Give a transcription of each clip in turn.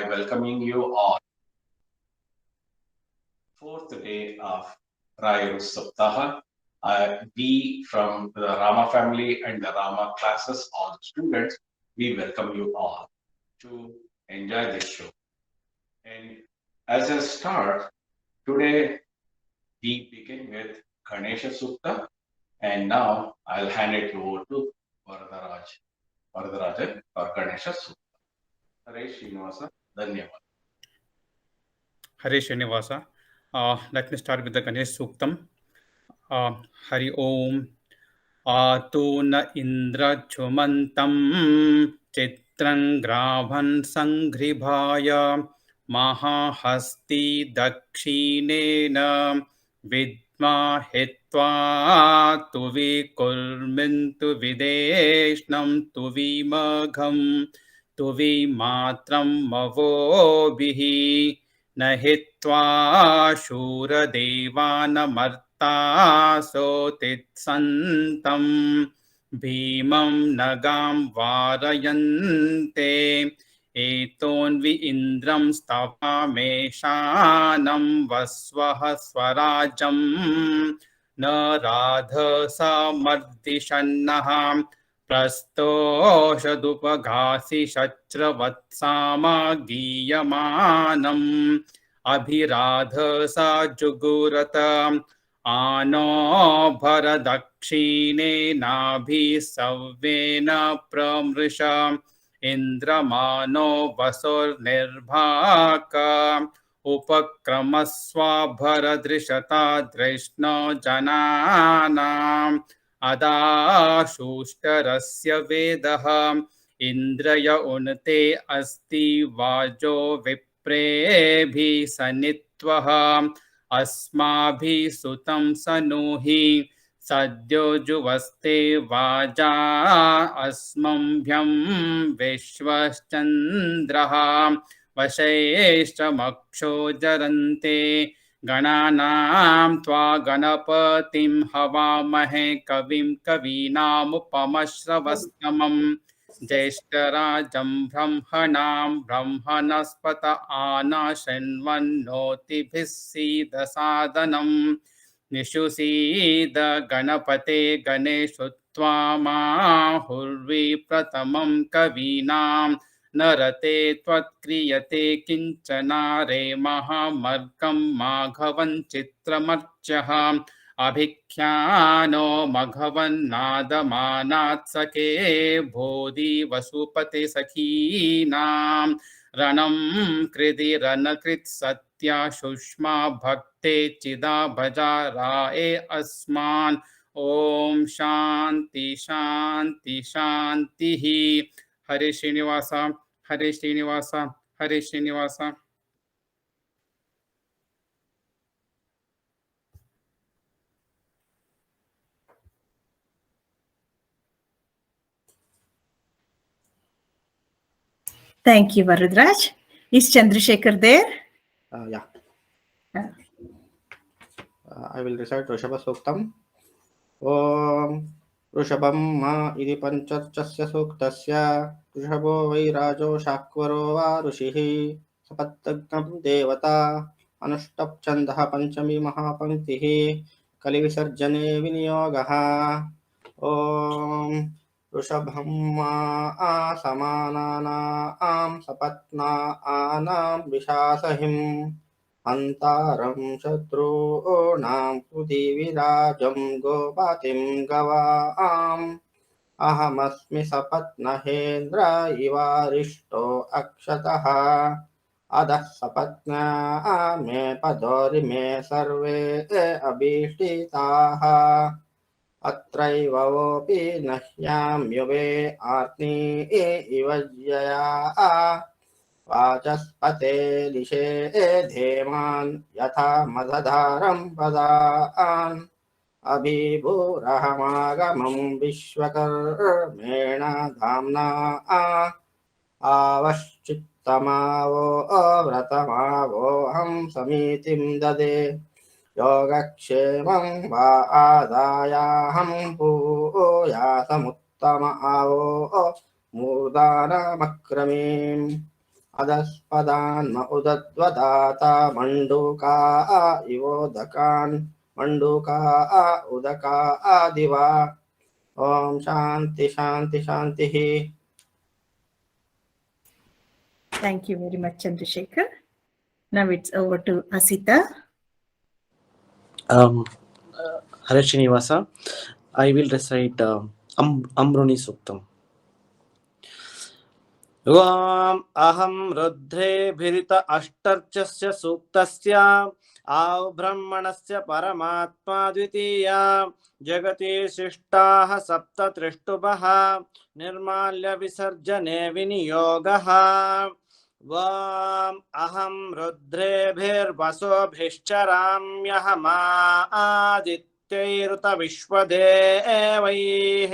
by welcoming you all. Fourth day of Rayara Saptaha. We from the Rama family and the Rama classes, all the students, we welcome you all to enjoy this show. And as a start, today we begin with Ganesha Sukta, and now I'll hand it over to Varadarajan or Ganesha Sukta. Hare Srinivasa, Dhanyavad. Hare Srinivasa. Let me start with the Ganesh Suktam. Hari Om. Ato na Indra Chumantam Chitran Grabhan Sangribhaya Mahahasti Dakshinena Vidma Hitva Tuvi Kulmintu Videshnam Tuvi Magham Tuvi Matram Mavobhihi Nahitva Shura Devana Sotit-santam Bhimam Nagam Varayante Etonvi Indram Stavameshanam Vasvaha Swarajam Naradha Samardishannaham Prastoshadupagasi Shachravetsama Giyamanam Abhiradha Sa Juguratam Ano Bharadakshine Nabhi Savvena Pramrisha Indramano Vasur Nirbhaka Upakramaswa Bharadrishata Drishno Jananam Ada Shushtarasya Vedaha Indraya Unte Asti Vajo Viprebi Sanitvaha Asmabhi Sutam Sanuhi Sadyo Juvaste Vaja Asmambhyam Vishwaschandraha Vasheshta Maksho Jarante Gananam Tva Ganapatim Havamahe Kavim Kavinam Upamashravastamam Jeshtarajam Brahmanam Brahmanaspata Ana Shenvannotibhisida Sadanam Nishusida Ganapate Ganeshutva Hurvi Pratamam Kavinam Narate Tvatkriyate Kinchanare Mahamarkam Maghavan Chitramarchaham Abhikyano Maghavan Nadamanat Sake Bodhi Vasupate Sakhinam Ranam Kridi Ranakrit Satya Shushma Bhakte Chida Bhajarae Asman Om Shanti Shanti Shantihi. Hare Srinivasa, Hare Srinivasa, Hare Srinivasa. Thank you, Varadraj. Is Chandrasekhar there? Yeah. I will recite Rishabha Suktam. Om Rishabham ma iti pancharchasya suktasya Rishabho vairajo shakvaro va rushihi Sapattagnam devata Anushtab chandaha panchami mahapanktihi Kalivisarjane vinyogaha Om Rishabham ma samanana sapatna anam vishasahim Antaram Shatrunam Pudhivirajam Gopatim Gavaam Ahamasmi Sapatnahendra Ivarishto Akshataha Adah Sapatna Me Padori Me Sarve Abhishtitaha Atraivavopi Nahyam Yuve Atni Ivajyaya Vachaspate Dishe Dheman Yatha Madhadaram Padaan Abhibhurahamagamam Vishwakarmena Dhamna Avashchittamavo Vratamavo Ham Samitim Dade Yogakshemam Va Adayaham Puyasamuttama Avo Murdana Makramim अदस्पदान्म उदद्वदाता मण्डूका इवोदकान् मण्डूका उदका दिवा ॐ शान्ति शान्ति शान्तिः. Thank you very much, Chandrasekhar. Now it's over to Asita. Hare Srinivasa. I will recite Amruni Suktam. Vam aham rudre bhirita ashtarchasya suktasya आव ब्रह्मणस्य परमात्मा द्वितीया जगति शिष्टाः सप्त त्रिष्टुभः निर्माल्य विसर्जने विनियोगः वाम अहं रुद्रेभिर्वसुभिश्चराम्यहमादित्यैरुत विश्वदेवैः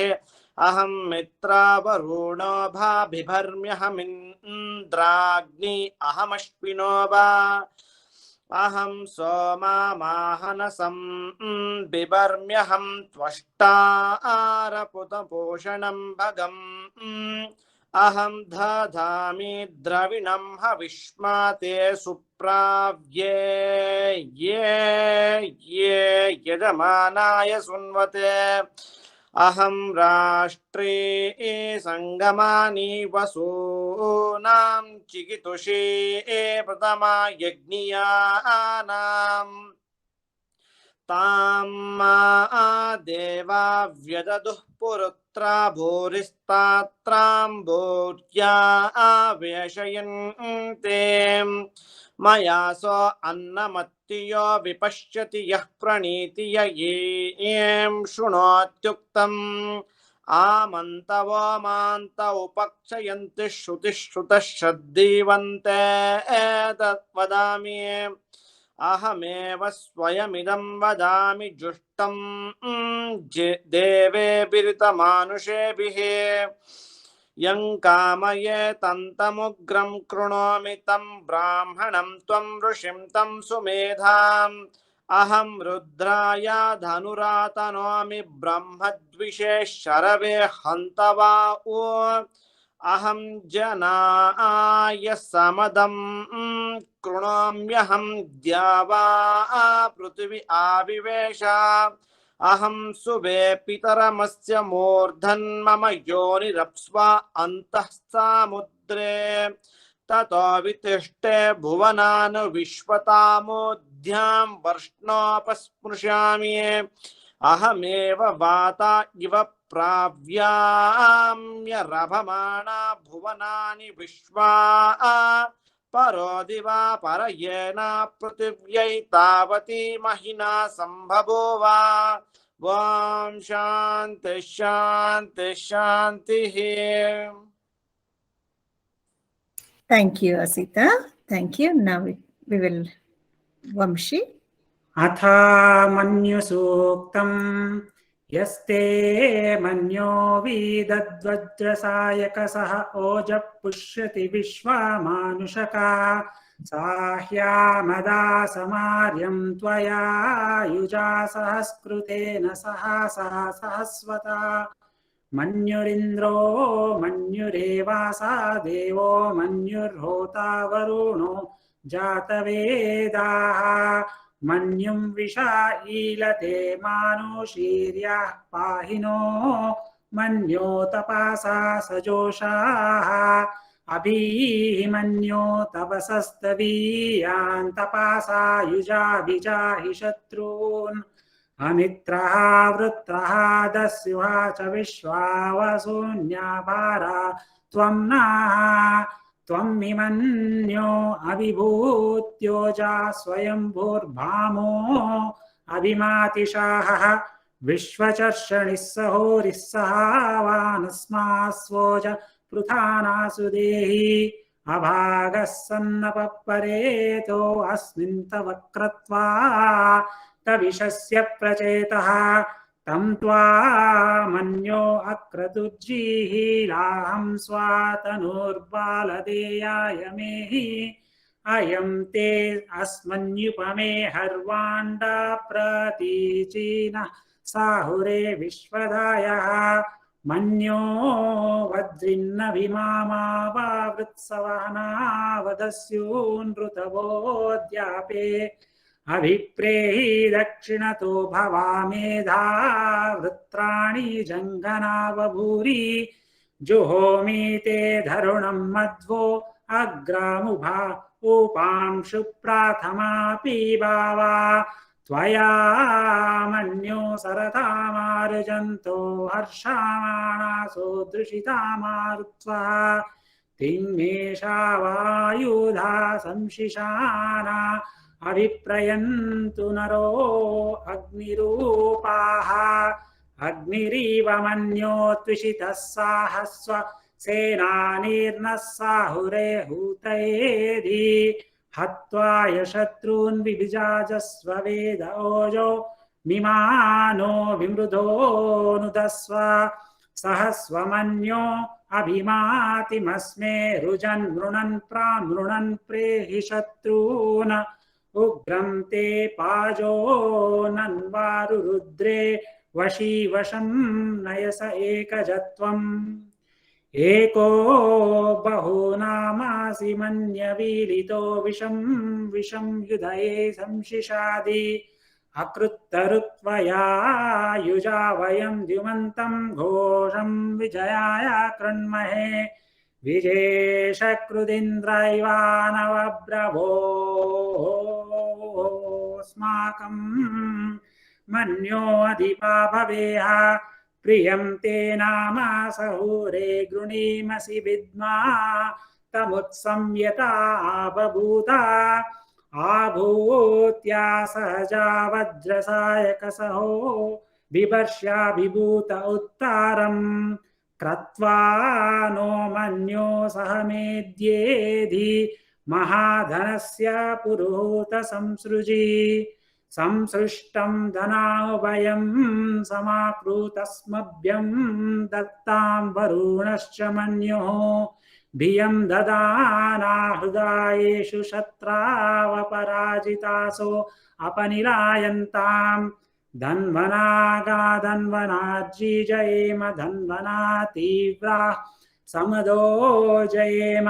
अहं मित्रावरुणो भाभिभर्म्यहमिन्द्राग्नि अहमश्विनो वा अहं सोमामाहनसं बिभर्म्यहं त्वष्टारपुतपोषणं भगम् अहं दधामि द्रविणं हविष्माते सुप्राव्ये ये यजमानाय सुन्वते अहं राष्ट्रे संगमानि वसूनां चिकितुषे प्रथमा यज्ञियानां तां देवा व्यददुः पुरुत्रा भूरिस्तात्रां भूर्या वेशयन्ते मया सो अन्नमत्तियो विपश्यति यः प्रणीति यें शृणोत्युक्तम् आमन्तवो मान्त उपक्षयन्ति श्रुतिश्रुतः श्रद्धीवन्ते एतद्वदामि अहमेव स्वयमिदं वदामि जुष्टं देवेभिरितमानुषेभिः यं कामये तन्तमुग्रं कृणोमि तं ब्राह्मणं त्वं ऋषिं तं सुमेधाम् अहं रुद्राय धनुरातनोमि ब्रह्मद्विषे शरवे हन्तवा अहं जनाय समदं कृणोम्यहं द्यावा पृथिवी आविवेश अहं सुवे पितरमस्य मूर्धन्मम योनिरप्स्वा अन्तः समुद्रे ततो वितिष्ठे भुवनान् विश्वतामोऽध्यां वर्ष्णोपस्पृशामि अहमेव वाता इव प्राव्याम्यरभमाणा भुवनानि विश्वा परो दिवा परयेन पृथिव्यै तावती महिना सम्भवो वा ॐ शान्ति शान्ति शान्तिः. Thank you, Asita. Thank you. Now we will Vamshi. अथा मन्युसूक्तं यस्ते मन्यो विदद्वज्रसायकसः ओजः पुष्यति विश्वामानुषका साह्यामदा समार्यं त्वया युजा सहस्कृतेन सहस्वता मन्युरिन्द्रो मन्युरेवासा देवो मन्युर्होता वरुणो जातवेदाः मन्युं विशा ईलते मानुषीर्याः पाहिनो मन्यो तपासा सजोषाः अभिमन्यो तपसस्तवीयान् तपासा युजा विजाहि शत्रून् अमित्रः वृत्रः दस्युः च विश्वावसून्याभारा त्वं नाः त्वमिमन्यो अभिभूत्योजा स्वयंभूर्भामो अभिमातिशाहः विश्वचर्षणिः सहोरिः सहावानस्मास्वोज पृथानासु देहि अभागः सन्नपपरेतो अस्मिन् तव क्रत्वा तविशस्य प्रचेतः तं त्वामन्यो अक्रतुज्जीहीलाहं स्वातनोर्बालदेयाय मेहि अयं ते अस्मन्युपमे हर्वाण्डा प्रतीचीनः साहुरे विश्वदायः मन्यो वज्रिन्न भीमामावावृत्सवहना वदस्यूनृतवोऽद्यापे अभिप्रेहि दक्षिणतो भवामेधा वृत्राणि जङ्गना बभूरि जुहोमि ते धरुणं मध्वो अग्रामुभा उपांशु प्राथमापि भावा त्वया मन्यो सरतामार्जन्तो हर्षमाणासो दृशितामारुत्वा तिन्मेषा वायुधा संशिशाना अभिप्रयन्तु नरो अग्निरूपाः अग्निरीव मन्यो त्विषितः साहस्व सेनानीर्नः साहुरे हूतयेधि हत्वा यशत्रून् विभिजाजस्व वेद ओजो मिमानो विमृधोऽनुदस्व सहस्वमन्यो अभिमातिमस्मे रुजन् मृणन् प्रामृणन् प्रेहि शत्रून् उग्रं ते पाजो नन्वारुरुद्रे वशी वशं नयस एकजत्वम् एको बहुनामासि मन्यवीलितो विषं विषं युधये संशिशादि अकृत्तरुत्वया युजा वयं द्युमन्तं घोषं विजयाय कृण्महे विजेशकृदिन्द्रैवानवब्रभोस्माकं मन्यो अधिपा भवेह प्रियं ते नाम सहुरे गृणीमसि विद्मा तमुत्संयता बभूता आभूत्या सहजा वज्रसायकसहो बिभर्ष्याभिभूत उत्तारम् क्रत्वा नो मन्यो सह मेद्येधि महाधनस्य पुरोहूत संसृजी संसृष्टं धनाभयं समाकृतस्मभ्यं दत्तां वरुणश्च मन्योः भियं ददाना हृदायेषु शत्रावपराजितासो अपनिलायन्ताम् धन्वनागाधन्वनार्जिजयेम धन्वना तीव्रा समदो जयेम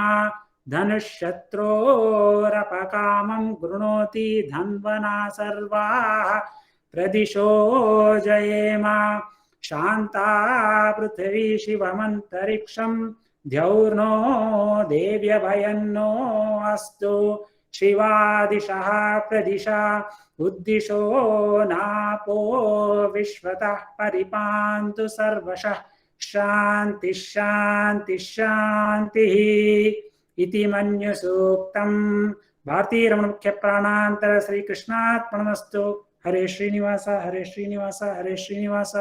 धनुष्शत्रोरपकामं गृणोति धन्वना सर्वाः प्रदिशो जयेम शान्ता पृथिवी शिवमन्तरिक्षं द्यौर्नो देव्यभयन्नो अस्तु शिवादिशः प्रदिशा उद्दिशो नापो विश्वतः परिपान्तु सर्वशः शान्तिः शान्तिः शान्तिः इति मन्युसूक्तं भारतीयरमण मुख्य प्राणान्तर श्री कृष्णार्पणमस्तु। हरे श्रीनिवास हरे श्रीनिवास हरे Srinivas.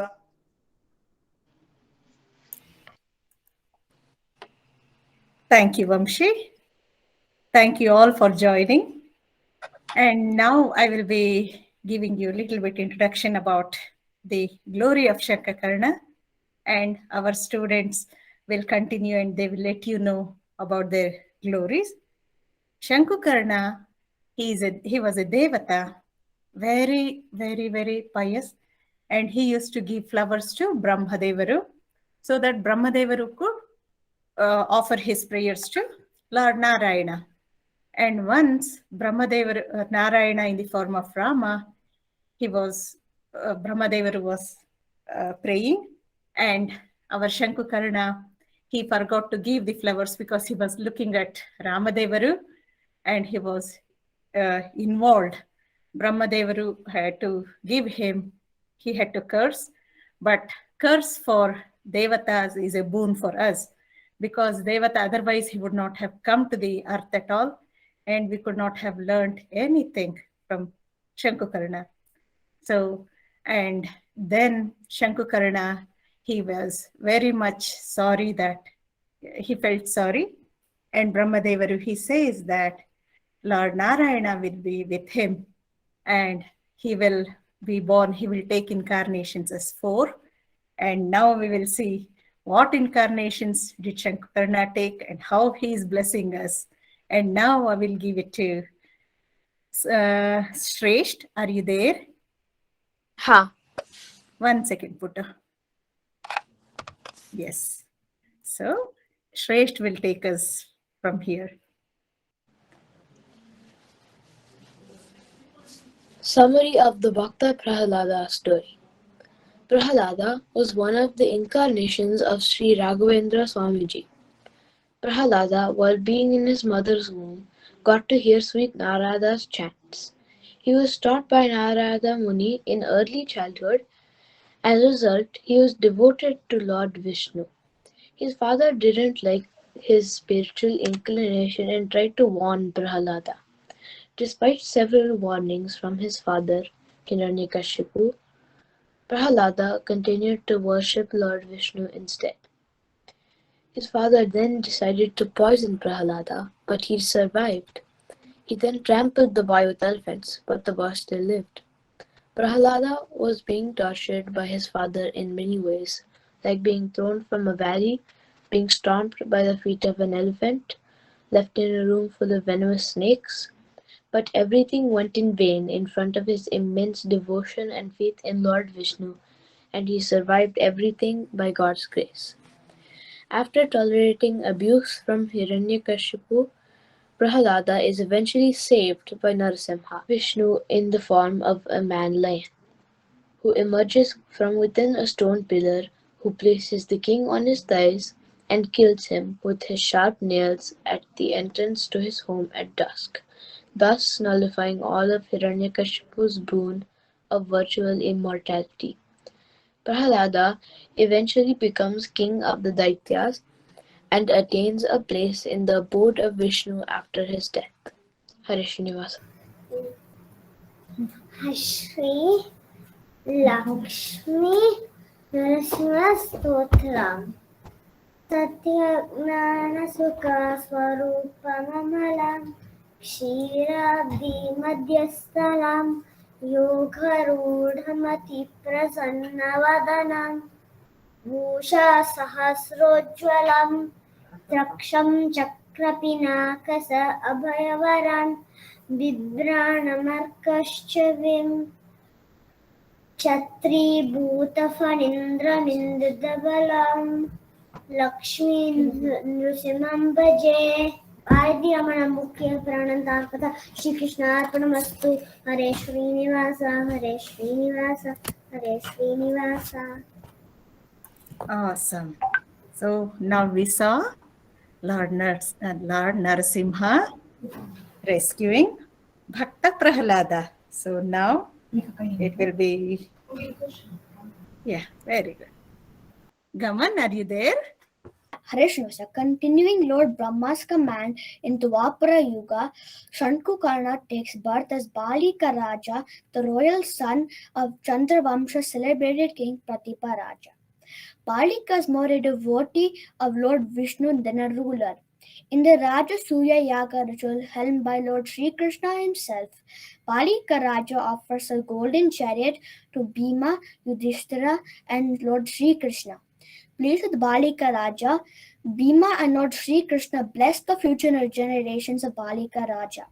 Thank you, Vamshi. Thank you all for joining. And now I will be giving you a little bit introduction about the glory of Shankukarna, and our students will continue and they will let you know about their glories. Shankukarna, he was a devata, very, very, very pious, and he used to give flowers to Brahmadevaru so that Brahmadevaru could offer his prayers to Lord Narayana. And once Brahmadeva Narayana in the form of Rama, Brahmadevaru was praying, and our Shankukarna, he forgot to give the flowers because he was looking at Ramadevaru and he was involved. Brahmadevaru had to give him, he had to curse, but curse for devatas is a boon for us, because devata, otherwise he would not have come to the earth at all, and we could not have learned anything from Shankukarna. So, and then Shankukarna, he was very much sorry, that he felt sorry, and Brahmadevaru, he says that Lord Narayana will be with him and he will be born, he will take incarnations as 4. And now we will see what incarnations did Shankukarna take and how he is blessing us. And now I will give it to Shresht. Are you there? Ha. 1 second, Putta. Yes. So, Shresht will take us from here. Summary of the Bhakta Prahalada story. Prahalada was one of the incarnations of Sri Raghavendra Swamiji. Prahalada, while being in his mother's womb, got to hear sweet Narada's chants. He was taught by Narada Muni in early childhood. As a result, he was devoted to Lord Vishnu. His father didn't like his spiritual inclination and tried to warn Prahalada. Despite several warnings from his father, Hiranyakashipu, Prahalada continued to worship Lord Vishnu instead. His father then decided to poison Prahalada, but he survived. He then trampled the boy with elephants, but the boy still lived. Prahalada was being tortured by his father in many ways, like being thrown from a valley, being stomped by the feet of an elephant, left in a room full of venomous snakes. But everything went in vain in front of his immense devotion and faith in Lord Vishnu, and he survived everything by God's grace. After tolerating abuse from Hiranyakashipu, Prahalada is eventually saved by Narasimha, Vishnu in the form of a man-lion, who emerges from within a stone pillar, who places the king on his thighs and kills him with his sharp nails at the entrance to his home at dusk, thus nullifying all of Hiranyakashipu's boon of virtual immortality. Prahalada eventually becomes king of the Daityas and attains a place in the abode of Vishnu after his death. Hare Srinivasa. Shri Lakshmi Narasimha Stotram Satyajnana Sukha Swarupamamalam Kshirabdi Madhyastalam Yogharudhamati Prasannavadanam Bhusha Sahasrojwalam Traksham Chakrapinakasa Abhayavaran Vibhranamarkaschavim Chatribhutafanindramindadabalam Lakshmi Nrusimham Bhaje Adi Amana Mukhya Pranantarpata Shri Krishna Arpanamastu Hare Srinivasa Hare Srinivasa Hare Srinivasa. Awesome. So now we saw Lord Narasimha rescuing Bhakta Prahalada. So now it will be, yeah, very good. Gaman, are you there? Hare Srinivasa. Continuing Lord Brahma's command in Dwapara Yuga, Shankukarna takes birth as Balika Raja, the royal son of Chandravamsha celebrated king Pratipa Raja. Balika is more a devotee of Lord Vishnu than a ruler. In the Rajasuya Yaga ritual held by Lord Sri Krishna himself, Balika Raja offers a golden chariot to Bhima, Yudhishthira, and Lord Sri Krishna. Pleased with Balika Raja, Bhima and Lord Sri Krishna blessed the future generations of Balika Raja.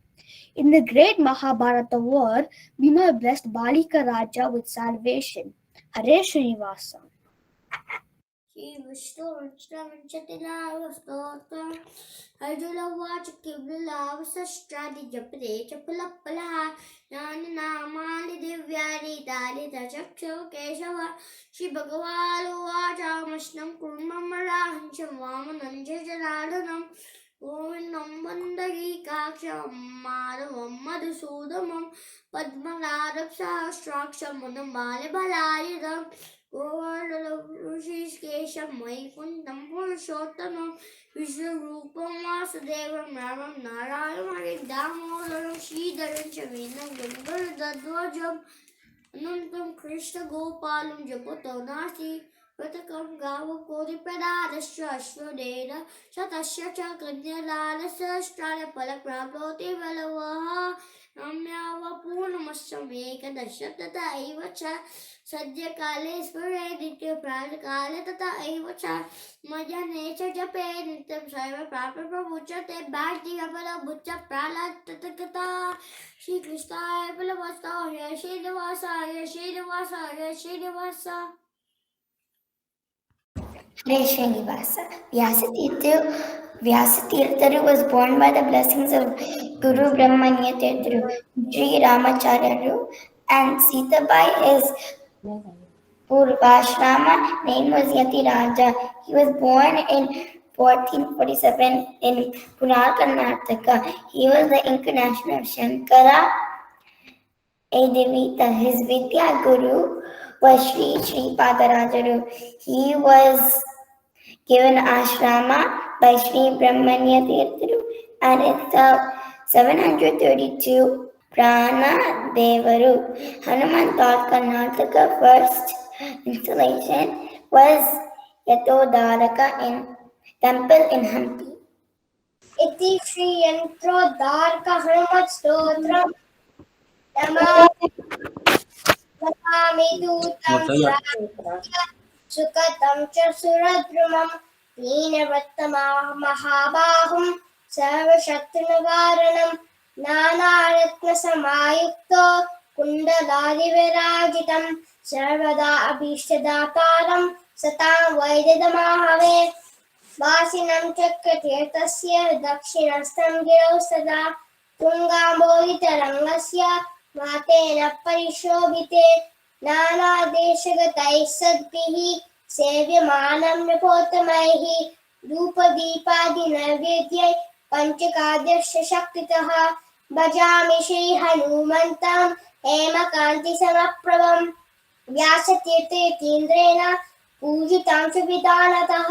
In the great Mahabharata war, Bhima blessed Balika Raja with salvation. Hare Srinivasa. Shri Vishnu Vishnavanchatilava Stotram Arjuna Vacha Kiblava Sastradi Japade Chapalapalaha Nani Namali Divyari Dali Tachaksho Keshava Shri Bhagavalu Vacha Mashnam Kurmamarahancham Vamananjajanadhanam Govindam Bandagi Kaksham Madhavam Madhusudamam Padmanadam Sahasraksham Munambali Balayadam ऋषिकेशं वैकुण्ठं पुरुषोत्तमं विश्वरूपं वासुदेवं रामं नारायणं दामोदरं श्रीधरं च वेनं गङ्गध्वजम् अनन्तं कृष्णगोपालं जगतो नास्ति पृथकं गावकोटिप्रदादश्च अश्वनेन शतस्य च कन्यदानसहस्राणि बलवः रम्याव पूर्णमश्चमेकदश तथा एव च सद्यकाले स्मरे नित्यप्रातकाले तथा एव च मध्याह्ने च जपे नित्यं सर्व प्राप्तप्रमुच्यते भारतीयफलमुच्च प्रालात्तकथा श्रीकृष्णाय फलवस्ताय श्रीनिवासाय श्रीनिवासाय Srinivasa. Hare Srinivasa. Vyasatirtharu was born by the blessings of Guru Brahmanya Tirtharu, Sri Ramacharyaru, and Sitabai, his Purvashrama name was Yatiraja. He was born in 1447 in Punar, Karnataka. He was the incarnation of Shankara Devita. His Vidya Guru was Sri Padarajaru. He was given ashrama by Sri Brahmanya Tirtharu, and it's 732 Prana Devaru. Hanuman thought Karnataka first installation was Yatodaraka in temple in Hampi. इति श्री यंत्रोद्धारक हनुमत स्तोत्रम नमामि दूतं सुखतं च सुरद्रुमं दीनवत्तमहाबाहुं सर्वशत्रुनिवारणं नानारत्नसमायुक्तो कुण्डलादिविराजितं सर्वदा अभीष्टदातारं सतां वैदयमाहवे वासिनं चक्रतीर्थस्य दक्षिणस्थं गिरौ सदा तुङ्गाम्बोधितरङ्गस्य मातेन परिशोभिते नानादेशगतैः सद्भिः सेव्यमानं नृपोत्तमैः धूपदीपादिनैवेद्यै पञ्चकाद्यश्च शक्तितः भजामि श्रीहनुमन्तं हेमकान्तिसमप्रभं व्यासतीर्थेतीन्द्रेण पूजितां च विधानतः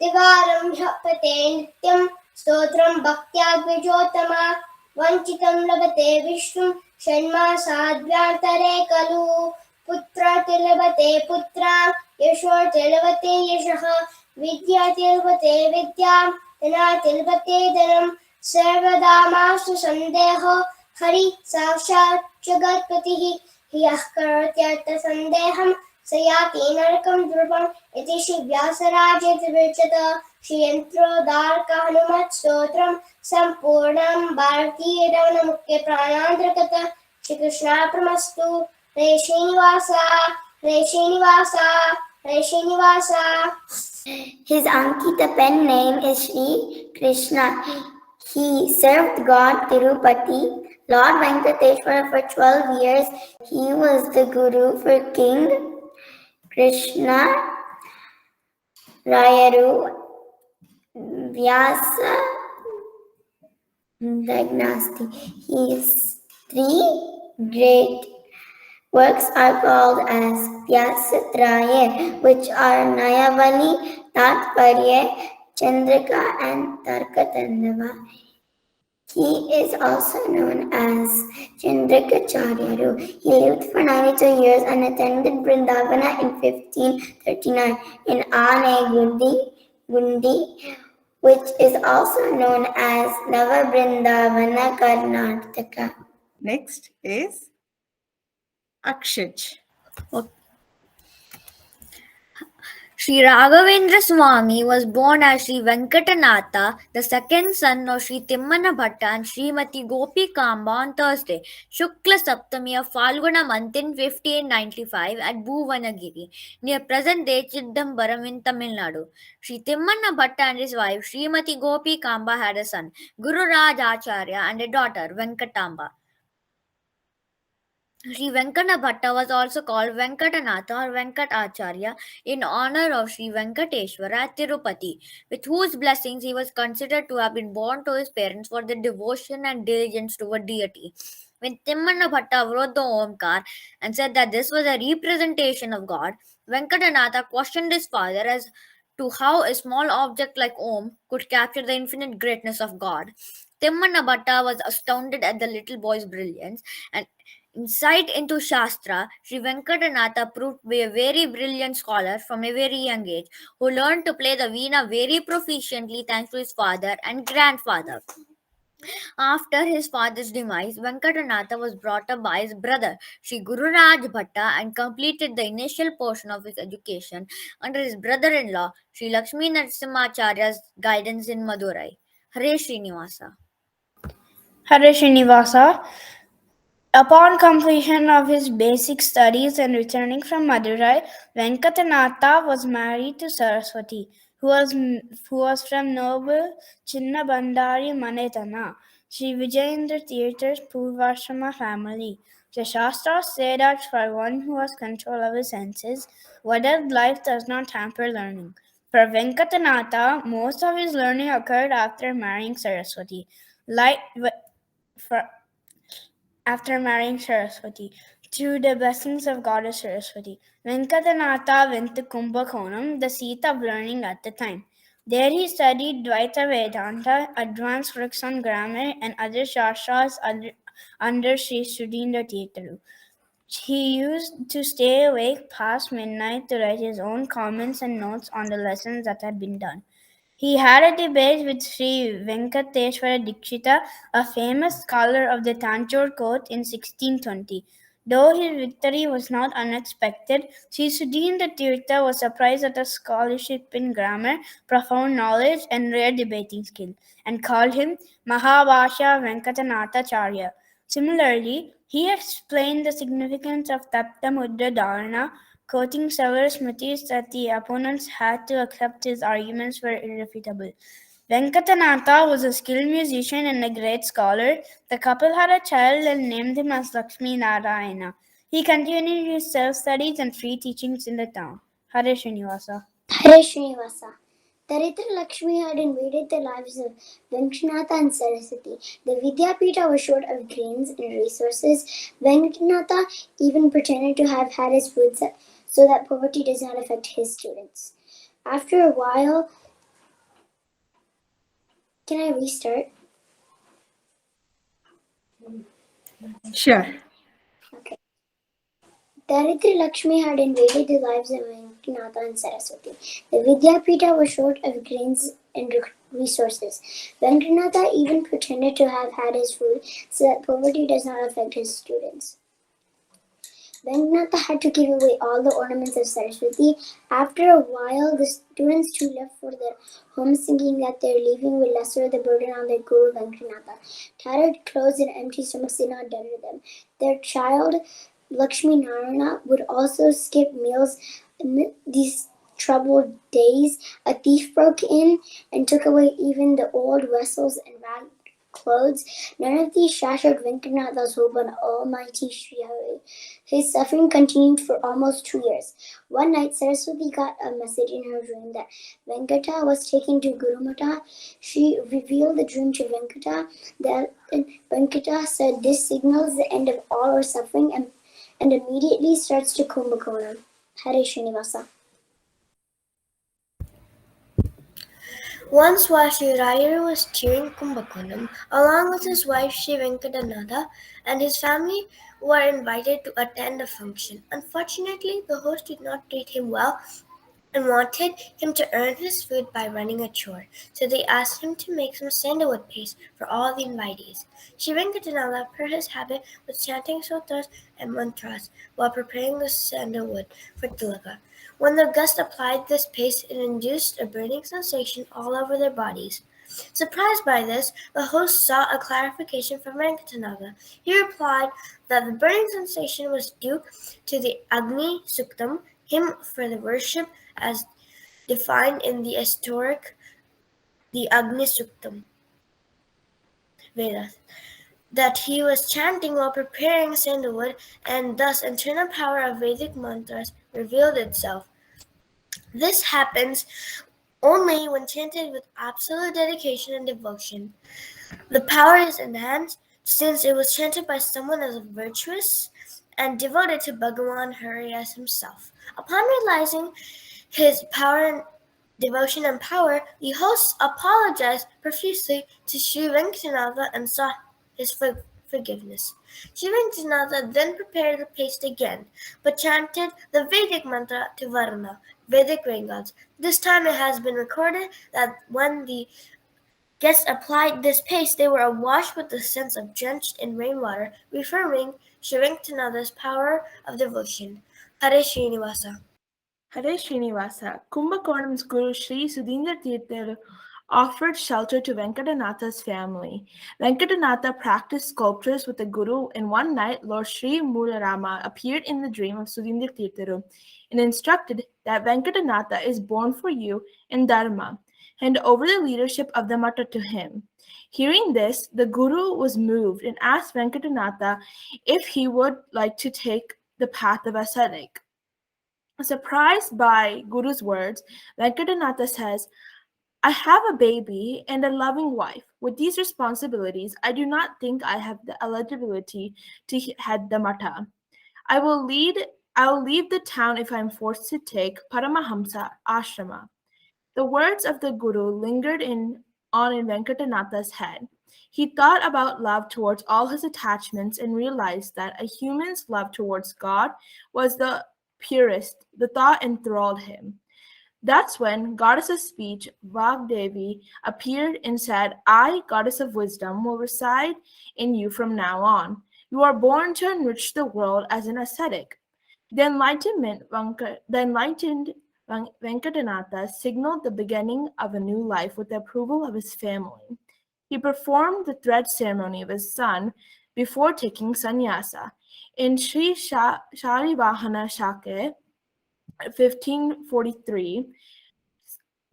दिवारं जपते नित्यं स्तोत्रं भक्त्या द्विजोत्तमा वञ्चितं लभते विष्णुं षण्मासाद्भ्यन्तरे खलु पुत्रतिलभते पुत्रां यशोर्तिलभते यशः विद्यातिलभते विद्यां धनातिलभते धनं सर्वदा मास्तु सन्देहो हरि साक्षात् जगत्पतिः ह्यः करोत्यर्थसन्देहं स याति नरकं ध्रुवम् इति श्री व्यासराजेति विरचित श्रीयन्त्रोद्धारक हनुमत् स्तोत्रं सम्पूर्णं भारतीयरमणमुख्य प्राणान्तर्गत श्रीकृष्णार्पणमस्तु। हरे श्रीनिवास हरे श्रीनिवास हरे Srinivas. His Ankita pen name is Sri Krishna. He served God Tirupati, Lord Venkateshwara for 12 years. He was the guru for King Krishna, Rayaru, Vyasa, Dagnasti. His three great works are called as Vyasatraya, which are Nayavali, Tatparya, Chandrika, and Tarkatandava. He is also known as Chandrakacharyaru. He lived for 92 years and attended Vrindavana in 1539 in Gundi, which is also known as Navavrindavana, Karnataka. Next is Akshaj. Sri Raghavendra Swami was born as Sri Venkatanatha, the second son of Sri Timmana Bhatta and Srimati Gopi Kamba on Thursday, Shukla Saptami of Falguna month in 1595 at Bhuvanagiri, near present-day Chidambaram in Tamil Nadu. Sri Timmana Bhatta and his wife Srimati Gopi Kamba had a son, Guru Raj Acharya, and a daughter, Venkatamba. Sri Venkana Bhatta was also called Venkatanatha or Venkatacharya in honor of Sri Venkateshwara at Tirupati, with whose blessings he was considered to have been born to his parents for their devotion and diligence toward deity. When Timmana Bhatta wrote the Omkar and said that this was a representation of God, Venkatanatha questioned his father as to how a small object like Om could capture the infinite greatness of God. Timmana Bhatta was astounded at the little boy's brilliance and insight into Shastra. Sri Venkatanatha proved to be a very brilliant scholar from a very young age, who learned to play the veena very proficiently thanks to his father and grandfather. After his father's demise, Venkatanatha was brought up by his brother, Sri Guru Raj Bhatta, and completed the initial portion of his education under his brother-in-law, Sri Lakshmi Narasimhacharya's guidance in Madurai. Hare Srinivasa. Hare Srinivasa. Upon completion of his basic studies and returning from Madurai, Venkatanatha was married to Saraswati, who was from noble Chinnabandari Manetana, Sri Vijayendra Tirtha's Purvashrama family. The Shastras say that for one who has control of his senses, wedded life does not hamper learning. For Venkatanatha, most of his learning occurred after marrying Saraswati. For after marrying Saraswati. Through the blessings of Goddess Saraswati, Venkatanatha went to Kumbakonam, the seat of learning at the time. There he studied Dvaita Vedanta, advanced works on grammar, and other shastras under Sri Sudhindra Tirtharu. He used to stay awake past midnight to write his own comments and notes on the lessons that had been done. He had a debate with Sri Venkateshwara Dikshita, a famous scholar of the Tanjore court in 1620. Though his victory was not unexpected, Sri Sudhindra Tirtha was surprised at his scholarship in grammar, profound knowledge, and rare debating skill, and called him Mahabhashya Venkatanatacharya. Similarly, he explained the significance of Tapta Mudra Dharana, quoting several smritis that the opponents had to accept his arguments were irrefutable. Venkatanatha was a skilled musician and a great scholar. The couple had a child and named him as Lakshmi Narayana. He continued his self-studies and free teachings in the town. Hare Srinivasa. Hare Srinivasa. Daritra Lakshmi had invaded the lives of Venkatanatha and Saraswati. The Vidyapita was short of grains and resources. Venkatanatha even pretended to have had his food so that poverty does not affect his students. After a while, can I restart? Sure. Okay. Daritri Lakshmi had invaded the lives of Venkatanatha and Saraswati. The Vidyapita was short of grains and resources. Venkatanatha even pretended to have had his food so that poverty does not affect his students. Venkatanatha had to give away all the ornaments of Saraswati. After a while, the students too left for their homes, thinking that their leaving would lessen the burden on their guru Venkatanatha. Tattered clothes and empty stomachs did not deter them. Their child, Lakshmi Narayana, would also skip meals. Amid these troubled days, a thief broke in and took away even the old vessels and ragged clothes. None of these shattered Venkatanatha's hope on Almighty Sri Hari. His suffering continued for almost 2 years. One night, Saraswati got a message in her dream that Venkata was taken to Guru Matha. She revealed the dream to Venkata. Venkata said, "This signals the end of all our suffering," and immediately starts to Kumbakonam. Hare Srinivasa. Once while Sri Rayara was touring Kumbakonam, along with his wife Sri Venkatanatha and his family were invited to attend a function. Unfortunately, the host did not treat him well and wanted him to earn his food by running a chore, so they asked him to make some sandalwood paste for all the invitees. Sri Venkatanatha, per his habit, was chanting sutras and mantras while preparing the sandalwood for tilaka. When the guests applied this paste, it induced a burning sensation all over their bodies. Surprised by this, the host sought a clarification from Venkatanatha. He replied that the burning sensation was due to the Agni Suktam, hymn for the worship as defined in the Agni Suktam Vedas, that he was chanting while preparing sandalwood, and thus internal power of Vedic mantras revealed itself. This happens only when chanted with absolute dedication and devotion. The power is enhanced since it was chanted by someone as virtuous and devoted to Bhagavan Hari as himself. Upon realizing his power and devotion and power, the hosts apologized profusely to Sri Venkatanatha and sought his forgiveness. Sri Venkatanatha then prepared the paste again, but chanted the Vedic mantra to Varuna, Vedic rain gods. This time it has been recorded that when the guests applied this paste, they were awash with the sense of drenched in rainwater, reaffirming Sri Venkatanatha's power of devotion. Hare Srinivasa. Hare Srinivasa, Kumbakonam's Guru Sri Sudhindra Tirtharu offered shelter to Venkatanatha's family. Venkatanatha practiced sculptures with the Guru, and one night Lord Sri Mularama appeared in the dream of Sudhindra Tirtharu and instructed that Venkatanatha is born for you in Dharma. Hand over the leadership of the Matha to him. Hearing this, the Guru was moved and asked Venkatanatha if he would like to take the path of ascetic. Surprised by Guru's words, Venkatanatha says, I have a baby and a loving wife. With these responsibilities, I do not think I have the eligibility to head the Matha. I will leave the town if I am forced to take Paramahamsa ashrama. The words of the Guru lingered on in Venkatanatha's head. He thought about love towards all his attachments and realized that a human's love towards God was the purest. The thought enthralled him. That's when goddess of speech, Vagdevi, appeared and said, I, goddess of wisdom, will reside in you from now on. You are born to enrich the world as an ascetic. The enlightened Venkatanatha signaled the beginning of a new life with the approval of his family. He performed the thread ceremony of his son before taking sannyasa. In Sri Sharivahana Shake, 1543,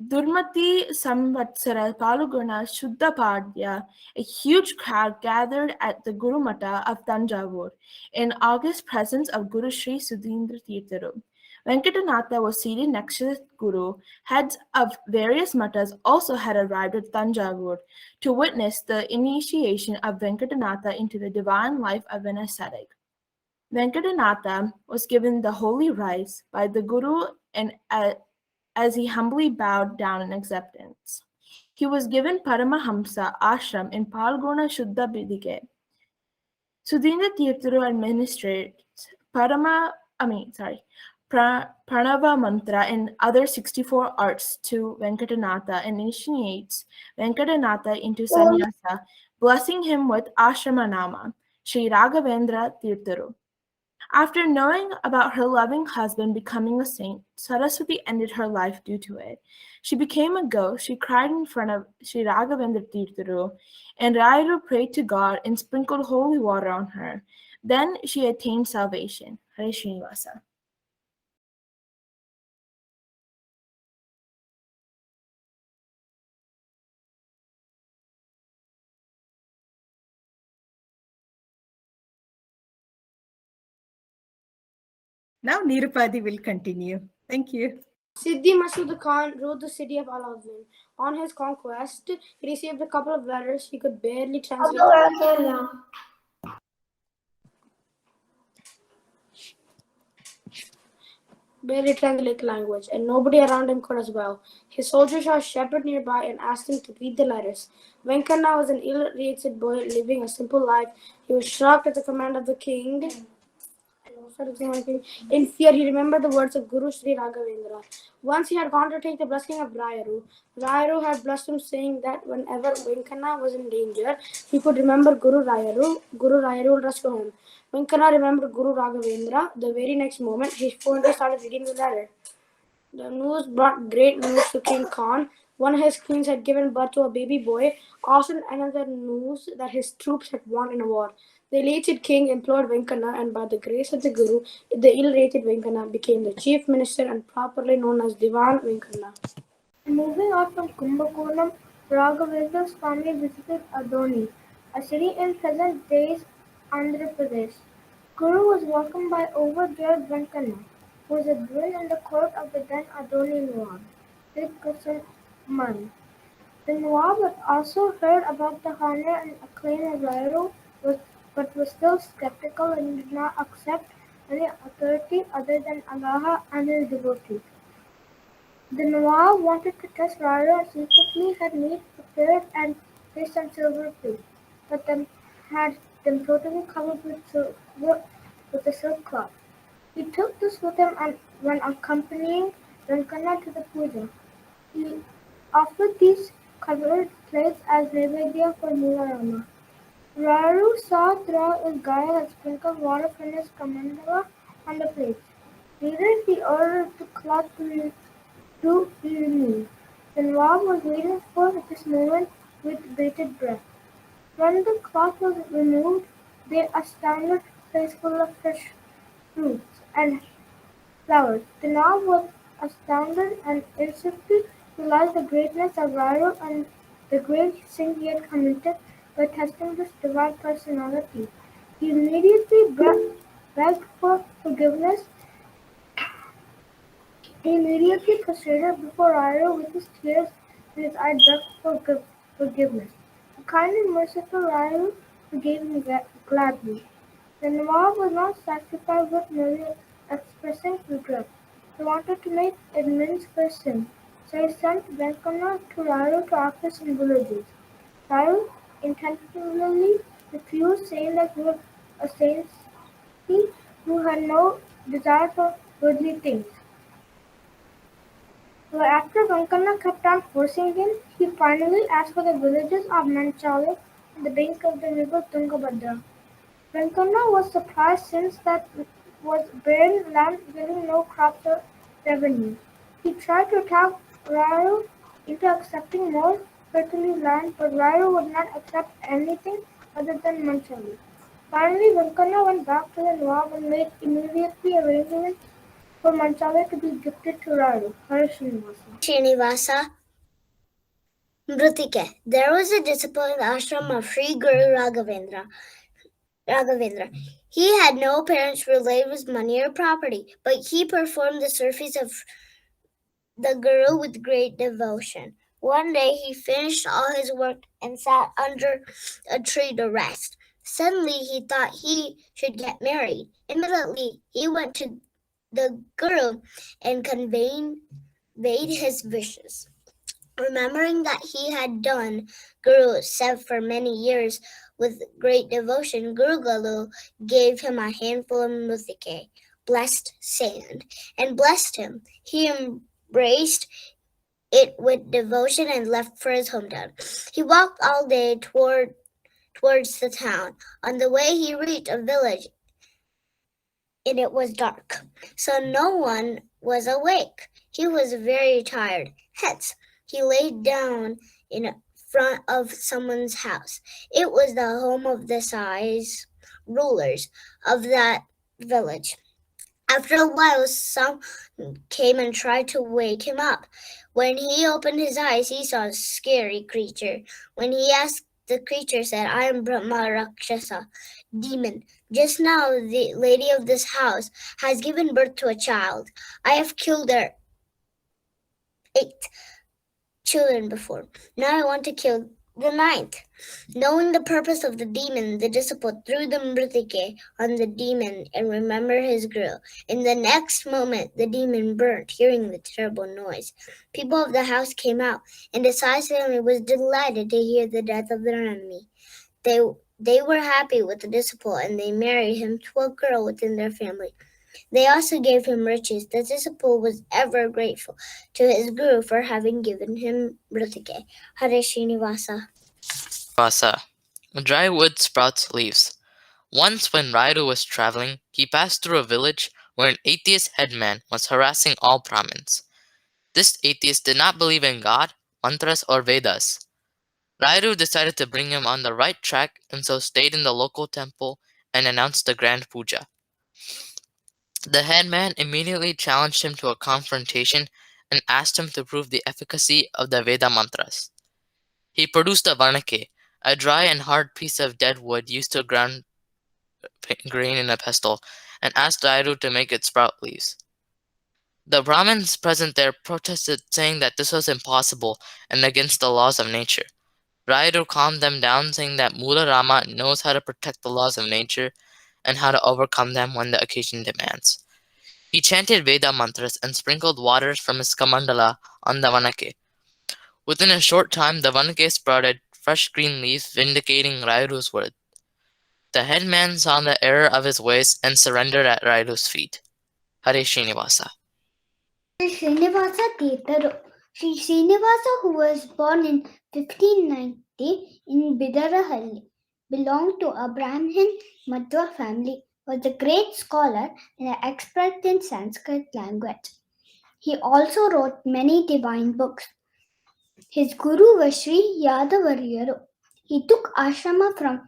Durmati Samvatsara Paluguna Shuddhapadya, a huge crowd gathered at the Guru Matha of Tanjavur in august presence of Guru Sri Sudhindra Tirtharu. Venkatanatha was seated next to the Guru. Heads of various matas also had arrived at Tanjavur to witness the initiation of Venkatanatha into the divine life of an ascetic. Venkatanatha was given the holy rice by the Guru and as he humbly bowed down in acceptance. He was given Paramahamsa ashram in Palguna Shuddha Bidike. Sudhindra Tirtharu administrates Pranava Mantra and other 64 arts to Venkatanatha and initiates Venkatanatha into sannyasa, blessing him with ashrama nama, Sri Raghavendra Tirtharu. After knowing about her loving husband becoming a saint, Saraswati ended her life due to it. She became a ghost. She cried in front of Sri Raghavendra Tirtharu, and Rayuru prayed to God and sprinkled holy water on her. Then she attained salvation. Hare Srinivasa. Now Nirupadi will continue. Thank you. Siddhi Masud Khan ruled the city of Alauddin. On his conquest, he received a couple of letters he could barely translate. The language, and nobody around him could as well. His soldiers saw a shepherd nearby and asked him to read the letters. Venkana was an ill-rated boy living a simple life. He was shocked at the command of the king. In fear, he remembered the words of Guru Sri Raghavendra. Once he had gone to take the blessing of Rayuru. Rayuru had blessed him, saying that whenever Venkana was in danger, he could remember Guru Rayuru. Guru Rayuru would rescue him. Venkana remembered Guru Raghavendra. The very next moment, his phone started reading the letter. The news brought great news to King Khan. One of his queens had given birth to a baby boy. Also, another news that his troops had won in a war. The elated king implored Venkana, and by the grace of the Guru, the ill-rated Venkana became the chief minister and properly known as Diwan Venkana. Moving out from Kumbakonam, Raghavendra's family visited Adoni, a city in present-day Andhra Pradesh. Guru was welcomed by overjoyed Venkana, who was a dwell in the court of the then Adoni Nawab, Tirkusaman. The Nawab had also heard about the honor and acclaim of Rayuru, but was still skeptical and did not accept any authority other than Allah and his devotees. The Nawab wanted to test Rayuru and secretly had meat prepared and placed on silver plates, but had them totally covered with a silk cloth. He took this with him and when accompanying Venkana to the puja. He offered these covered plates as Naivedya for Mularama. Rayuru saw throughout his guile and sprinkled water from his kamandala on the plates. Later he ordered the cloth to be removed. The Nawab was waiting for this moment with bated breath. When the cloth was removed, they astounded place full of fresh fruits and flowers. The Nawab was astounded and instantly realized the greatness of Rayaro and the great sin he had committed by testing this divine personality. He immediately begged for forgiveness. He immediately prostrated before Rayaro with his tears in his eyes begged for forgiveness. The kind and merciful Rayaro forgave him gladly. The Nawab was not satisfied with merely expressing regret. He wanted to make amends for his sin, so he sent Venkana to Rayaro to act in villages. Rayaro intentionally refused, saying that he was a saint who had no desire for worldly things. So after Venkana kept on forcing him, he finally asked for the villages of Manchale on the bank of the river Tungabhadra. Venkana was surprised since that was barren land giving no crops or revenue. He tried to talk Rayaro into accepting more fertile land, but Rayaro would not accept anything other than Manchali. Finally, Venkana went back to the Nawab and made immediately arrangements for Manchali to be gifted to Rayaro. Hare Srinivasa. Srinivasa Mritike. There was a disciple in the ashram of Sri Guru Raghavendra. He had no parents related with money or property, but he performed the service of the Guru with great devotion. One day he finished all his work and sat under a tree to rest. Suddenly he thought he should get married. Immediately he went to the Guru and conveyed his wishes. Remembering that he had done Guru Sev for many years with great devotion, Guru Galu gave him a handful of mutike, blessed sand, and blessed him. He embraced it with devotion and left for his hometown. He walked all day towards the town. On the way, he reached a village, and it was dark, so no one was awake. He was very tired. Hence, he lay down in front of someone's house. It was the home of the Sais rulers of that village. After a while, some came and tried to wake him up. When he opened his eyes, he saw a scary creature. When he asked, the creature said, "I am Brahma Rakshasa, demon. Just now, the lady of this house has given birth to a child. I have killed her 8 children before. Now I want to kill the 9th. Knowing the purpose of the demon, the disciple threw the mritike on the demon and remembered his guru. In the next moment, the demon burnt, hearing the terrible noise. People of the house came out, and the Sai family was delighted to hear the death of their enemy. They were happy with the disciple, and they married him to a girl within their family. They also gave him riches. The disciple was ever grateful to his guru for having given him mritike. Hare Srinivasa. Vasa. Dry wood sprouts leaves. Once when Raidu was traveling, he passed through a village where an atheist headman was harassing all Brahmins. This atheist did not believe in God, mantras, or Vedas. Raidu decided to bring him on the right track and so stayed in the local temple and announced the grand puja. The headman immediately challenged him to a confrontation and asked him to prove the efficacy of the Veda mantras. He produced a vanake, a dry and hard piece of dead wood used to ground grain in a pestle, and asked Raidu to make it sprout leaves. The Brahmins present there protested, saying that this was impossible and against the laws of nature. Raidu calmed them down, saying that Mula Rama knows how to protect the laws of nature and how to overcome them when the occasion demands. He chanted Veda mantras and sprinkled waters from his kamandala on the vanake. Within a short time, the vanake sprouted fresh green leaves, vindicating Raidu's word. The headman saw the error of his ways and surrendered at Raidu's feet. Hare Srinivasa. Srinivasa Tirtharu. Sri Srinivasa, who was born in 1590 in Bidarahalli, belonged to a Brahmin Matha family, was a great scholar and an expert in Sanskrit language. He also wrote many divine books. His guru was Sri Yadavaryaru. He took ashrama from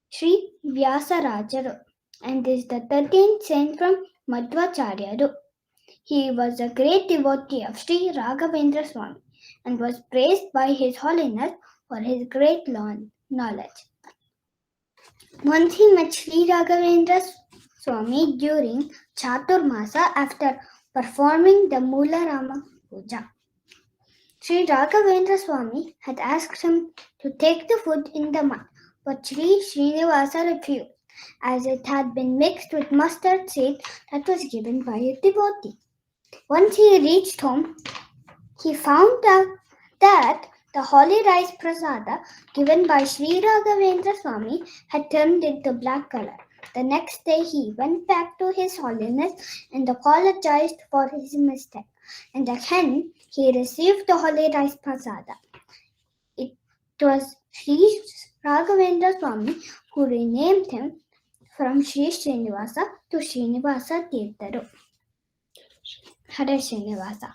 Sri Vyasarajaru and is the 13th saint from Madhvacharyaru. He was a great devotee of Sri Raghavendra Swami and was praised by His Holiness for his great knowledge. Once he met Sri Raghavendra Swami during Chaturmasa after performing the Mula Rama Puja. Sri Raghavendra Swami had asked him to take the food in the mud, but Sri Srinivasa refused, as it had been mixed with mustard seed that was given by a devotee. Once he reached home, he found out that the holy rice prasada given by Sri Raghavendra Swami had turned into black color. The next day he went back to His Holiness and apologized for his mistake. And again he received the holy rice prasada. It was Sri Raghavendra Swami who renamed him from Sri Srinivasa to Srinivasa Tirtharu. Hare Srinivasa.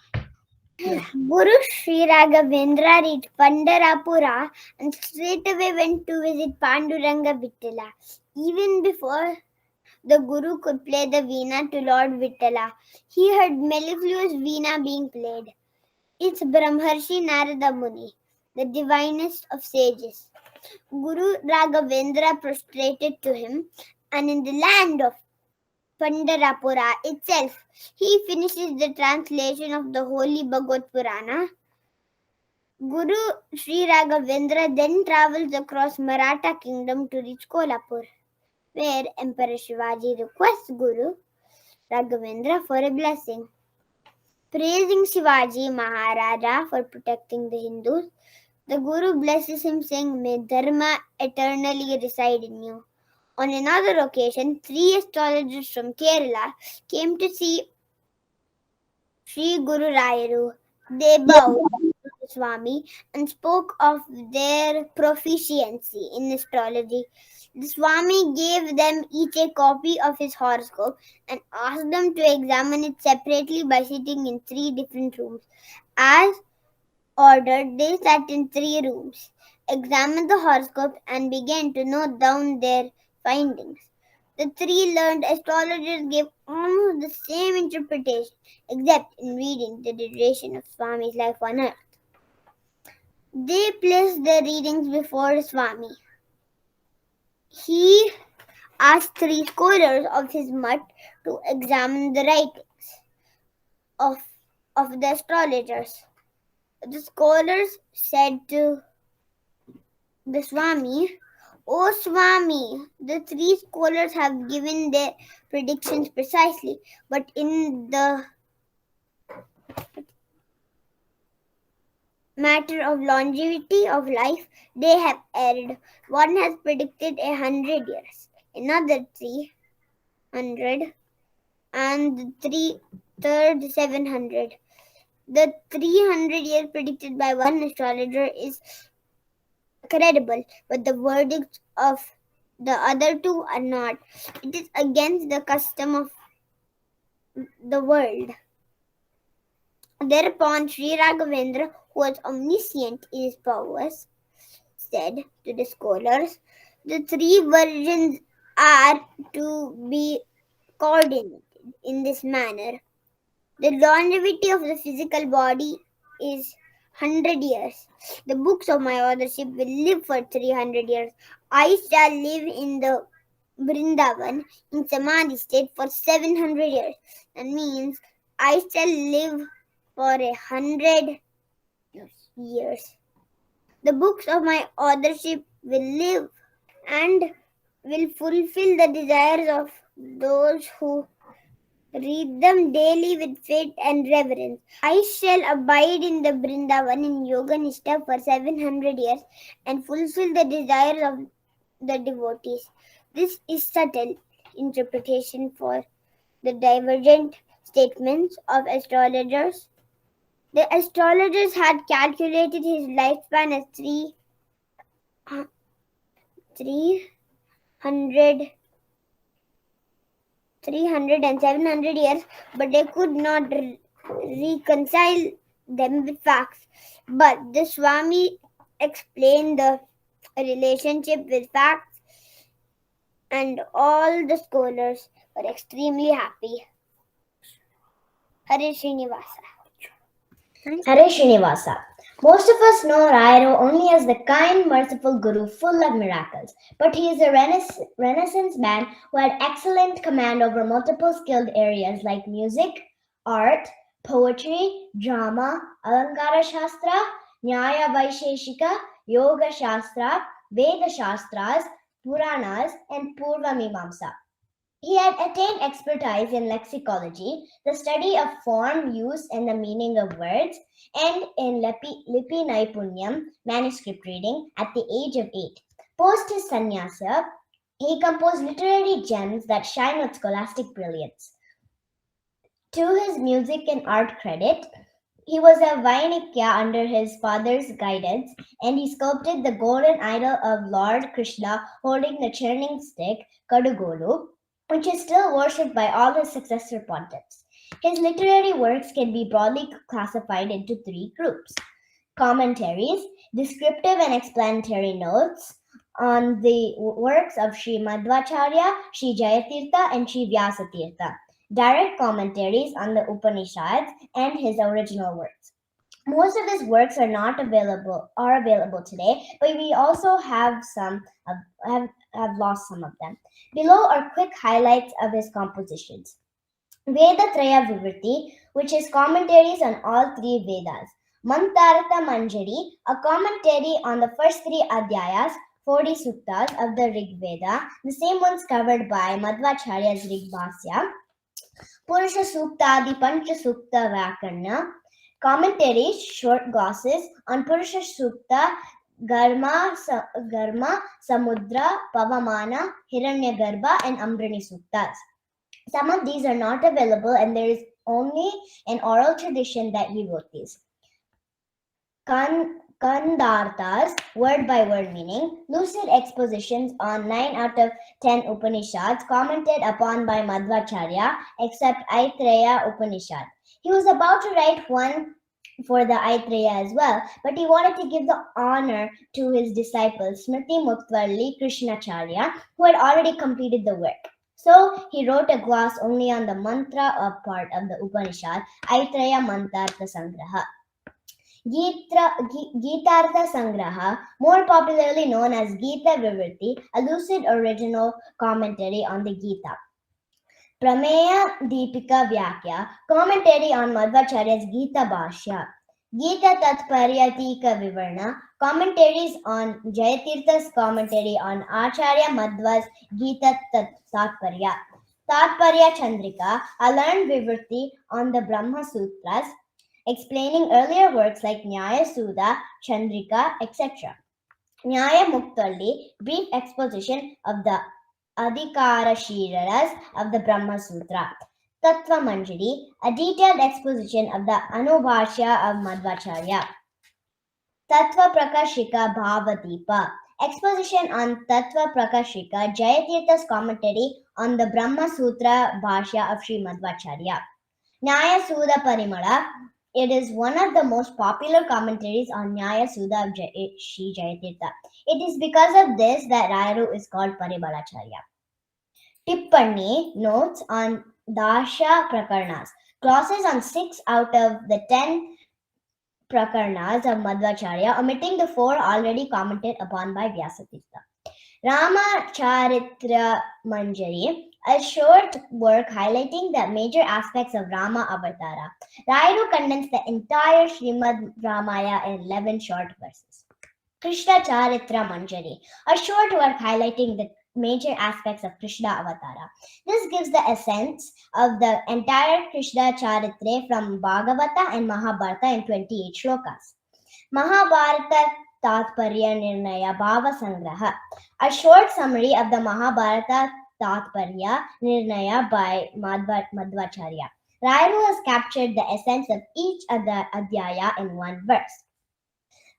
Guru Sri Raghavendra reached Pandharpura and straightaway went to visit Panduranga Vittala. Even before the Guru could play the veena to Lord Vittala, he heard mellifluous veena being played. It's Brahmarshi Narada Muni, the divinest of sages. Guru Raghavendra prostrated to him, and in the land of Pandharpura itself, he finishes the translation of the holy Bhagavad Purana. Guru Sri Raghavendra then travels across Maratha kingdom to reach Kolhapur, where Emperor Shivaji requests Guru Raghavendra for a blessing. Praising Shivaji Maharaja for protecting the Hindus, the Guru blesses him, saying, "May Dharma eternally reside in you." On another occasion, 3 astrologers from Kerala came to see Sri Guru Rayaru. They bowed to Swami and spoke of their proficiency in astrology. The Swami gave them each a copy of his horoscope and asked them to examine it separately by sitting in 3 different rooms. As ordered, they sat in 3 rooms, examined the horoscope, and began to note down their findings. The 3 learned astrologers gave almost the same interpretation, except in reading the duration of Swami's life on earth. They placed their readings before Swami. He asked 3 scholars of his mutt to examine the writings of the astrologers. The scholars said to the Swami, "O Swami, the 3 scholars have given their predictions precisely, but in the matter of longevity of life, they have erred. One has predicted 100 years, another 300, and the third 700. The 300 years predicted by one astrologer is credible, but the verdicts of the other 2 are not. It is against the custom of the world." Thereupon Sri Raghavendra, who was omniscient in his powers, said to the scholars, "The 3 versions are to be coordinated in this manner. The longevity of the physical body is 100 years. The books of my authorship will live for 300 years. I shall live in the Vrindavan in Samadhi state for 700 years. That means I shall live for 100 years. The books of my authorship will live and will fulfill the desires of those who read them daily with faith and reverence. I shall abide in the Vrindavan in Yoga Nishtha for 700 years and fulfill the desires of the devotees." This is subtle interpretation for the divergent statements of astrologers. The astrologers had calculated his lifespan as 300 and 700 years, but they could not reconcile them with facts. But the Swami explained the relationship with facts, and all the scholars were extremely happy. Hare Srinivasa. Hare Srinivasa. Most of us know Rayara only as the kind, merciful Guru full of miracles, but he is a Renaissance man who had excellent command over multiple skilled areas like music, art, poetry, drama, Alankara Shastra, Nyaya Vaisheshika, Yoga Shastra, Veda Shastras, Puranas, and Purva Mimamsa. He had attained expertise in lexicology, the study of form, use, and the meaning of words, and in Lipi Naipunyam, manuscript reading, at the age of 8. Post his sannyasa, he composed literary gems that shine with scholastic brilliance. To his music and art credit, he was a Vainikya under his father's guidance, and he sculpted the golden idol of Lord Krishna holding the churning stick, Kadugolu, which is still worshipped by all his successor pontiffs. His literary works can be broadly classified into 3 groups: commentaries, descriptive and explanatory notes on the works of Sri Madhvacharya, Sri Jayatirtha, and Sri Vyasatirtha, direct commentaries on the Upanishads and his original works. Most of his works are available today, but we also have lost some of them. Below are quick highlights of his compositions. Veda Traya Vivritti, which is commentaries on all 3 Vedas. Mantartha Manjari, a commentary on the first 3 Adhyayas, 40 Suktas of the Rig Veda, the same ones covered by Madhvacharya's Rig Bhasya. Purusha Suktadi Pancha Sukta Vakarna, commentaries, short glosses on Purusha Sukta, Garma, Samudra, Pavamana, Hiranyagarbha, and Ambrani Suktas. Some of these are not available, and there is only an oral tradition that he wrote these. Kandarthas, word by word meaning, lucid expositions on 9 out of 10 Upanishads commented upon by Madhvacharya, except Aitreya Upanishad. He was about to write one for the Aitreya as well, but he wanted to give the honor to his disciple Smriti Muktvalli Krishnacharya, who had already completed the work. So he wrote a gloss only on the mantra of part of the Upanishad, Aitreya Mantartha Sangraha. Gitartha Sangraha, more popularly known as Gita Vivritti, a lucid original commentary on the Gita. Prameya Deepika Vyakya, commentary on Madhvacharya's Gita Bhashya. Gita Tatparya Tika Vivarna, commentaries on Jayatirtha's commentary on Acharya Madhva's Gita Tatparya. Tatparya Chandrika, a learned Vivritti on the Brahma Sutras, explaining earlier works like Nyaya Sudha, Chandrika, etc. Nyaya Muktvalli, brief exposition of the Adhikara Shiraras of the Brahma Sutra. Tattva Manjari, a detailed exposition of the Anubhashya of Madhvacharya. Tattva Prakashika Bhavadeepa, exposition on Tattva Prakashika, Jayatirtha's commentary on the Brahma Sutra Bhashya of Sri Madhvacharya. Nyaya Sudha Parimala, it is one of the most popular commentaries on Nyaya Sudha of Sri Jayatirtha. It is because of this that Rayara is called Paribalacharya. Tippani, notes on Dasha Prakarnas, glosses on 6 out of the 10 Prakarnas of Madhvacharya, omitting the 4 already commented upon by Vyasatirtha. Rama Charitra Manjari, a short work highlighting the major aspects of Rama Avatara. Rayara condensed the entire Srimad Ramayana in 11 short verses. Krishna Charitra Manjari, a short work highlighting the major aspects of Krishna Avatara. This gives the essence of the entire Krishna Charitra from Bhagavata and Mahabharata in 28 shlokas. Mahabharata Tatparya Nirnaya Bhava Sangraha, a short summary of the Mahabharata Tatparya Nirnaya by Madhvacharya. Rayara has captured the essence of each of the Adhyaya in one verse.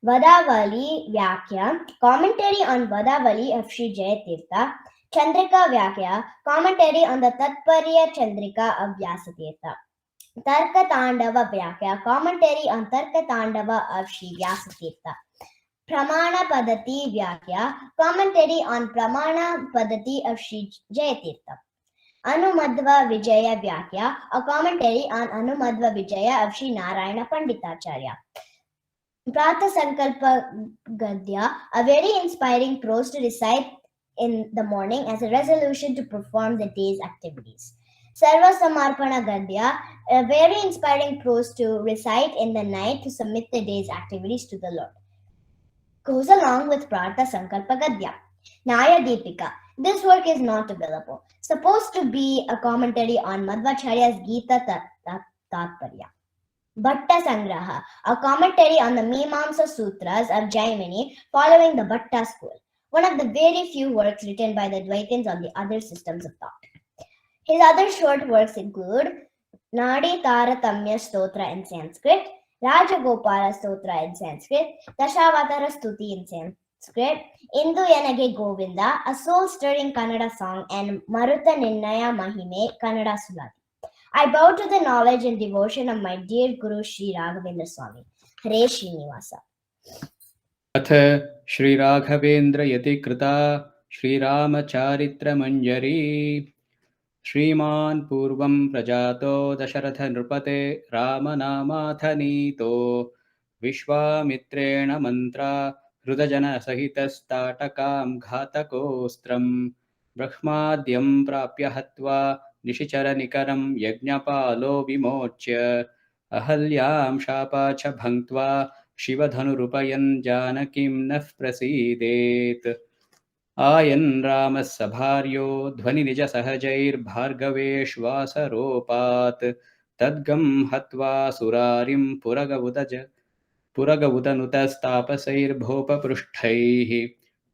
Vadavali Vyakya, commentary on Vadavali of Sri Jayatirtha. Chandrika Vyakya, commentary on the Tatparya Chandrika of Vyasatirtha. Tarka Tandava Vyakya, commentary on Tarka Tandava of Sri Vyasatirtha. Pramana Padati Vyakya, commentary on Pramana Padati of Sri Jayatirtha. Anumadva Vijaya Vyakya, a commentary on Anumadva Vijaya of Sri Narayana Panditacharya. Pratha Sankalpa Gadya, a very inspiring prose to recite in the morning as a resolution to perform the day's activities. Sarva Samarpana Gadya, a very inspiring prose to recite in the night to submit the day's activities to the Lord. Goes along with Pratha Sankalpa Gadya. Naya Deepika. This work is not available. Supposed to be a commentary on Madhvacharya's Gita Tatparya. Bhatta Sangraha, a commentary on the Mimamsa Sutras of Jaimini following the Bhatta school. One of the very few works written by the Dvaitins on the other systems of thought. His other short works include Nadi Taratamya Stotra in Sanskrit, Rajagopala Stotra in Sanskrit, Dashavatara Stuti in Sanskrit, Indu Yanage Govinda, a soul-stirring Kannada song, and Maruta Ninnaya Mahime, Kannada Sulati. I bow to the knowledge and devotion of my dear Guru Sri Raghavendra Swami. Hare Srinivasa. अथ श्रीराघवेन्द्र यतिकृता श्रीरामचारित्रमञ्जरी श्रीमान् पूर्वं प्रजातो दशरथनृपते रामनामाथनीतो विश्वामित्रेण मन्त्रा हृतजनसहितस्ताटकां घातकोऽस्त्रं ब्रह्माद्यं प्राप्य हत्वा निशिचरनिकरं यज्ञपालो विमोच्य अहल्यां शापाच भङ्क्त्वा शिवधनुरुपयन् जानकीं नः प्रसीदेत् ion रामः सभार्यो ध्वनिनिजसहजैर्भार्गवेश्वासरोपात् तद्गं हत्वा सुरारिं पुरगवुतनुतस्तापसैर्भोपपृष्ठैः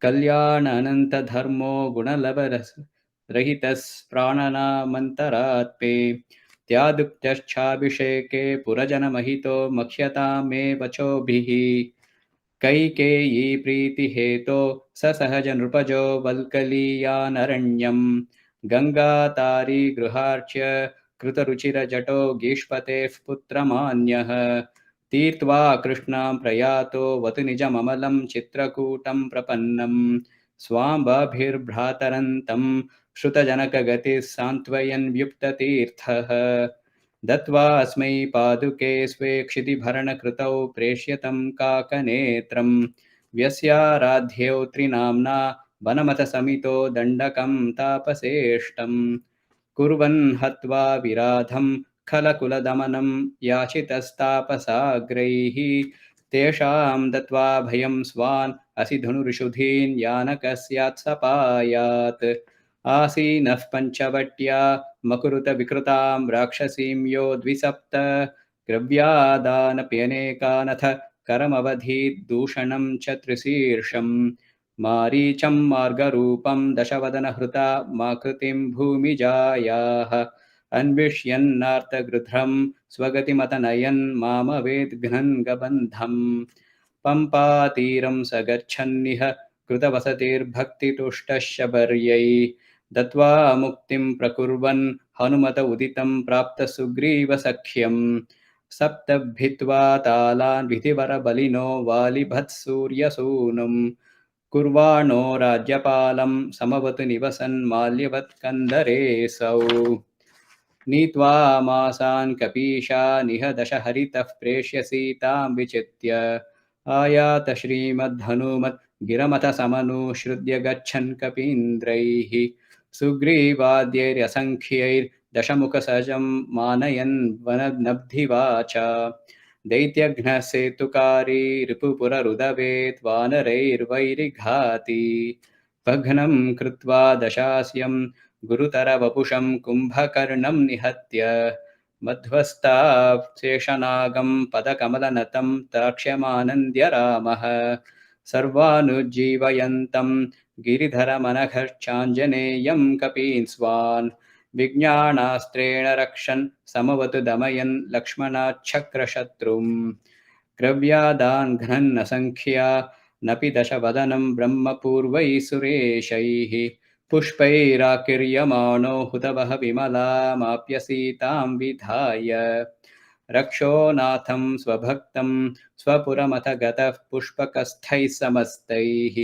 कल्याणानन्तधर्मो गुणलवरहितस्प्राणनामन्तरात्मे त्यादुक्तश्चाभिषेके पुरजनमहितो मह्यतां मे वचोभिः कैकेयी प्रीतिहेतो स सहज नृपजो वल्कलीयानरण्यं गङ्गातारी गृहार्च्य कृतरुचिरजटो गीष्पतेः पुत्रमान्यः तीर्त्वा कृष्णां प्रयातो वतु निजममलं चित्रकूटं प्रपन्नं स्वाम्बाभिर्भ्रातरन्तं श्रुतजनकगतिः सान्त्वयन् व्युक्ततीर्थः दत्त्वा अस्मै पादुके स्वे क्षितिभरणकृतौ प्रेष्यतं काकनेत्रं व्यस्याराध्यौ त्रिनाम्ना वनमथसमितो दण्डकं तापसेष्टं कुर्वन् हत्वा विराधं खलकुलदमनं याचितस्तापसाग्रैः तेषां दत्त्वा भयं स्वान् असि धनुरिषुधीन् यानकस्यात् सपायात् आसीनः पञ्चवट्या मकुरुत विकृतां राक्षसीं यो द्विसप्त ग्रव्यादानप्यनेकानथ करमवधीत् दूषणं च त्रिशीर्षं मारीचं मार्गरूपं दशवदनहृता माकृतिं भूमिजायाः अन्विष्यन्नार्तगृध्रं स्वगतिमतनयन् मामवेद्घ्नन् गबन्धम् पम्पातीरं स गच्छन्निह कृतवसतिर्भक्तितुष्टः शबर्यै दत्त्वा मुक्तिं प्रकुर्वन् हनुमत उदितं प्राप्तसुग्रीवसख्यं सप्तभित्वा तालान् विधिवरबलिनो वालिभत्सूर्यसूनुं कुर्वाणो राज्यपालं समवतु निवसन् माल्यवत्कन्दरेऽसौ नीत्वा मासान् कपीशा निह दशहरितः प्रेष्य सीतां विचित्य आयात श्रीमद्धनुमत् गिरमथ समनुश्रुत्य गच्छन् कपीन्द्रैः सुग्रीवाद्यैरसङ्ख्यैर्दशमुखसजं मानयन् वननब्धिवाचा दैत्यघ्नः सेतुकारी रिपुपुररुदवेत् वानरैर्वैरिघाती भग्नं कृत्वा दशास्यं गुरुतरवपुषं कुम्भकर्णं निहत्य मध्वस्थाशेषनागं पदकमलनतं त्राक्ष्यमानन्द्य रामः सर्वानुज्जीवयन्तं गिरिधरमनघश्चाञ्जनेयं कपीन्स्वान् विज्ञानास्त्रेण रक्षन् समवतु दमयन् लक्ष्मणाच्छक्रशत्रुं क्रव्यादान् घ्नन्नसङ्ख्या नपि दशवदनं ब्रह्मपूर्वैः सुरेशैः पुष्पैराकिर्यमाणो हुतवः विमलामाप्यसीतां विधाय रक्षो नाथं स्वभक्तं स्वपुरमथ गतः पुष्पकस्थैः समस्तैः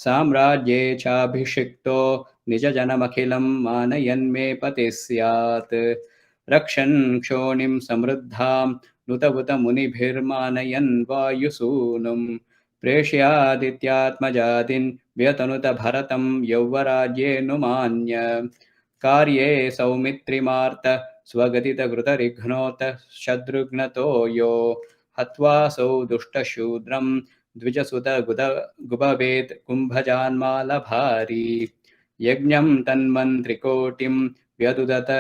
साम्राज्ये चाभिषिक्तो निजजनमखिलं मानयन्मे पतिः स्यात् रक्षन् क्षोणिं समृद्धां नुतबुत मुनिभिर्मानयन् वायुसूनुम् प्रेष्यादित्यात्मजातिन् व्यतनुत भरतं यौवराज्येऽनुमान्य कार्ये सौमित्रिमार्त स्वगतितघृतरिघ्नोत शत्रुघ्नतो यो हत्वासौ दुष्टशूद्रं द्विजसुत गुभवेत् कुम्भजान्मालभारी यज्ञं तन्मन्त्रिकोटिं व्यदुदत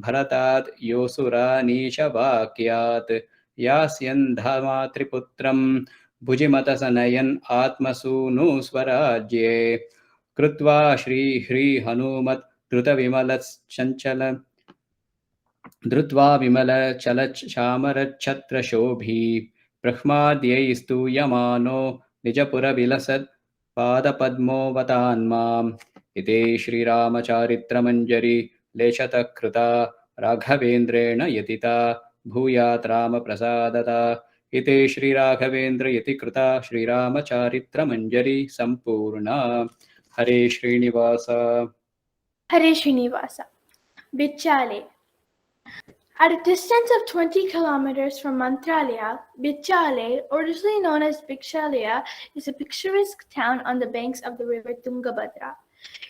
भरतात् योऽसुरानीशवाक्यात् यास्यन्धामात्रिपुत्रं भुजिमतसनयन् आत्मसूनु स्वराज्ये कृत्वा श्रीहनुमत् धृतविमलचञ्चल धृत्वा विमलचलचामरच्छत्रशोभी ब्रह्माद्यैस्तूयमानो निजपुरविलसत् पादपद्मोऽवतान्माम् इति श्रीरामचारित्रमञ्जरी लेशतः कृता राघवेन्द्रेण यतिता भूयात् रामप्रसादता इति श्रीराघवेन्द्रयति कृता श्रीरामचारित्रमञ्जरी सम्पूर्णा हरे Srinivas Hare Srinivasa. Bichale. At a distance of 20 kilometers from Mantralaya, Bichale, originally known as Bichalaya, is a picturesque town on the banks of the river Tungabhadra.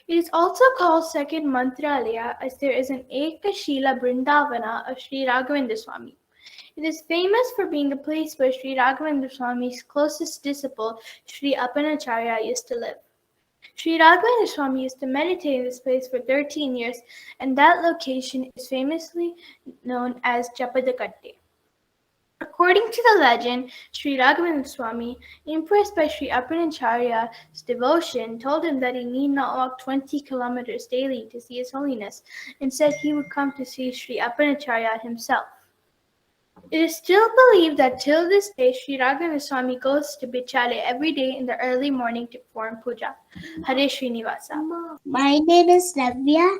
It is also called Second Mantralaya as there is an Ekashila Brindavana of Sri Raghavendra Swami. It is famous for being the place where Sri Raghavendra Swami's closest disciple, Sri Appanacharya, used to live. Sri Raghavendra Swami used to meditate in this place for 13 years, and that location is famously known as Japadakatte. According to the legend, Sri Raghavendra Swami, impressed by Sri Appanacharya's devotion, told him that he need not walk 20 kilometers daily to see His Holiness. Instead, he would come to see Sri Appanacharya himself. It is still believed that till this day, Sri Raghavendra Swami goes to Bichale every day in the early morning to perform puja. Hare Srinivasa. My name is Navya.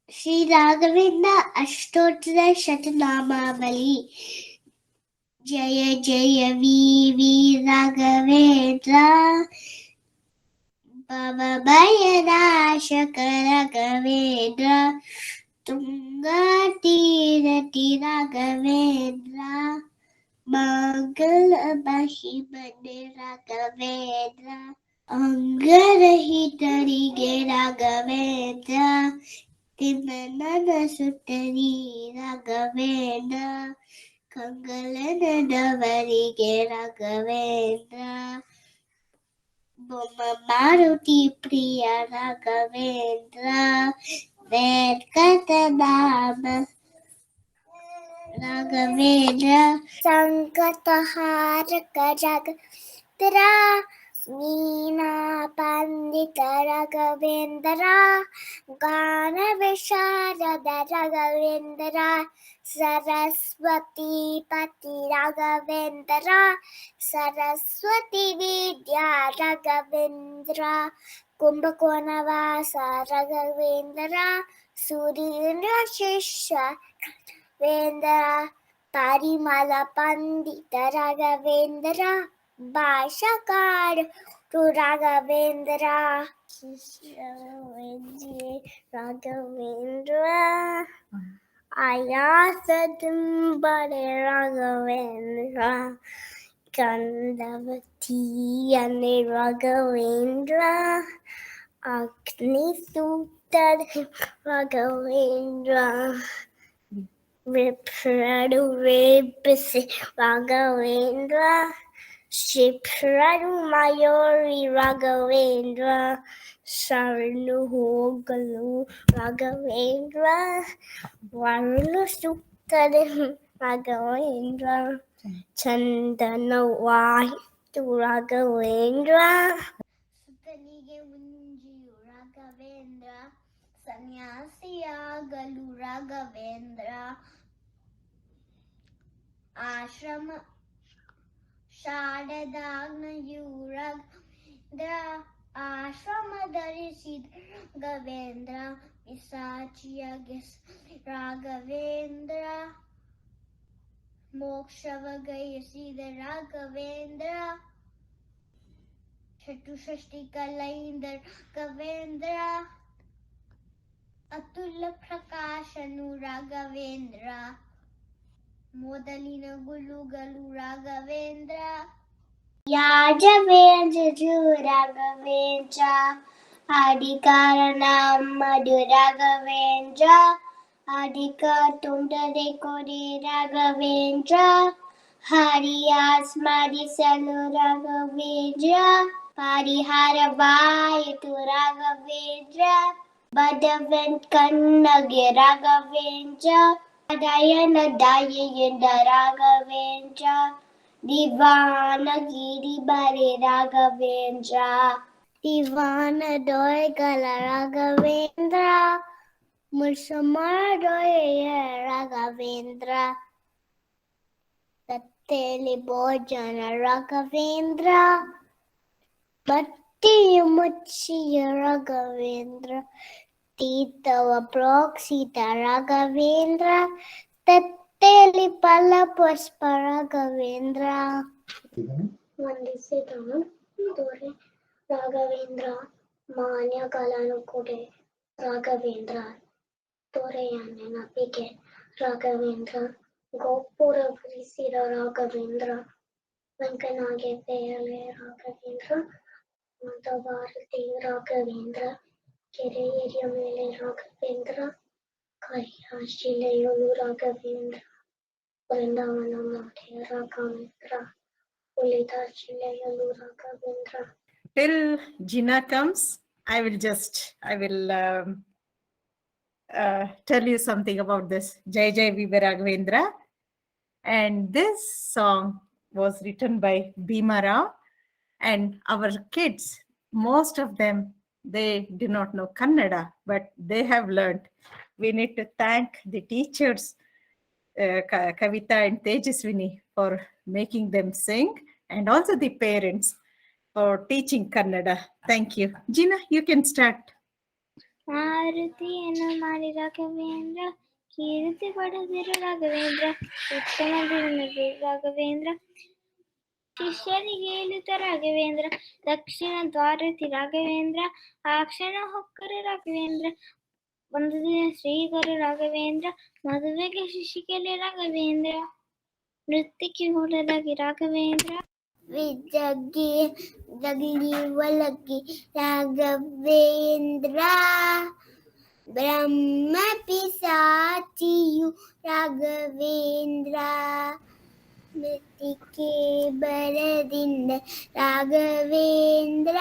Sri Raghavendra Ashtottara Shatanamavali. Jaya Jaya V Raghavendra. Baba Bhayanashaka Raghavendra. Tunga Tirati Raghavendra. Mangala Mahimane Raghavendra. Angarahitari Raghavendra. Timanana Sutari Raghavendra. Kangalana Davari Raghavendra. Boma Maruti Priya Raghavendra. Vedkatanama Raghavendra. Sankataharaka Jagatara Meena Pandita Raghavendra Gana Visharada Raghavendra Saraswati Pati Raghavendra Saraswati Vidya Raghavendra Kumbhakona Vasa Raghavendra Surindra Shishya Raghavendra Parimala Pandita Raghavendra Bhashakar to Raghavendra Raghavendra Ayasadimbare Raghavendra Gandavati Ane Raghavendra Agni Sutad Raghavendra Vipradu Rebisi Raghavendra Shipradu Mayori Raghavendra Sarnu Hogalu Raghavendra Varunu Suktade Raghavendra Chandana to Raghavendra Sutanige Munjiyu Raghavendra. Sannyasiya Raghavendra. Ashrama Shadadagna Raghavendra. ಆಶ್ರಮಧರಿಸಿದ Raghavendra ಪಿಸಾಚಿಯಾಗಿ Raghavendra ಮೋಕ್ಷವಗೈಸಿದ Raghavendra ಚತುಷ್ಷಷ್ಟಿ ಕಲೈಂದ Raghavendra ಅತುಲ ಪ್ರಕಾಶನು Raghavendra ಮೊದಲಿನ ಗುಳುಗಲು ರಾಘವೇಂದ್ರ ಯಾಜವೇಂದ್ರ ರಾಘವೇಂದ್ರ ಅಧಿಕಾರಣ ಮಧು ರಾಘವೇಂದ್ರ ಅಧಿಕ ತುಂಡದೆ ಕೊಡೆ ರಾಘವೇಂದ್ರ ಹರಿಯ ಸ್ಮರಿಸಲು ರಾಘವೇಂದ್ರ ಪರಿಹಾರವಾಯಿತು ರಾಘವೇಂದ್ರ ಬದವನ್ ಕಣ್ಣಗೆ ರಾಘವೇಂದ್ರ ದಯನ ದಯೆಯಿಂದ ರಾಘವೇಂದ್ರ ದಿವಾನಗಿರಿ ಬರೆ ರಾಘವೇಂದ್ರ ದಿವಾನ ದೊರೆಗಳ ರಾಘವೇಂದ್ರ ಮುಸಮಾಡೊಯ ರಾಘವೇಂದ್ರ ತತ್ತೇಲಿ ಭೋಜನ ರಾಘವೇಂದ್ರ ಬಟ್ಟಿಯ ಮುಚ್ಚಿಯ ರಾಘವೇಂದ್ರ ತೀರ್ಥವ ಪ್ರೋಕ್ಷಿತ ರಾಘವೇಂದ್ರ ತತ್ತೇಲಿ ಫಲ ಪುಷ್ಪ ರಾಘವೇಂದ್ರ ವಂದಿಸಿದನು ದೊರೆ ರಾಘವೇಂದ್ರ ಮಾನ್ಯಗಳನ್ನು ಕೊಡೆ ರಾಘವೇಂದ್ರ ದೊರೆಯ ನೆನಪಿಗೆ ರಾಘವೇಂದ್ರ ಗೋಪುರ ಬಿಡಿಸಿದ ರಾಘವೇಂದ್ರ ವೆಂಕನಾಗೆ ಬೇಲೆ ರಾಘವೇಂದ್ರ ಭಾರತಿ ರಾಘವೇಂದ್ರ ಕೆರೆ ಏರಿಯ ಮೇಲೆ ರಾಘವೇಂದ್ರ ಕರಿಯ ಶಿಲೆಯಲು ರಾಘವೇಂದ್ರ ಬೃಂದಾವನ ಮಾತೆ ರಾಘವೇಂದ್ರ ಉಳಿದ ಶಿಲೆಯಲು Raghavendra. Till Gina comes, I will tell you something about this Jai Jai Viva Raghavendra. And this song was written by Bhima Rao. And our kids, most of them, they do not know Kannada, but they have learned. We need to thank the teachers, Kavita and Tejaswini, for making them sing, and also the parents for teaching Kannada. Thank you. Gina, you can start. ಆರತಿಯನ್ನು ಮಾಡಿ ರಾಘವೇಂದ್ರ ಕೀರ್ತಿ ಪಡೆದಿರು ರಾಘವೇಂದ್ರ ಉತ್ತಮ ಧರ್ಮರು ರಾಘವೇಂದ್ರ ಶಿಷ್ಯರಿಗೆ ಹೇಳುತ್ತ ರಾಘವೇಂದ್ರ ದಕ್ಷಿಣ ದ್ವಾರತಿ ರಾಘವೇಂದ್ರ ಆ ಕ್ಷಣ ಹೊಕ್ಕರು ರಾಘವೇಂದ್ರ ಒಂದು ದಿನ ಶ್ರೀಗರು ರಾಘವೇಂದ್ರ ಮದುವೆಗೆ ಶಿಶಿಕೆಲೆ ರಾಘವೇಂದ್ರ ನೃತ್ಯಕ್ಕೆ ಹೊರಲಾಗಿ ರಾಘವೇಂದ್ರ ವಿಜಗಿ ಜಗಲಿ ಒಲಗಿ ರಾಘವೇಂದ್ರ ಬ್ರಹ್ಮ ಪಿಸಾಚಿಯು ರಾಘವೇಂದ್ರ ಮೃತಿಕೆ ಬರದಿಂದ ರಾಘವೇಂದ್ರ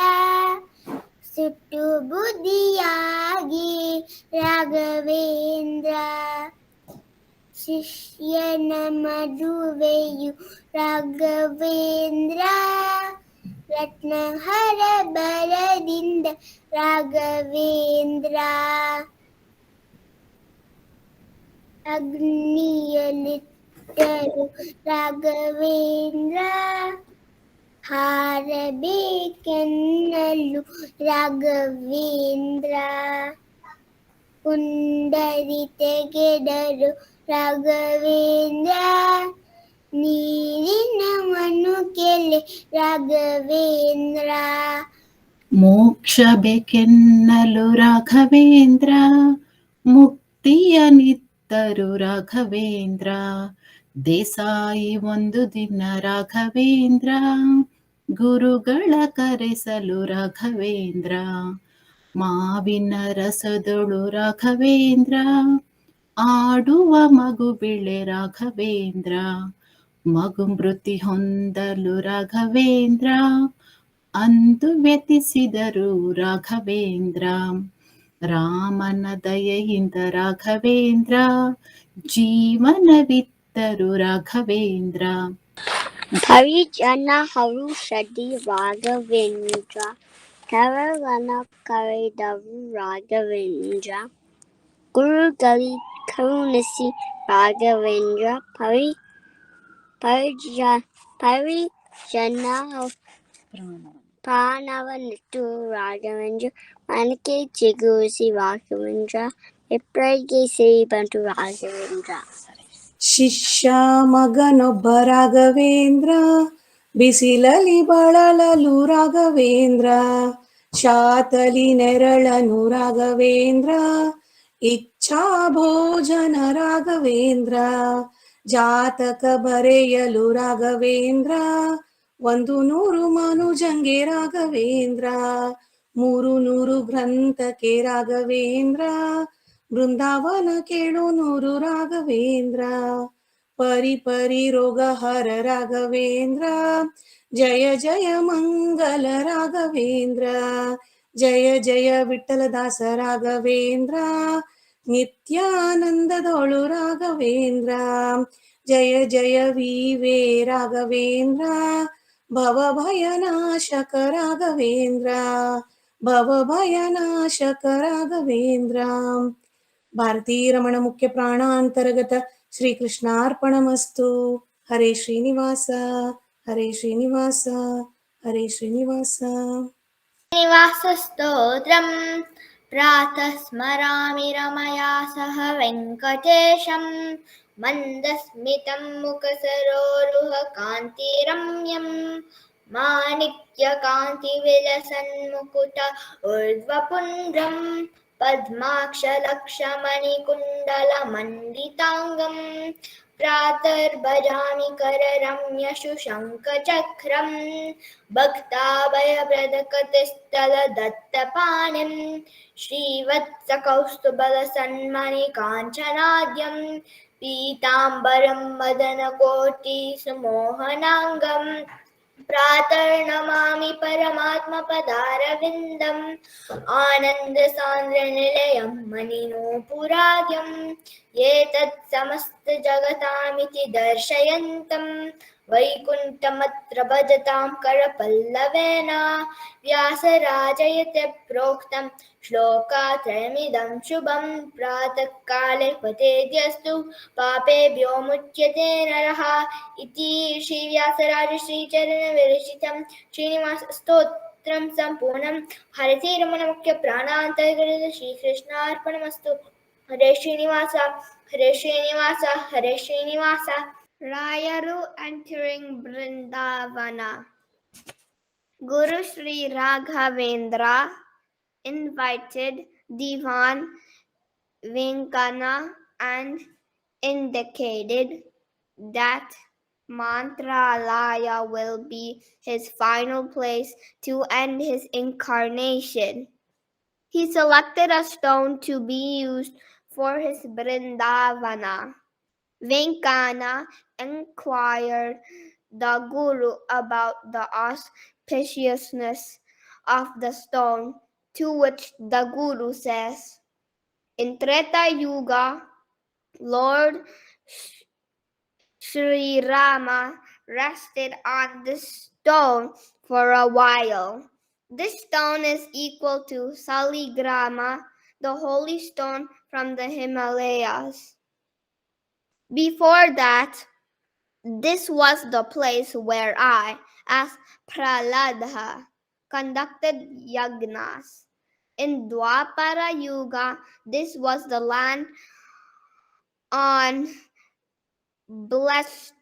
ಸುಟ್ಟು ಬುದ್ಧಿಯಾಗಿ ರಾಘವೇಂದ್ರ ಶಿಷ್ಯನ ಮದುವೆಯು ರಾಘವೇಂದ್ರ ರತ್ನಹರ ಬರದಿಂದ ರಾಘವೇಂದ್ರ ಅಗ್ನಿಯಲ್ಲಿಟ್ಟರು ರಾಘವೇಂದ್ರ ಹಾರಬೇಕೆನ್ನಲು ರಾಘವೇಂದ್ರ ಕುಂಡರಿ ತೆಗೆದರು ರಾಘವೇಂದ್ರ ನೀರಿನ ಮನುಕೆಲೆ ರಾಘವೇಂದ್ರ ಮೋಕ್ಷ ಬೇಕೆನ್ನಲು ರಾಘವೇಂದ್ರ ಮುಕ್ತಿಯ ನಿತ್ತರು ರಾಘವೇಂದ್ರ ದೇಸಾಯಿ ಒಂದು ದಿನ ರಾಘವೇಂದ್ರ ಗುರುಗಳ ಕರೆಸಲು ರಾಘವೇಂದ್ರ ಮಾವಿನ ರಸದೊಳು ರಾಘವೇಂದ್ರ ಆಡುವ ಮಗು ಬಿಳೆ ರಾಘವೇಂದ್ರ ಮಗು ಮೃತಿ ಹೊಂದಲು ರಾಘವೇಂದ್ರ ಅಂದು ವ್ಯತಿಸಿದರು ರಾಘವೇಂದ್ರ ರಾಮನ ದಯೆಯಿಂದ ರಾಘವೇಂದ್ರ ಜೀವನವಿತ್ತರು ರಾಘವೇಂದ್ರ ಹರಿಜನ ಹರುಷದಿ ರಾಘವೇಂದ್ರ ಕರವನ ಕರೆದರು ರಾಘವೇಂದ್ರ ಗುರುಗಳಿ ಕರುಣಿಸಿ Raghavendra ಪರಿಜನ Pranavanitu Raghavendra, Manake Chigusi Raghavendra, Eprage Seibantu Raghavendra. ಶಿಷ್ಯ ಮಗನೊಬ್ಬ ರಾಘವೇಂದ್ರ, ಬಿಸಿಲಲಿ ಬಳಲಲು ರಾಘವೇಂದ್ರ, ಶಾತಲಿ ನೆರಳನು ರಾಘವೇಂದ್ರ, ಇಚ್ಛಾ ಭೋಜನ ರಾಘವೇಂದ್ರ, ಜಾತಕ ಬರೆಯಲು ರಾಘವೇಂದ್ರ, 100 ಮನುಜಂಗೆ ರಾಘವೇಂದ್ರ, 300 ಗ್ರಂಥಕ್ಕೆ ರಾಘವೇಂದ್ರ, ಬೃಂದಾವನ ಕೇಳು 100 ರಾಘವೇಂದ್ರ, ಪರಿ ರೋಗ ಹರ ರಾಘವೇಂದ್ರ, ಜಯ ಜಯ ಮಂಗಲ ರಾಘವೇಂದ್ರ, ಜಯ ಜಯ ವಿಠಲದಾಸ ರಾಘವೇಂದ್ರ, ನಿತ್ಯಾನಂದದೊಳು ರಾಘವೇಂದ್ರ, ಜಯ ಜಯ ವಿವೇ ರಾಘವೇಂದ್ರ, ಭವಭಯನಾಶಕ ರಾಘವೇಂದ್ರ, ಭವಭಯನಾಶಕ ರಾಘವೇಂದ್ರ. ಭಾರತೀಯ ರಮಣ ಮುಖ್ಯ ಪ್ರಾಣಾಂತರ್ಗತ ಶ್ರೀಕೃಷ್ಣಾರ್ಪಣಮಸ್ತು. ಹರೇ ಶ್ರೀನಿವಾಸ, ಹರೇ ಶ್ರೀನಿವಾಸ, ಹರೇ ಶ್ರೀನಿವಾಸ. ಶ್ರೀನಿವಾಸ ಸ್ತೋತ್ರಂ ಪ್ರಾತಃ ಸ್ಮರಾಮಿ ರಮಯಾ ಸಹ ವೆಂಕಟೇಶಂ, ಮಂದಸ್ಮಿತಂ ಮುಖಸರೋರುಹ ಕಾಂತಿರಮ್ಯಂ, ಮಾಣಿಕ್ಯ ಕಾಂತಿ ವಿಲಸನ್ಮುಕುಟ ಊರ್ಧ್ವಪುಂಡ್ರಂ, पद्माक्षलक्षमणिकुण्डलमण्डिताङ्गं, प्रातर्भजामि कररम्यशुशङ्खचक्रं, भक्ताभयप्रदकतिस्थलदत्तपाणिं, श्रीवत्सकौस्तुभलसन्मणिकाञ्चनाद्यं, पीताम्बरं मदनकोटिसुमोहनाङ्गं, प्रातर्नमामि परमात्मपदारविन्दम्, आनन्दसान्द्रनिलयं मनिनोपुराद्यं, एतत् समस्तजगतामिति दर्शयन्तं, वैकुण्ठमत्र भजतां करपल्लवेन, व्यासराजयते प्रोक्तं श्लोकात्रयमिदं शुभं, प्रातःकाले पठेद्यस्तु पापेभ्यो मुच्यते नरः, इति श्रीव्यासराजश्रीचरणविरचितं श्रीनिवासस्तोत्रं सम्पूर्णं. हरति रमण मुख्य प्राणांतर्गत श्रीकृष्णार्पणमस्तु. हरे श्रीनिवास, हरे श्रीनिवास, हरे Srinivas. Rayaru entering Vrindavana. Guru Sri Raghavendra invited Divan Venkana and indicated that Mantralaya will be his final place to end his incarnation. He selected a stone to be used for his Vrindavana. Venkana inquired the Guru about the auspiciousness of the stone, to which the Guru says, in Treta Yuga, Lord Sri Rama rested on this stone for a while. This stone is equal to Saligrama, the holy stone from the Himalayas. Before that, this was the place where I, as Prahlada, conducted yagnas. In Dwapara Yuga, this was the land on blessed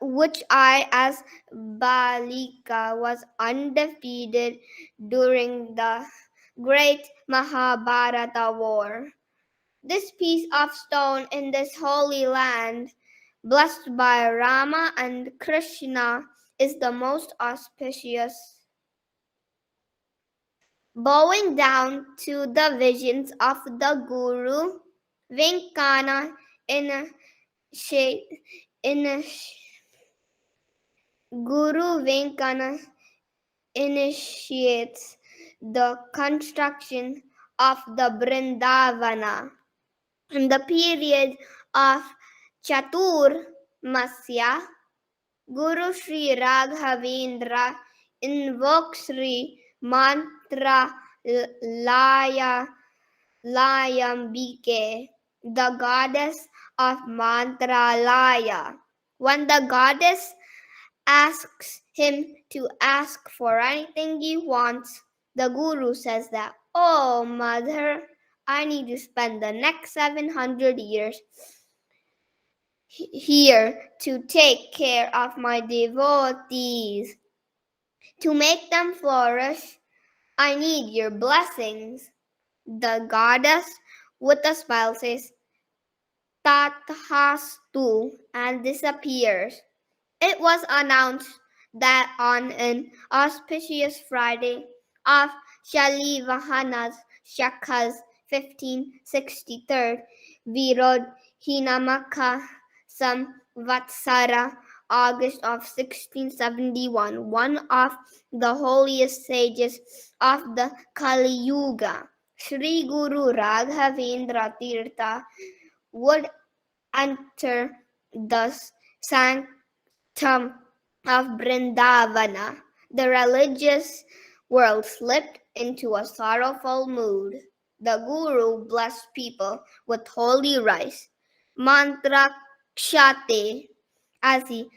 which I, as Balika, was undefeated during the great Mahabharata war. This piece of stone in this holy land, blessed by Rama and Krishna, is the most auspicious. Bowing down to the visions of the Guru, Venkana Guru Venkana initiates the construction of the Vrindavana. In the period of Chaturmasya, Guru Sri Raghavendra invokes Sri Mantralayambike, the goddess of Mantralaya. When the goddess asks him to ask for anything he wants, the Guru says that, "Oh, mother, I need to spend the next 700 years here to take care of my devotees. To make them flourish, I need your blessings." The goddess, with a smile, says, "Tathastu," and disappears. It was announced that on an auspicious Friday of Shalivahana's Shaka's 1563, Virodhinamaka Samvatsara, August of 1671, one of the holiest sages of the Kali Yuga, Sri Guru Raghavendra Tirtha, would enter the sanctum of Vrindavana. The religious world slipped into a sorrowful mood. The Guru blessed people with holy rice, mantrakshate, as he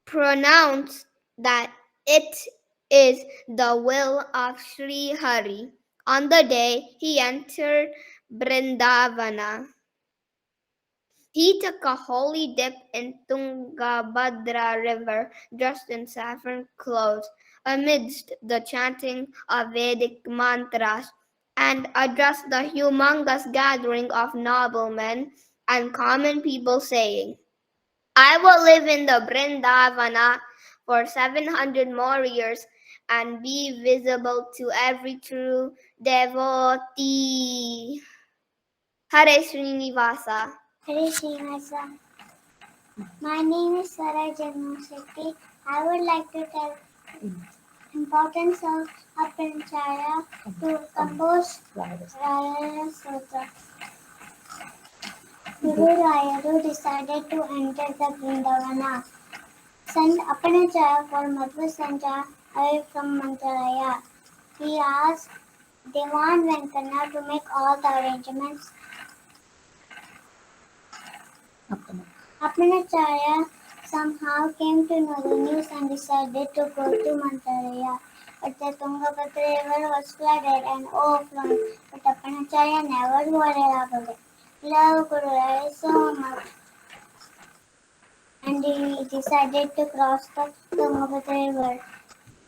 pronounced that it is the will of Sri Hari. On the day he entered Vrindavana, he took a holy dip in Tungabhadra river, dressed in saffron clothes, amidst the chanting of Vedic mantras, and addressed the humongous gathering of noblemen and common people, saying, "I will live in the Vrindavana for 700 more years and be visible to every true devotee." Hare Srinivasa. Hare Srinivasa. My name is Sarah Janmashetty. I would like to tell importance of Apranchaya to compose Rayara Saptaha. Guru Rayaru decided to enter the Vrindavana. Sent Apranchaya for Madhva Sancha away from Mantaraya. He asked Devan Venkana to make all the arrangements. Apranachaya somehow came to know the news and decided to go to Mantaraya. But the Tungabhadra river was flooded and overflowing. But Apranachaya never worried about it. He loved Guru Raya so much. And he decided to cross the Tungabhadra river.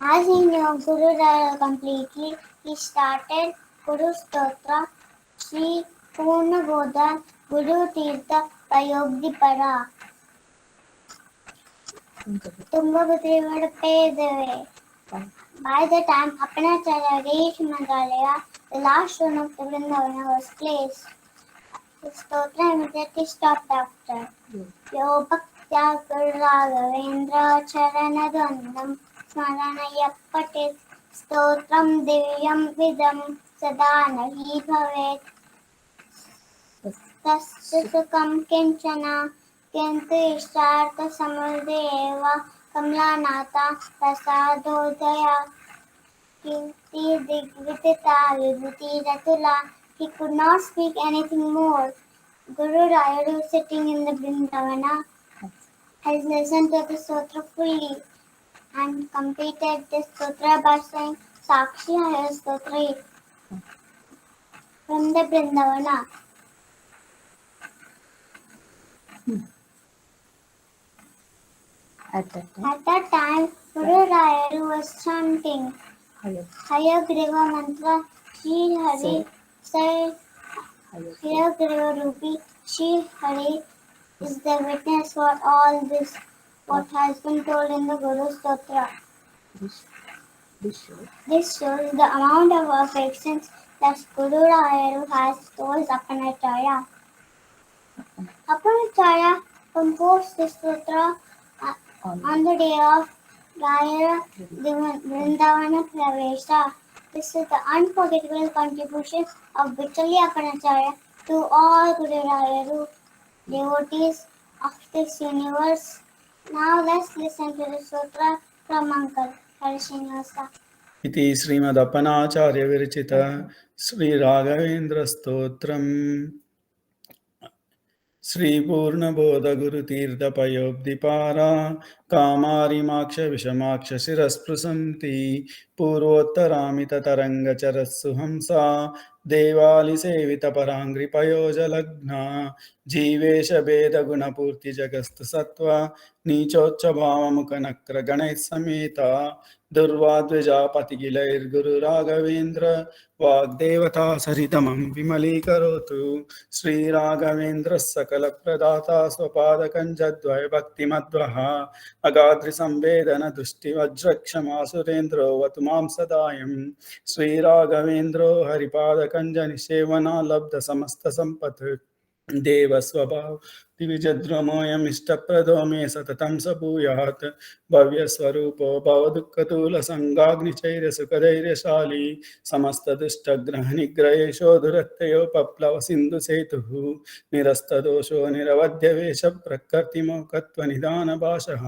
As he knew Guru Raya completely, he started Guru Stotra, Sri Purna Bodha, Guru Tirtha Payogdipara. Tungabhadra paved the way. By the time Apranachaya reached Mangalaya, the last stone of the Vrindavana was placed. The stotra immediately stopped after. Yo Bhaktya Guru Raghavendra Charanadvandam Smaranaya Patit Stotram Divyam Vidam Sadanahi Bhavet Tasya Sukam Kinchana Kintu Ishtartha Samudeva Kamlanata Prasadodaya Kirti Digvitita Vibhuti Ratula. He could not speak anything more. Guru Rayaru, sitting in the Vrindavana, has listened to the sutra fully and completed this sutra by saying Sakshi Haya Stotra from the Vrindavana. At that time, Guru Rayaru was chanting Hayagriva mantra Shri Hari Sai Hayagriva Rupi Shri Hari is the witness for all this, what has been told in the Guru Stotra. This shows the amount of affections that Guru Rayaru has towards Apranachaya. Apranachaya composed this sutra on the day of Rayara Vrindavana Pravesha. This is the unforgettable contribution of Vitali Apranachaya to all Guru Rayaru devotees of this universe. Now let's listen to the sutra from Uncle Hare Srinivasa. इति श्रीमदप्पनाचार्य विरचित श्री राघवेंद्र स्तोत्रम् श्री पूर्णबोध गुरुतीर्थपयोब्धिपारा कामारिमाक्ष विषमाक्ष शिरस्पृशन्ति पूर्वोत्तरामिततरङ्गचरस्सु हंसा देवालिसेवितपराङ्घ्रिपयोजलग्ना जीवेश भेदगुणपूर्तिजगस्तु सत्त्वा नीचोच्चभावमुखनक्रगणैः समेता दुर्वाद्विजापतिगिलैर्गुरुराघवेन्द्र वाग्देवता सरितमं विमलीकरोतु श्रीराघवेन्द्रः सकलप्रदाता स्वपादकञ्जद्वयभक्तिमध्वः अगात्रिसंवेदनदृष्टिवज्रक्षमासुरेन्द्रो वतु मां सदायं श्रीराघवेन्द्रो हरिपादकञ्जनिसेवना लब्धसमस्तसम्पत् देवस्वभाव दिविजद्रमोऽयमिष्टप्रदो मे सततं स भूयात् भव्यस्वरूपो भवदुःखतूलसङ्गाग्निचैर्यसुखधैर्यशाली समस्तदुष्टग्रहनिग्रहेशो दुरत्ययो पप्लवसिन्धुसेतुः निरस्तदोषो निरवध्यवेश प्रकृतिमोकत्वनिदानभाषः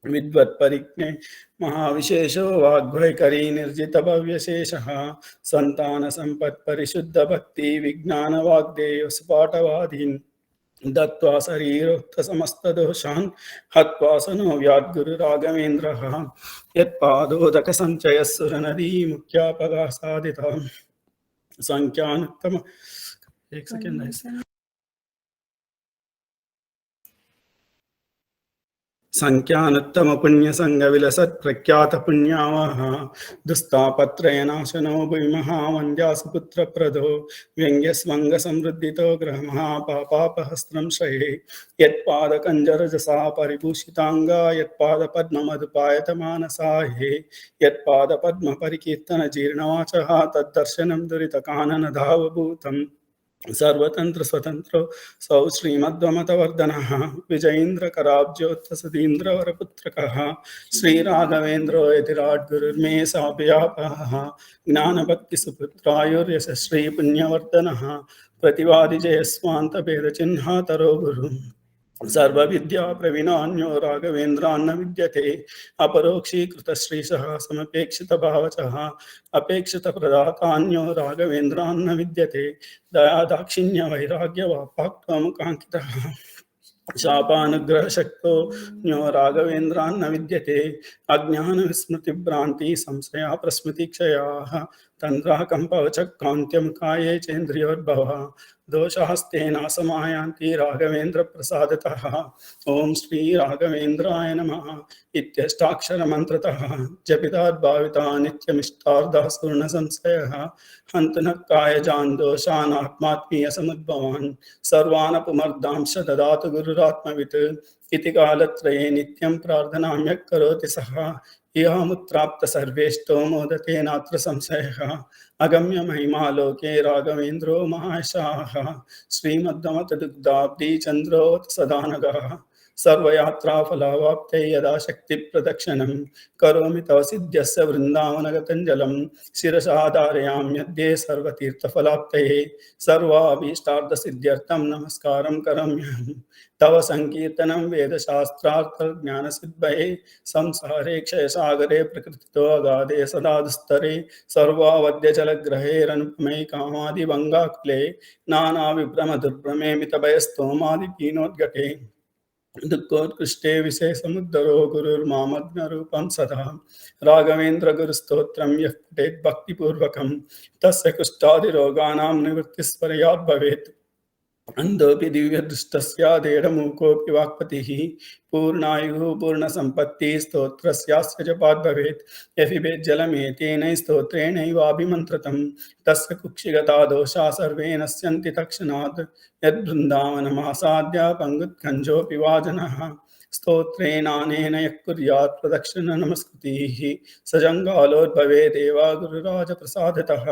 विद्वत्परिज्ञे महाविशेषो वाग्भयकरी निर्जितभव्यशेषः सन्तानसम्पत्परिशुद्धभक्ति विज्ञानवाग्देयो सुपाठवादीन् दत्त्वा शरीरोक्तसमस्तदोषान् हत्वा स no व्याद्गुरुराघवेन्द्रः यत्पादोदकसञ्चयः सुरनदी मुख्यापगासादिता संख्यानुत्तम एक सेकेंड संख्यानुत्तम पुण्य संग विलसत् प्रख्यात पुण्यावह दुस्तापत्रयनाशनो भूमहावन्द्यासुपुत्र प्रदो व्यंग्यस्वंग समृद्धितो ग्रह पापापहस्त्रं श्रये यत्पादकञ्जरजसा परिभूषितांगा यत्पादपद्ममधुपायतमानसाहे यत्पादपद्म जीर्णवाचः तद्दर्शनं दुरितकाननधावभूतम् सर्वतंत्र स्वतंत्रो सौ श्रीमद्वमतवर्धनः विजयीन्द्रकराब्जोत्तसदीन्द्रवरपुत्रकः श्रीराघवेन्द्रो यतिराट् गुरुर्मे साभयापः ज्ञानभक्तिसुपुत्रायुर्यशस्श्रीपुण्यवर्धनः प्रतिवादिजयस्वान्तभेदचिह्नातरो गुरुः सर्वविद्या प्रवीणान्यो राघवेन्द्रान्न विद्यते अपरोक्षीकृतश्रीशः समपेक्षितभावचः अपेक्षितप्रदातान्यो राघवेन्द्रान्न विद्यते दयादाक्षिण्यवैराग्यवाक्त्वमुकाङ्कितः शापानुग्रहशक्तो न्यो राघवेन्द्रान्न विद्यते अज्ञानविस्मृतिभ्रान्ति संशया प्रस्मृतिक्षयाः तन्द्राकम्पवचक्रान्त्यं काये चेन्द्रियोद्भवः दोषास्तेन समायान्ति राघवेन्द्रप्रसादतः ॐ श्री राघवेन्द्राय नमः इत्यष्टाक्षरमन्त्रतः जपिताद्भाविता नित्यमिष्टार्थः पूर्णसंशयः हन्तु नः कायजान् दोषान् आत्मात्मीयसमुद्भवान् सर्वान् पुमर्दांश ददातु गुरुरात्मवित् इति कालत्रये नित्यं प्रार्थनाम्यः करोति सः इहामुत्राप्त सर्वेष्टो मोदते नात्र संशयः अगम्य महिमा लोके राघवेन्द्रो महायशाः श्रीमद्वमतदुग्धाब्दी चन्द्रोऽथ सदानगः सर्वयात्राफलावाप्ते यदा शक्तिप्रदक्षिणं करोमि तव सिद्ध्यस्य वृन्दावनगतञ्जलं शिरसा धारयाम्यद्ये सर्वतीर्थफलाप्तये सर्वाभीष्टार्थसिद्ध्यर्थं नमस्कारं करोम्यहं तव संकीर्तनं वेदशास्त्रार्थज्ञानसिद्धये संसारे क्षयसागरे प्रकृतितो अगाधे सदा दुस्तरे सर्वावद्यजलग्रहेरनुपमे कामादिभङ्गाकुले नानाविभ्रमदुर्भ्रमे मितभयस्तोमादिपीनोद्घटे दुःखोत्कृष्टे विशेषमुद्धरो गुरुर्मामग्नरूपं सदा राघवेन्द्र गुरुस्तोत्रं यः पठेत् भक्तिपूर्वकं तस्य कुष्ठादिरोगाणां निवृत्तिस्परयात् भवेत् अंधोपि दिव्यदृष्टस्यादेडमूकोऽपि वाक्पतिः पूर्णायुः पूर्णसम्पत्तिः स्तोत्रस्यास्य जपात् भवेत् यपिबेज्जलमेतेन स्तोत्रेणैवाभिमन्त्रतं तस्य कुक्षिगता दोषा सर्वे नश्यन्ति तत्क्षणात् यद्वृन्दावनमासाद्य पङ्गुत्कञ्जोऽपि वा जनः स्तोत्रेणानेन यः कुर्यात् प्रदक्षिणनमस्कृतिः सजङ्गालोद्भवे देवा गुरुराजप्रसादतः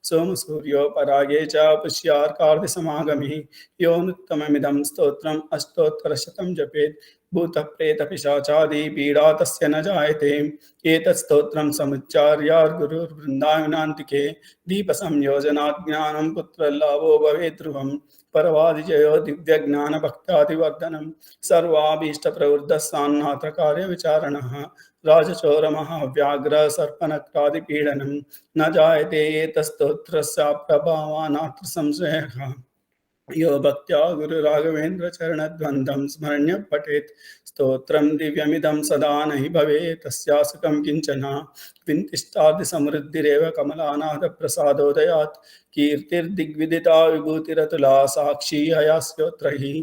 सोमसूर्यो परागे च पुष्यार्कार्धसमागमे योऽनुत्तममिदं स्तोत्रम् अष्टोत्तरशतं जपेत् भूतप्रेतपिशाचादि पीडा तस्य न जायते एतत् स्तोत्रं समुच्चार्याद्गुरुर्वृन्दावनान्तिके दीपसंयोजनात् ज्ञानं पुत्रलाभो भवेत् ध्रुवं परवादिजयो दिव्यज्ञानभक्तादिवर्धनं सर्वाभीष्टप्रवृद्धः सान्नाथकार्यविचारणः राजचोरमहाव्याघ्र सर्पनक्रादिपीडनं न जायते एतत्स्तोत्रस्य प्रभावानात्र संशयः यो भक्त्या गुरुराघवेन्द्र चरणद्वन्द्वं स्मरण्य पठेत् स्तोत्रं दिव्यमिदं सदा नहि भवेत् तस्यासुकं किञ्चन विन्तिष्ठादि समृद्धिरेव कमलानाथप्रसादोदयात् कीर्तिर्दिग्विदिता विभूतिरतुला साक्षी हयास्योत्र हि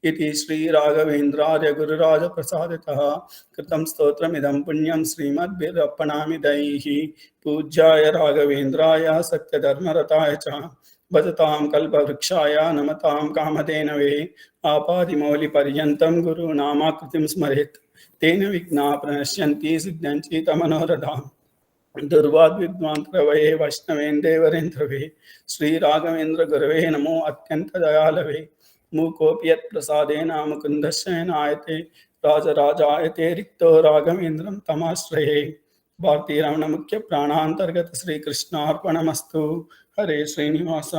इति श्रीराघवेन्द्रार्य गुरुराजप्रसादितः कृतं स्तोत्रमिदं पुण्यं श्रीमद्भिरर्पणामिदैः पूज्याय राघवेन्द्राय सत्यधर्मरताय च भजतां कल्पवृक्षाय नमतां कामधेनवे आपादिमौलिपर्यन्तं गुरूणामाकृतिं स्मरेत् तेन विघ्नाः प्रणश्यन्ति सिद्ध्यन्ति तमनोरथाः दुर्वाद्विद्वांत्रवये वैष्णवेन्देवरेन्द्रवे श्रीराघवेन्द्र गुरवे नमो अत्यन्तदयालवे मूकोऽपि यत्प्रसादेन मुकुन्दशयनायते राजराजायते रिक्तो राघवेन्द्रं तमाश्रये भारतीय रमण मुख्य प्राणांतर्गत श्री कृष्णार्पणमस्तु। हरे श्रीनिवास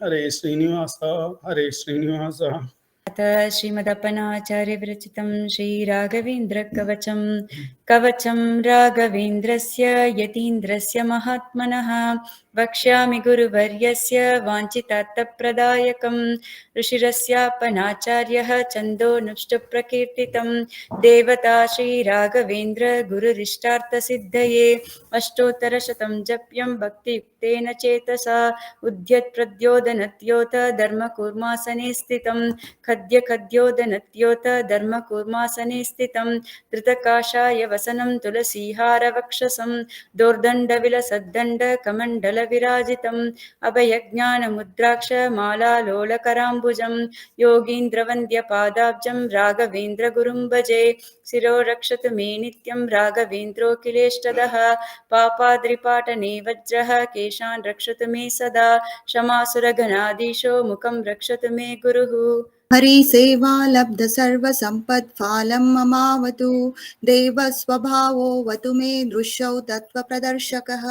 हरे श्रीनिवास हरे श्रीनिवास। श्रीमदपनाचार्य विरचितं श्रीराघवेन्द्र कवचं कवचं राघवेन्द्रस्य यतीन्द्रस्य महात्मनः वक्ष्यामि गुरुवर्यस्य वाञ्छितार्थप्रदायकं ऋषिरस्यापनाचार्यः छन्दोनुष्टुप्रकीर्तितं देवता श्रीराघवेन्द्र गुरुरिष्टार्थसिद्धये अष्टोत्तरशतं जप्यं भक्तियुक्तेन चेतसा उद्यत्प्रद्योदनत्योत धर्मकूर्मासने स्थितं खद्योदनत्योत धर्मकूर्मासने स्थितं धृतकाषाय वसनं तुलसीहारवक्षसं दोर्दण्डविलसद्दण्ड कमण्डलविराजितम् अभयज्ञानमुद्राक्ष मालालोलकराम्बुजं योगीन्द्रवन्द्यपादाब्जं राघवेन्द्रगुरुं भजे शिरो रक्षतु मे नित्यं राघवेन्द्रोऽखिलेष्टदः पापाद्रिपाटने वज्रः केशान् रक्षतु मे सदा क्षमासुरघनाधीशो मुखं रक्षतु मे गुरुः। हरिसेवा लब्ध सर्वसम्पत्फलं ममावतु देवस्वभावो वतु मे दृश्यौ तत्त्वप्रदर्शकः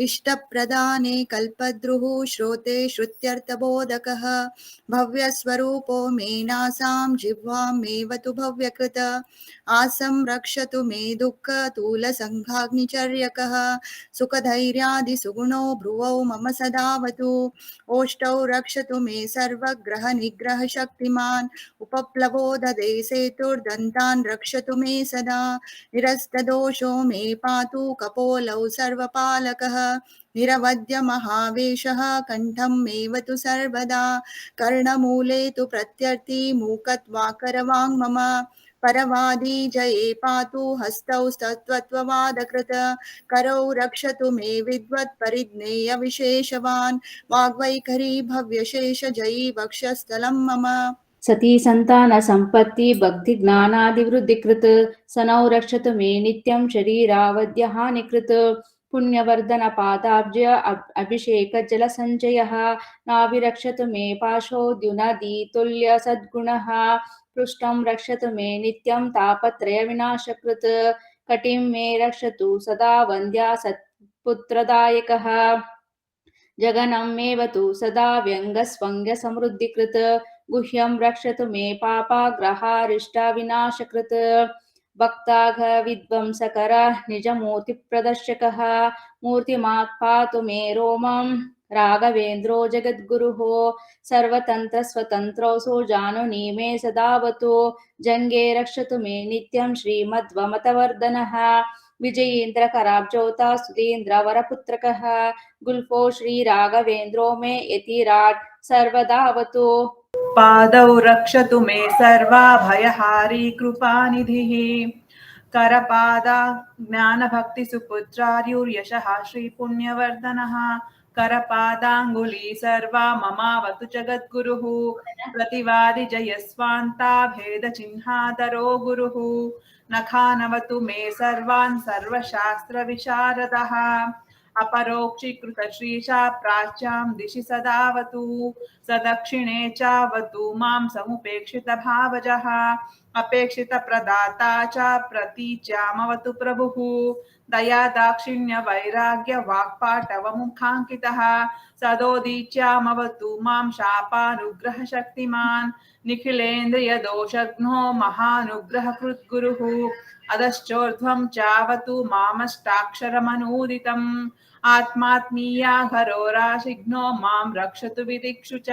इष्टप्रदाने कल्पद्रुः श्रोते श्रुत्यर्थबोधकः भव्यस्वरूपो मे नासां जिह्वां मे वतु भव्यकृत आसं रक्षतु मे दुःखतूलसङ्घाग्निचर्यकः सुखधैर्यादिसुगुणो भ्रुवौ मम सदावतु ओष्ठौ रक्षतु मे सर्वग्रहनिग्रहशक्तिमान् उपप्लवो ददे सेतुर्दन्तान् रक्षतु मे सदा निरस्तदोषो मे पातु कपोलौ सर्वपालकः निरवद्य महावेशः कण्ठं मेवतु सर्वदा कर्णमूले तु प्रत्यर्थी मूकत्वाकरवाङ् मम परवादी जये पातु हस्तौ स्तत्वत्ववादकृत करौ रक्षतु मे विद्वत् परिज्ञेय विशेषवान् वाग्वैखरी भव्यशेष जयी वक्षस्थलं मम सती संतान संपत्ति भक्ति ज्ञानादिवृद्धिकृत सनौ रक्षतु मे नित्यं शरीरावद्यहानिकृत पुण्यवर्धन पादाब्ज अभिषेक जल संचयः नाभिरक्षतु मे पाशो द्युनदी तुल्य सद्गुणः पृष्ठं रक्षतु मे नित्यं तापत्रय विनाशकृत कटिं मे रक्षतु सदा वन्द्या सत्पुत्रदायकः जगनं मेवतु सदा व्यङ्गस्वङ्ग समृद्धिकृत गुह्यं रक्षतु मे पापाग्रहारिष्टाविनाशकृत भक्ताघ विध्वंसकर निजमूर्तिप्रदर्शकः मूर्तिमात् पातु मे रोमं राघवेन्द्रो जगद्गुरुः सर्वतन्त्रस्वतन्त्रोऽसौ जानुनी मे सदावतु जङ्गे रक्षतु मे नित्यं श्रीमद्वमतवर्धनः विजयेन्द्र कराब्जोता सुधीन्द्र वरपुत्रकः गुल्फो श्रीराघवेन्द्रो मे यतिराट् सर्वदावतु पादौ रक्षतु मे सर्वाभयहारी कृपानिधिः करपादा ज्ञानभक्तिसुपुत्रार्युर्यशः श्रीपुण्यवर्धनः करपादाङ्गुली सर्वा ममावतु जगद्गुरुः प्रतिवादि जयस्वान्ता भेदचिह्नादरो गुरुः नखानवतु मे सर्वान् सर्वशास्त्रविशारदः अपरोक्षीकृत श्रीशा प्राच्यां दिशि सदावतु सदक्षिणे चावतु मां समुपेक्षित भावजः अपेक्षित प्रदाता च प्रतीच्यामवतु प्रभुः दया दाक्षिण्य वैराग्य वाक्पाटव मुखाङ्कितः सदोदीच्यामवतु मां शापानुग्रह शक्तिमान् निखिलेन्द्रिय दोषघ्नो महानुग्रहकृत् गुरुः अधश्चोर्ध्वं चावतु मामष्टाक्षरमनूदितम् आत्मात्मीया घरोराशिघ्नो मां रक्षतु विदिक्षु च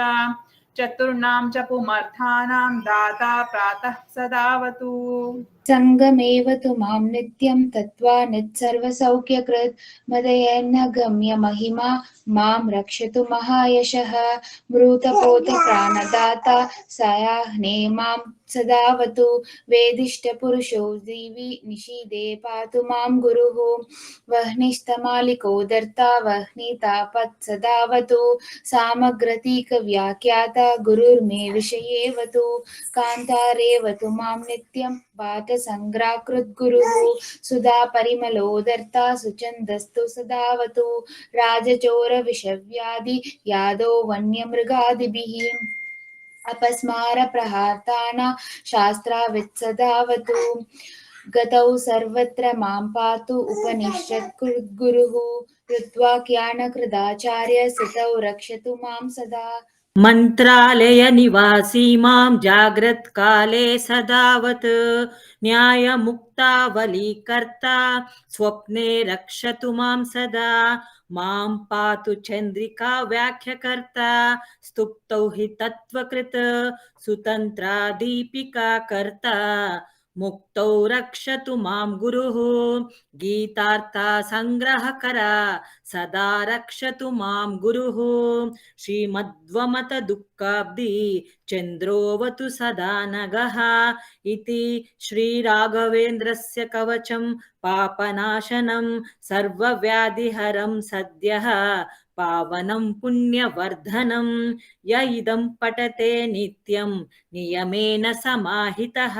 चतुर्णां च पुमर्थानां दाता प्रातः सदावतु सङ्गमेव तु मां नित्यं तत्त्वा नित्सर्वसौख्यकृत् मदयेन गम्य महिमा मां रक्षतु महायशः मृतपोतप्राणदाता सायाह्ने मां सदावतु वेदिष्टपुरुषो दिवि निषीदे पातु मां गुरुः वह्निस्तमालिको दर्ता वह्नितापत् सदावतु सामग्रतीकव्याख्याता गुरुर्मे विषयेवतु कान्तारेवतु मां नित्यं पाठसङ्ग्राकृद्गुरुः सुधा परिमलोदर्ता सुचन्दस्तु सदावतु राजचोरविषव्याधि यादो वन्यमृगादिभिः अपस्मारप्रहार्ताना शास्त्रावित्सदावतु गतौ सर्वत्र मां पातु उपनिषत्कृद्गुरुः ऋत्वाख्यानकृदाचार्य सितौ रक्षतु मां सदा मन्त्रालयनिवासी मां जाग्रत्काले सदावत् न्यायमुक्तावलीकर्ता स्वप्ने रक्षतु मां सदा मां पातु चन्द्रिका व्याख्यकर्ता स्तुप्तौ हि तत्त्वकृत् सुतन्त्रा दीपिका कर्ता मुक्तौ रक्षतु मां गुरुः गीतार्था सङ्ग्रहकरा सदा रक्षतु मां गुरुः श्रीमद्वमत दुःखाब्धि चन्द्रोऽवतु सदा नगः इति श्रीराघवेन्द्रस्य कवचं पापनाशनं सर्वव्याधिहरं सद्यः पावनं पुण्यवर्धनं य इदं पठते नित्यं नियमेन समाहितः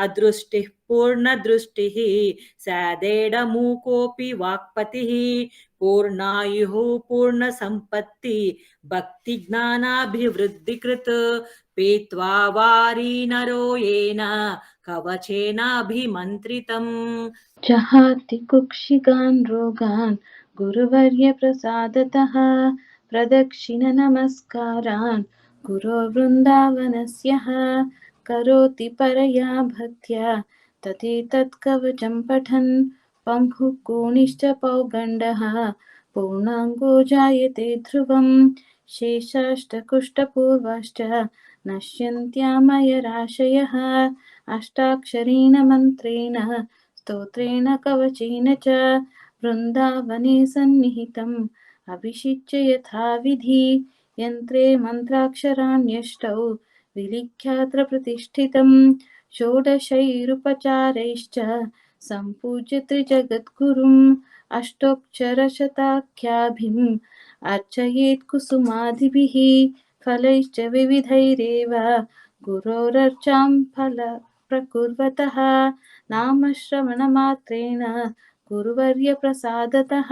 अदृष्टिः पूर्णदृष्टिः सदेडमूकोऽपि वाक्पतिः पूर्णायुः पूर्णसम्पत्ति भक्तिज्ञानाभिवृद्धिकृत् पीत्वा वारी नरो येन कवचेनाभिमन्त्रितम् जहाति कुक्षिगान् रोगान् गुरुवर्यप्रसादतः प्रदक्षिण नमस्कारान् गुरोवृन्दावनस्यः करोति परया भक्त्या तदेतत्कवचं पठन् पङ्गुः कोणिश्च पौगण्डः पूर्णाङ्गो जायते ध्रुवम् शेषाष्टकुष्ठपूर्वाश्च नश्यन्त्यामयराशयः अष्टाक्षरेण मन्त्रेण स्तोत्रेण कवचेन च वृन्दावने सन्निहितम् अभिषिच्य यथाविधि यन्त्रे मन्त्राक्षराण्यष्टौ विलिख्यात्र प्रतिष्ठितम् षोडशैरुपचारैश्च सम्पूज्य त्रिजगद्गुरुम् अष्टोक्षरशताख्याभिम् अर्चयेत् कुसुमादिभिः फलैश्च विविधैरेव गुरोरर्चां प्रकुर्वतः नामश्रवणमात्रेण गुरुवर्यप्रसादतः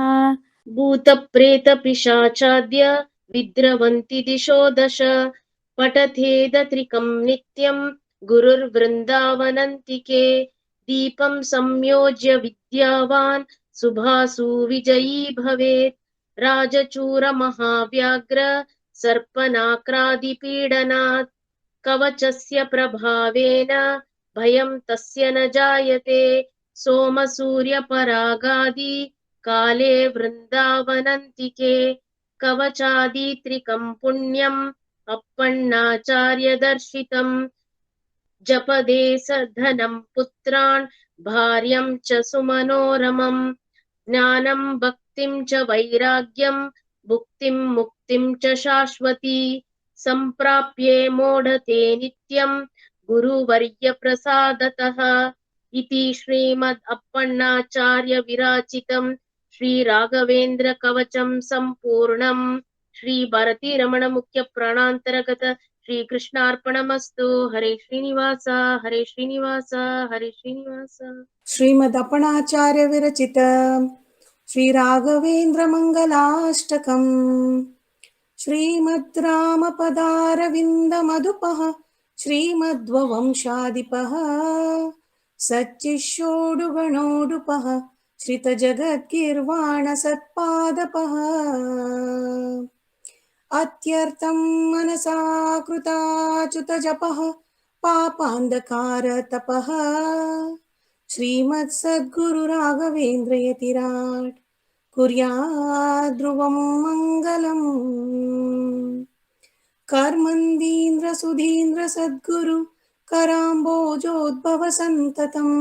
भूतप्रेतपिशाचाद्य विद्रवन्ति दिशो दश पठथेदत्रिकं नित्यं गुरुर्वृन्दावनन्तिके दीपं संयोज्य विद्यावान् सुभासु विजयी भवेत् राजचूरमहाव्याघ्र सर्पनाक्रादिपीडनात् कवचस्य प्रभावेन भयं तस्य न जायते सोमसूर्यपरागादि काले वृन्दावनन्तिके कवचादित्रिकं पुण्यम् अप्पण्णाचार्यदर्शितम् जपदे धनं पुत्रान् भार्यं च सुमनोरमम् ज्ञानं भक्तिं च वैराग्यं भुक्तिं मुक्तिं च शाश्वती सम्प्राप्ये मोढते नित्यं गुरुवर्यप्रसादतः इति श्रीमद् अप्पण्णाचार्य विराचितं श्रीराघवेन्द्र कवचं सम्पूर्णम् श्री भारती रमण मुख्य प्राणान्तर्गत श्री कृष्णार्पणमस्तु हरे श्रीनिवास हरे श्रीनिवास हरे श्रीनिवास श्रीमदपणाचार्य विरचित श्रीराघवेन्द्र मंगलाष्टकम् श्रीमद् रामपदारविन्द मधुपः श्रीमद्वंशाधिपः सच्चिष्योडुगणोडुपः श्रितजगद्गीर्वाण सत्पादपः अत्यर्थं मनसा कृताच्युतजपः पापान्धकारतपः श्रीमत्सद्गुरुराघवेन्द्रयतिराट् कुर्याद् ध्रुवं मङ्गलम् कर्मन्दीन्द्र सुधीन्द्र सद्गुरु कराम्बोजोद्भव सन्ततम्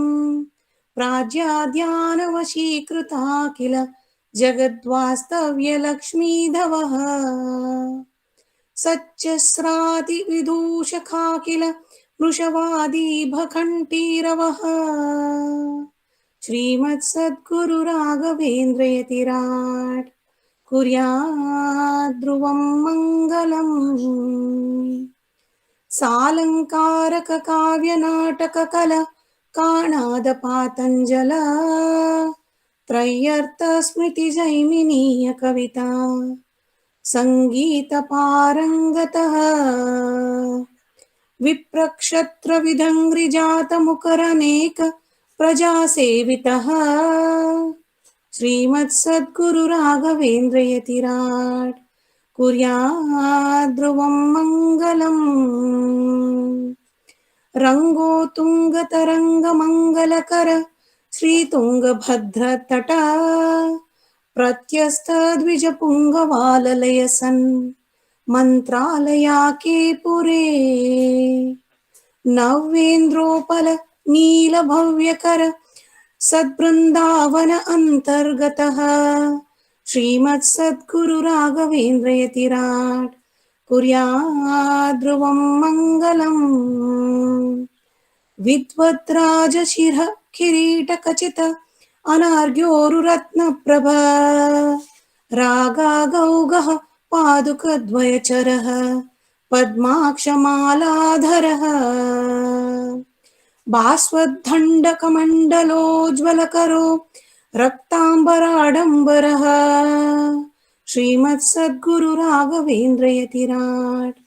प्राज्याध्यानवशीकृता किल जगद्वास्तव्यलक्ष्मीधवः सच्चस्रातिविदूषखा किल वृषवादी भखण्डीरवः श्रीमत्सद्गुरुराघवेन्द्रयतिराट् कुर्याद्ध्रुवं मङ्गलम् सालङ्कारककाव्यनाटककला काणादपातञ्जल त्रय्यर्थस्मृतिजैमिनीय कविता सङ्गीतपारङ्गतः विप्रक्षत्रविधङ्घ्रिजातमुखरनेक प्रजासेवितः श्रीमत्सद्गुरुराघवेन्द्रयतिराट् कुर्याद्ध्रुवं मङ्गलम् रङ्गोत्तुङ्गतरङ्गमङ्गलकर श्रीतुङ्गभद्रतट प्रत्यस्तद्विजपुङ्गवाललयसन् मन्त्रालयाके पुरे नव्येन्द्रोपल नीलभव्यकर सद्बृन्दावन अन्तर्गतः श्रीमत्सद्गुरुराघवेन्द्रयतिराट् कुर्याद्ध्रुवं मङ्गलम् विद्वद्राजशिरः किरीटखचित अनार्घ्योरुरत्नप्रभ रागागौगः पादुकद्वयचरः पद्माक्षमालाधरः भास्वद्दण्डकमण्डलोज्ज्वलकरो रक्ताम्बराडम्बरः श्रीमत्सद्गुरुराघवेन्द्रयतिराट्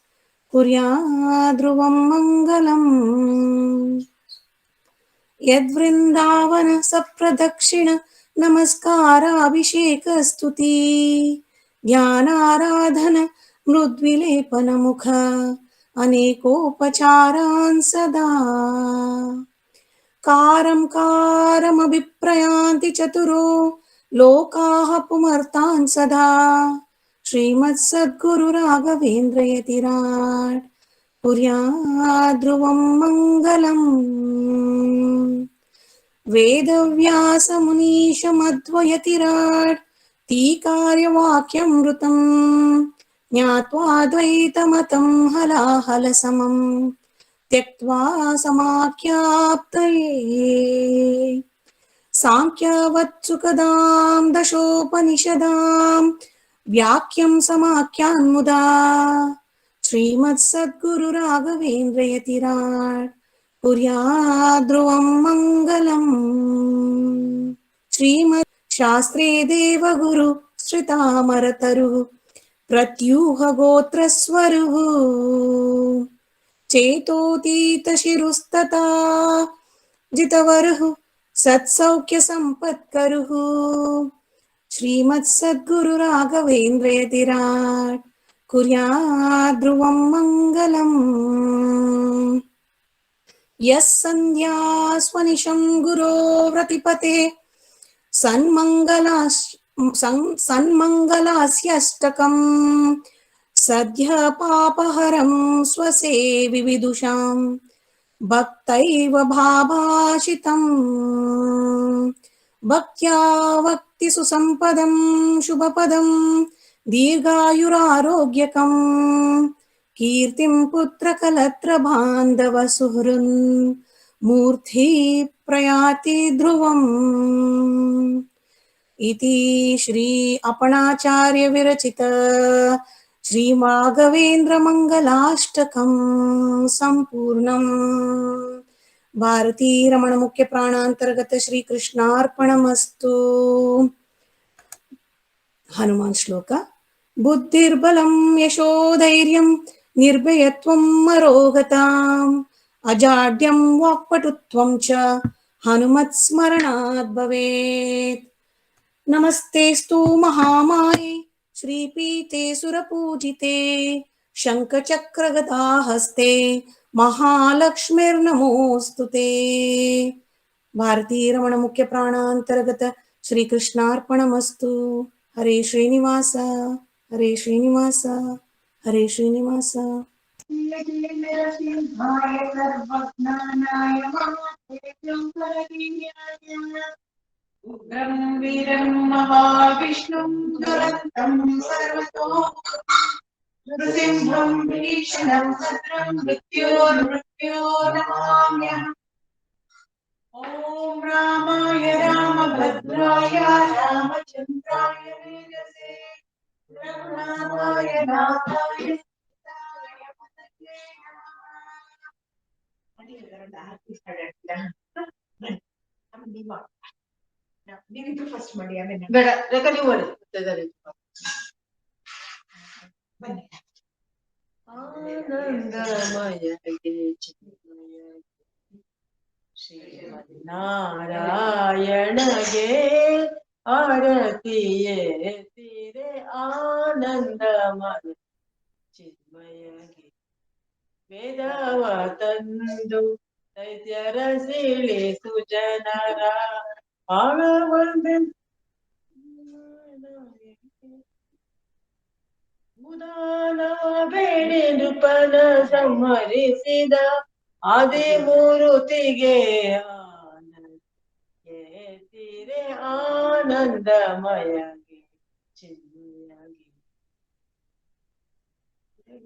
कुर्याद्ध्रुवं मङ्गलम् यद्वृन्दावन सप्रदक्षिण नमस्काराभिषेकस्तुति ध्यानाराधन मृद्विलेपनमुख अनेकोपचारान् सदा कारं कारमभिप्रयान्ति चतुरो लोकाः पुमर्तान् सदा श्रीमत्सद्गुरुराघवेन्द्रयतिराट् कुर्याद्ध्रुवं मङ्गलम् वेदव्यासमुनीशमध्वयतिराट् टीकार्यवाक्यमृतम् ज्ञात्वाद्वैतमतं हलाहलसमम् त्यक्त्वा समाख्याप्तये सांख्यवत्सुखदां दशोपनिषदां व्याख्यं समाख्यान्मुदा श्रीमत्सद्गुरुराघवेन्द्रयतिराट् कुर्याद्ध्रुवं मङ्गलम् श्रीमत् शास्त्रे देवगुरु श्रितामरतरुः प्रत्यूह गोत्रस्वरुः चेतोतीतशिरुस्तथा जितवरुः सत्सौख्यसम्पत्करुः श्रीमत्सद्गुरुराघवेन्द्रयतिराट् कुर्याद्ध्रुवं मङ्गलम् यः सन्ध्यास्वनिशं गुरो व्रतिपते सन्मङ्गलास्यष्टकम् सद्यः पापहरं स्वसेवि विदुषां भक्तैव भाभाषितम् भक्त्या वक्ति सुसम्पदं शुभपदं दीर्घायुरारोग्यकम् कीर्तिं पुत्रकलत्र बान्धवसुहृन् मूर्ति प्रयाति ध्रुवम् इति श्री अपणाचार्य विरचित श्रीराघवेन्द्रमङ्गलाष्टकं सम्पूर्णम् भारती रमण मुख्य प्राणांतर्गत श्री कृष्णार्पणमस्तु। हनुमान श्लोक बुद्धिर्बलं यशोधैर्यं निर्भयत्वं मरोगताम् अजाड्यं वाक्पटुत्वं च हनुमत्स्मरणात् भवेत्। नमस्तेस्तु महामाये श्रीपीते सुरपूजिते शङ्खचक्रगदाहस्ते महालक्ष्मीर्नमोऽस्तुते। भारतीय रमण मुख्य प्राणांतर्गत श्री कृष्णार्पणमस्तु। हरे श्रीनिवास हरे श्रीनिवास हरे श्रीनिवास उग्रं वीरं महाविष्णुं दुरन्तं सर्वतो नृसिंहं भीषणं भद्रं मृत्योर्मृत्योर्नमाम्यहम् ॐ रामाय रामभद्राय रामचन्द्राय वेदसे रघुनाथाय नाथाय सीताय पतये नमः. ನೀವಿದ್ರು ಫಸ್ಟ್ ಮಾಡಿ ಆಮೇಲೆ ಬೇಡ ರೇಖಾ ನೀವು ಮಾಡಿ ಬನ್ನಿ. ಆನಂದಮಯಗೆ ಶ್ರೀಮನ್ನಾರಾಯಣಗೆ ಆರತಿಯೇ ತೀರೆ ಆನಂದಮಯ ಚಿನ್ಮಯಗೆ ವೇದವ ತಂದು ದೈತ್ಯರ ಸೀಳಿಸು ಜನರ ಆಳವಂದೆ ಉದಾನ ಬೇಡಿ ನೃಪನ ಸಂಹರಿಸಿದ ಆದಿಮೂರುತಿಗೆ ತೀರೆ ಆನಂದಮಯಗೆ ಚಿನ್ಮಯಗೆ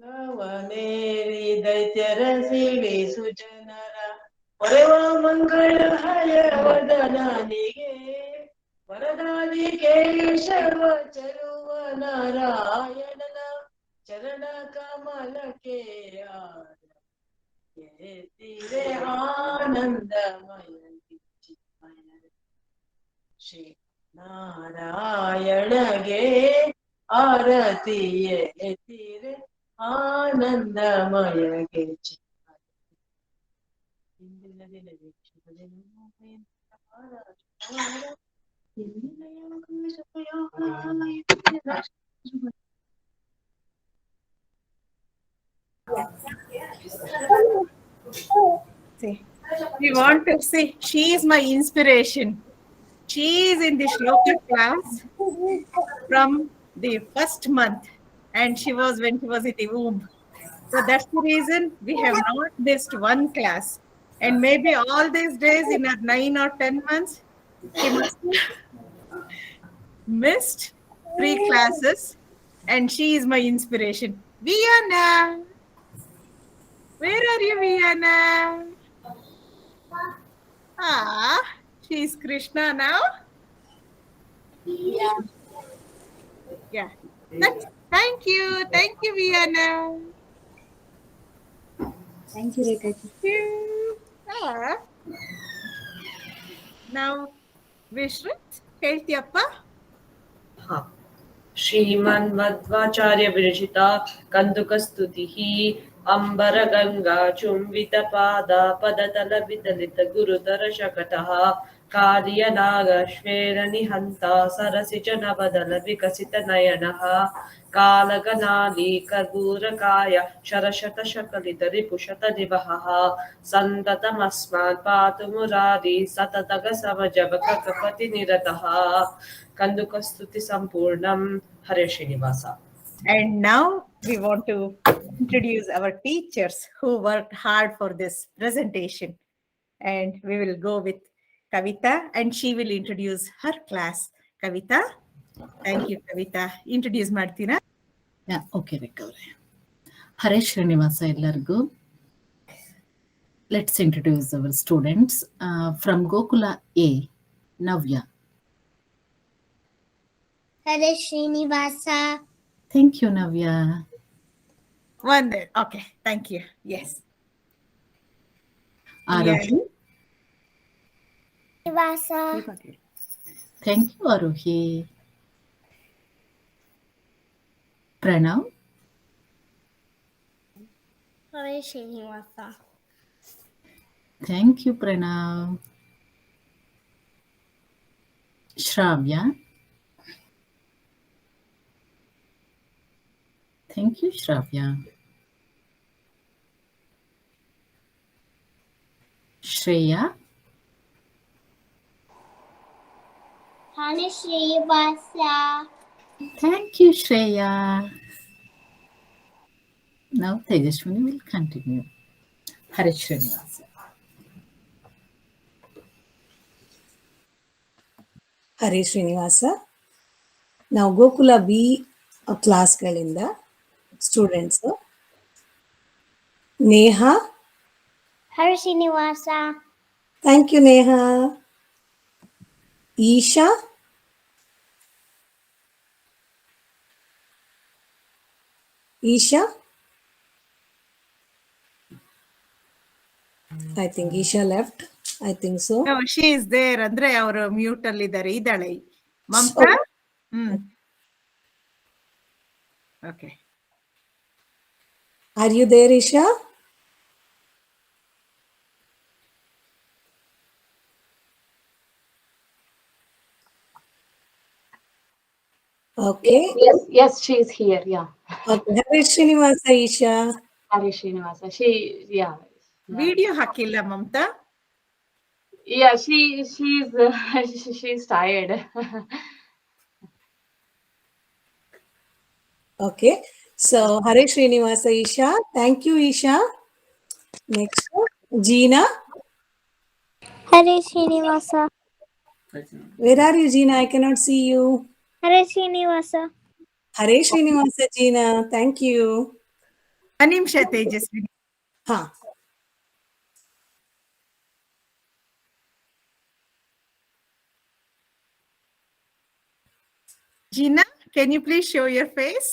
ಗವನೇರಿ ದೈತ್ಯರ ಸೀಳಿಸು ಜನರ ಹೊರೆವ ಮಂಗಳ ಹಯವದನಿಗೆ ವರದಾದಿ ಕೇಶವ ಚರುವ ನಾರಾಯಣನ ಚರಣ ಕಮಲಕ್ಕೆ ತೀರೆ ಆನಂದಮಯ Shri ನಾರಾಯಣಗೆ ಆರತಿಯೇ ತೀರೆ ಆನಂದಮಯಗೆ See, we want to see, she is my inspiration. She is in the shloka class from the first month, and she was when she was in the womb. So that's the reason we have not missed one class. And maybe all these days in her 9 or 10 months, she must have missed 3 classes, and she is my inspiration. Viana! Where are you, Viana? Ah, she's Krishna now. Yeah. Thank you, Viana. Thank you, Rekha. Ah. Now, Vishruth, ಹೇಳ್ತೀಯಪ್ಪ? ಶ್ರೀಮನ್ಮಧ್ವಾಚಾರ್ಯ ವಿರಚಿತ ಕಂದುಕಸ್ತುತಿಃ ಅಂಬರ ಗಂಗಾ ಚುಂಬಿತ ಪಾದ ಪದತಲ ವಿದಲಿತ ಗುರುತರ ಶಕಟಃ ಕಾರ್ಯ ನಾಗಶ್ವೇರ ನಿಹಂತ ಸರಸಿಜ ನವದಲ ವಿಕಸಿತ ನಯನಃ ಕಾಲಗನಾಲಿ ಕರ್ಪೂರಕಾಯ ಶರಶತ ಶಕಲಿತ ರಿಪುಷತ ದಿವಹಃ ಸಂತತಮಸ್ಮಾತ್ ಪಾತು ಮುರಾರಿ ಸತತಗ ಸಮಜವ ಕಕಪತಿ ನಿರತಃ ಕಂದುಕಸ್ತುತಿ ಸಂಪೂರ್ಣಂ. ಹರೇ Srinivasa. And now we want to introduce our teachers who worked hard for this presentation. And we will go with Kavita, and she will introduce her class. Kavita, thank you, Kavita. Introduce Martina. Okay, Rekha. Hare Srinivasa ellargu. Let's introduce our students. From Gokula A, Navya. Hare Srinivasa. Thank you, Navya. One there. Okay, thank you. Yes. Aruhi. Srinivasa. Thank you, Aruhi. Pranav. Hare Srinivasa. Thank you, Pranav. Shravya. Thank you, Shravya. Shreya. Hare Srinivasa. Thank you, Shreya. Now Tejaswini will continue. Hare Srinivasa. Hare Srinivasa. ನಾವು Gokula B ಕ್ಲಾಸ್ಗಳಿಂದ students Neha. Hare Srinivasa. Thank you Neha. Isha. Isha. I think Isha left. I think so. No, she is there. ಅಂದ್ರೆ ಅವರು mute ಅಲ್ಲಿ ಇದ್ದಾಳೆ. Mamata. Okay. Are you there, Isha? Okay. Yes, she is here. Yeah. Okay. Hare Srinivasa, Isha. Hare Srinivasa. Yeah. Video ಹಾಕಿಲ್ಲ Mamata. Yeah, she's tired. Okay. So Hare Srinivasa, Isha. Thank you, Isha. Next, Jeena. Hare Srinivasa. Where are you, Jeena? I cannot see you. Hare Srinivasa. Hare Srinivasa, Jeena. Thank you. ಅನಿಮಿಷ Tejaswini. Ha. Jeena, can you please show your face?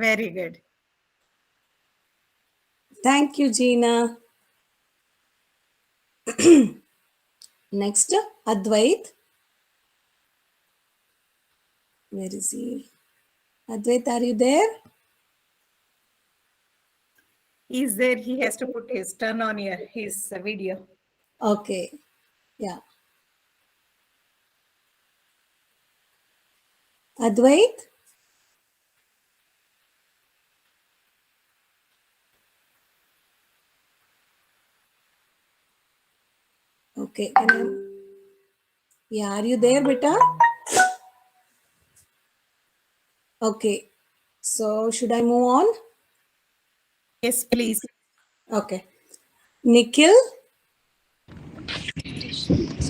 Very good. Thank you, Jeena. Next, Advait. Where is he? Advait, are you there? He's there. He has to put his turn on his video. Okay. Yeah. Advait? Okay. Yeah, are you there, beta? Okay. So, should I move on? Yes, please. Okay. Nikhil?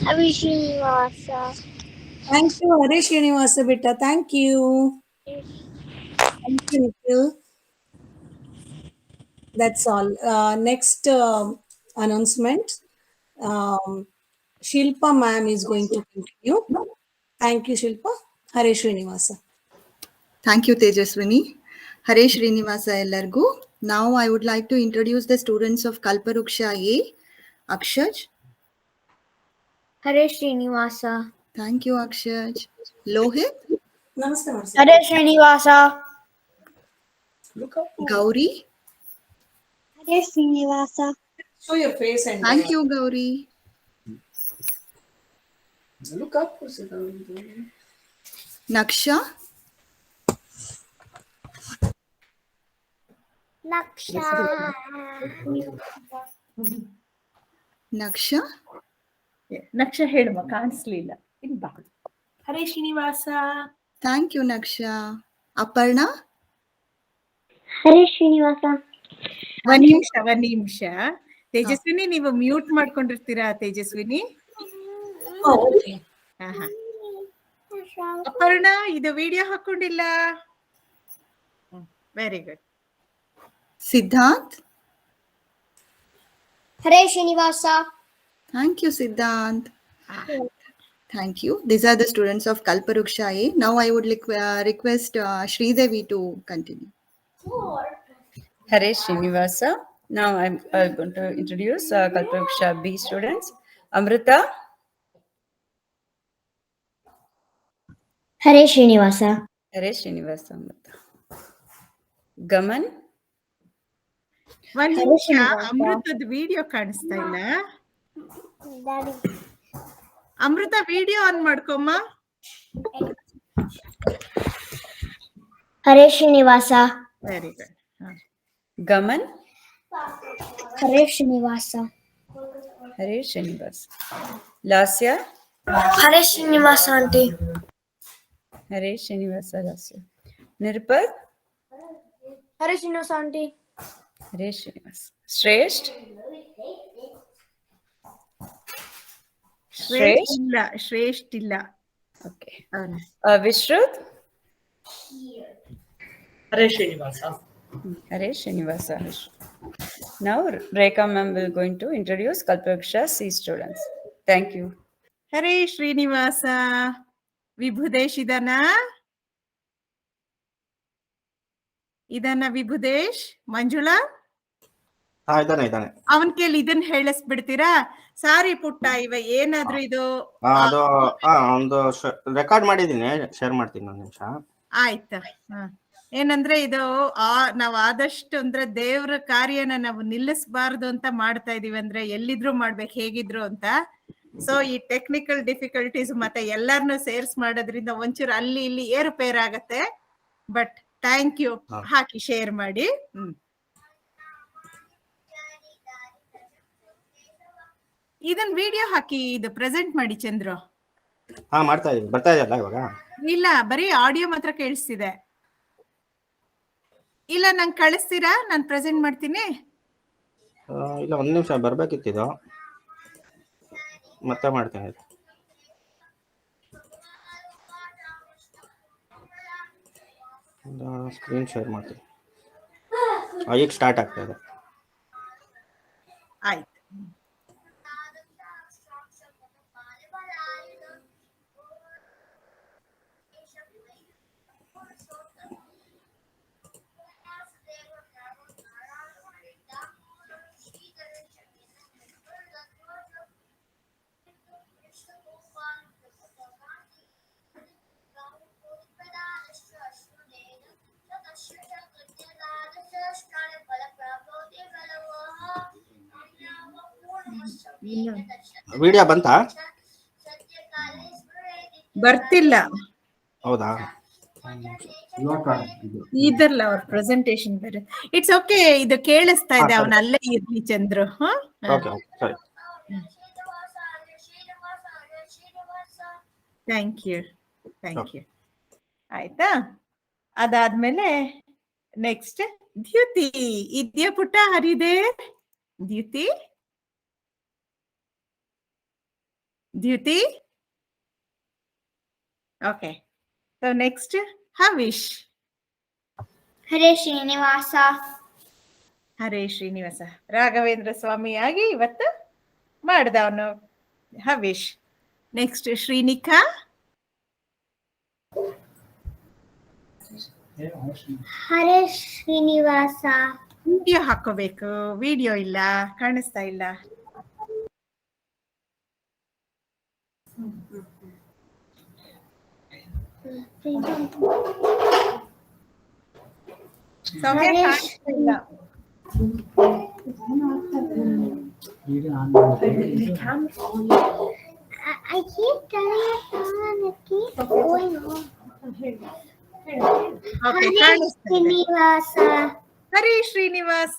Hare Srinivasa. Thank you, Hare Srinivasa, beta. Thank you. Thank you, Nikhil. That's all. Next announcement. Shilpa ma'am is going to continue. Thank you, Shilpa. Hare Srinivasa. Thank you, Tejaswini. Hare Srinivasa ellargu. Now I would like to introduce the students of Kalparuksha A. Akshaj. Hare Srinivasa. Thank you, Akshaj. Lohit. Namaste. Hare Srinivasa. Gauri. Hare Srinivasa. Show your face and Thank you, Gauri. look up. Naksha. Naksha. ನಕ್ಷ ಹೇಳುವ ಕಾಣಿಸ್ಲಿಲ್ಲ. ಹರೇ Srinivasa. Thank you, Naksha. Aparna. Hare Srinivasa. ಒಂದ್ ನಿಮಿಷ. ತೇಜಸ್ವಿನಿ, ನೀವು mute ಮಾಡ್ಕೊಂಡಿರ್ತೀರಾ Tejaswini? Aparna, ಇದು video ಹಾಕೊಂಡಿಲ್ಲ. Very good. Siddharth. Hare Srinivasa. Thank you, Siddharth. Thank you. These are the students of Kalparuksha A. Now I would request Sridevi to continue. Hare Srinivasa. Now I'm going to introduce Kalparuksha B students. Amrita. Hare Srinivasa. Hare Srinivasa. Amrita. Gaman. ಒಂದ್ ನಿಮಿಷ, ಅಮೃತದ video ಕಾಣಿಸ್ತಾ ಇಲ್ಲ. Amrita video on ಮಾಡ್ಕೊಮ್ಮ. Hare Srinivasa. Very good. Gaman. Hare Srinivasa. Hare Srinivasa. Lasya. Hare Srinivasa aunty. Hare Srinivasa Lasya. Nirpal. Hare Srinivasa aunty. Hare Srinivas. Shresht. ಶ್ರೇಷ್ಠ ಇಲ್ಲ. Okay. Vishrut. Hare Srinivasa. Hare Srinivasa. Now Rekha ma'am will going to introduce Kalpavriksha C students. Thank you. ಹರೇ ಶ್ರೀನಿವಾಸ. ವಿಭುದೇಶ್ ಇದನ ವಿಭುದೇಶ್. ಮಂಜುಳಾ ಇದಾನೆ. ಅವನ್ ಕೇಳಿ ಇದನ್ನ ಹೇಳಿಸ್ಬಿಡ್ತೀರಾ? ಸಾರಿ ಪುಟ್ಟ, ಇವ ಏನಾದ್ರೂ ಇದು ಅದು ಒಂದು ರೆಕಾರ್ಡ್ ಮಾಡಿದೀನಿ, ಶೇರ್ ಮಾಡ್ತೀನಿ ಒಂದು ನಿಮಿಷ. ಆಯ್ತಾ? ಏನಂದ್ರೆ ಇದು ನಾವ್ ಆದಷ್ಟು ಅಂದ್ರೆ ದೇವ್ರ ಕಾರ್ಯನ ನಾವು ನಿಲ್ಲಿಸಬಾರ್ದು ಅಂತ ಮಾಡ್ತಾ ಇದೀವಿ. ಅಂದ್ರೆ ಎಲ್ಲಿದ್ರು ಮಾಡ್ಬೇಕು, ಹೇಗಿದ್ರು ಅಂತ. ಸೊ ಈ ಟೆಕ್ನಿಕಲ್ ಡಿಫಿಕಲ್ಟೀಸ್ ಮತ್ತೆ ಎಲ್ಲಾರನ್ನು ಸೇರ್ಸ್ ಮಾಡೋದ್ರಿಂದ ಒಂಚೂರು ಅಲ್ಲಿ ಇಲ್ಲಿ ಏರುಪೇರಾಗತ್ತೆ. ಬಟ್ ಥ್ಯಾಂಕ್ ಯು, ಹಾಕಿ ಶೇರ್ ಮಾಡಿ. ಇದನ್ ವಿಡಿಯೋ ಹಾಕಿ ಇದು ಪ್ರೆಸೆಂಟ್ ಮಾಡಿ ಚಂದ್ರು. ಮಾಡ್ತಾ ಇದೀನಿ. ಬರ್ತಾ ಇದೆಯಲ್ಲ ಇವಾಗ? ಇಲ್ಲ, ಬರೀ ಆಡಿಯೋ ಮಾತ್ರ ಕೇಳಿಸ್ತಿದೆ. ಇಲ್ಲ, ನಂಗೆ ಕಳಿಸ್ತೀರಾ? ನಾನು ಪ್ರೆಸೆಂಟ್ ಮಾಡ್ತೀನಿ. ಇಲ್ಲ, ಒಂದು ನಿಮಿಷ ಬರ್ಬೇಕಿತ್ತಿದು, ಮತ್ತೆ ಮಾಡ್ತೀನಿ. ಸ್ಕ್ರೀನ್ ಶೇರ್ ಮಾಡ್ತೀನಿ. ಈಗ ಸ್ಟಾರ್ಟ್ ಆಗ್ತಾ ಇದೆ. ಆಯ್ತು. ವಿಡಿಯೋ ಬಂತಾ? ಬರ್ತಿಲ್ಲ. ಹೌದಾ? ಇದಲ್ಲ ಅವ್ರ ಪ್ರೆಸೆಂಟೇಶನ್ ಬೇರೆ. ಇಟ್ಸ್ ಓಕೆ, ಇದು ಕೇಳಿಸ್ತಾ ಇದೆ. ಅವನ ಅಲ್ಲೇ ಇರ್ಲಿ ಚಂದ್ರು. Thank you. ಆಯ್ತಾ? ಅದಾದ್ಮೇಲೆ ನೆಕ್ಸ್ಟ್ ದ್ಯುತಿ ಇದೆಯಾ ಪುಟ್ಟ? ಹರಿದೆ Dyuti. Okay. So next Havish. Hare Srinivasa. Hare Srinivasa. Raghavendra ಸ್ವಾಮಿಯಾಗಿ ಇವತ್ತು ಮಾಡ್ದವನು ಹವಿಶ್. ನೆಕ್ಸ್ಟ್ ಶ್ರೀನಿಕಾ. ಹರೇ ಶ್ರೀನಿವಾಸ. ವಿಡಿಯೋ ಹಾಕೋಬೇಕು. ವಿಡಿಯೋ ಇಲ್ಲ, ಕಾಣಿಸ್ತಾ ಇಲ್ಲ. ಸೌಮ್ಯ ಕಾಣಿಸ್ತಾ ಇಲ್ಲ. I keep turning it on. It keeps going on. Hare Srinivasa. Hare Srinivasa.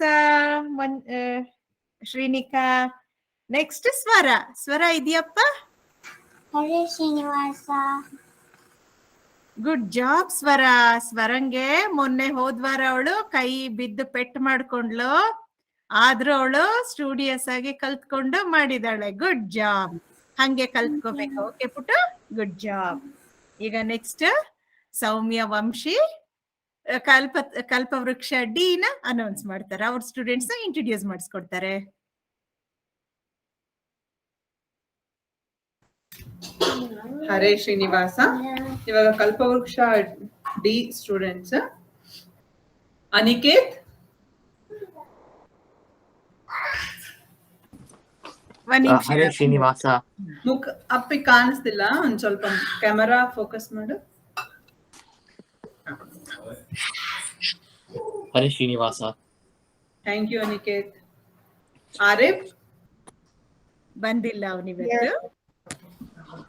Shrinika. Next Swara ಇದೆಯಪ್ಪ? ಹರೇ ಶ್ರೀನಿವಾಸ. ಗುಡ್ ಜಾಬ್ ಸ್ವರ. ಸ್ವರಂಗೆ ಮೊನ್ನೆ ಹೋದ್ವಾರ ಅವಳು ಕೈ ಬಿದ್ದು ಪೆಟ್ಟು ಮಾಡ್ಕೊಂಡ್ಲು. ಆದ್ರೂ ಅವಳು ಸ್ಟೂಡಿಯಸ್ ಆಗಿ ಕಲ್ತ್ಕೊಂಡು ಮಾಡಿದಾಳೆ. Good job. ಹಂಗೆ ಕಲ್ತ್ಕೋಬೇಕು. ಓಕೆ ಪುಟ್ಟು, ಗುಡ್ ಜಾಬ್. ಈಗ ನೆಕ್ಸ್ಟ್ ಸೌಮ್ಯ ವಂಶಿ ಕಲ್ಪವೃಕ್ಷ ಡಿ ನ ಅನೌನ್ಸ್ ಮಾಡ್ತಾರೆ. ಅವ್ರ ಸ್ಟೂಡೆಂಟ್ಸ್ ಇಂಟ್ರೊಡ್ಯೂಸ್ ಮಾಡಿಸ್ಕೊಡ್ತಾರೆ. ಹರೇ ಶ್ರೀನಿವಾಸ. ಇವಾಗ ಕಲ್ಪವೃಕ್ಷ ಡಿ ಸ್ಟೂಡೆಂಟ್ಸ್ ಅನಿಕೇತ್, ಹರೇ ಶ್ರೀನಿವಾಸ. ಮುಖ ಅಪ್ಪಿ ಕಾಣಿಸ್ತಿಲ್ಲ, ಒಂದ್ ಸ್ವಲ್ಪ ಕ್ಯಾಮರಾ ಫೋಕಸ್ ಮಾಡು. ಹರೇ ಶ್ರೀನಿವಾಸ. Thank you Aniket. ಆರಿಫ್ ಬಂದಿಲ್ಲ ಅವನಿವತ್ತು.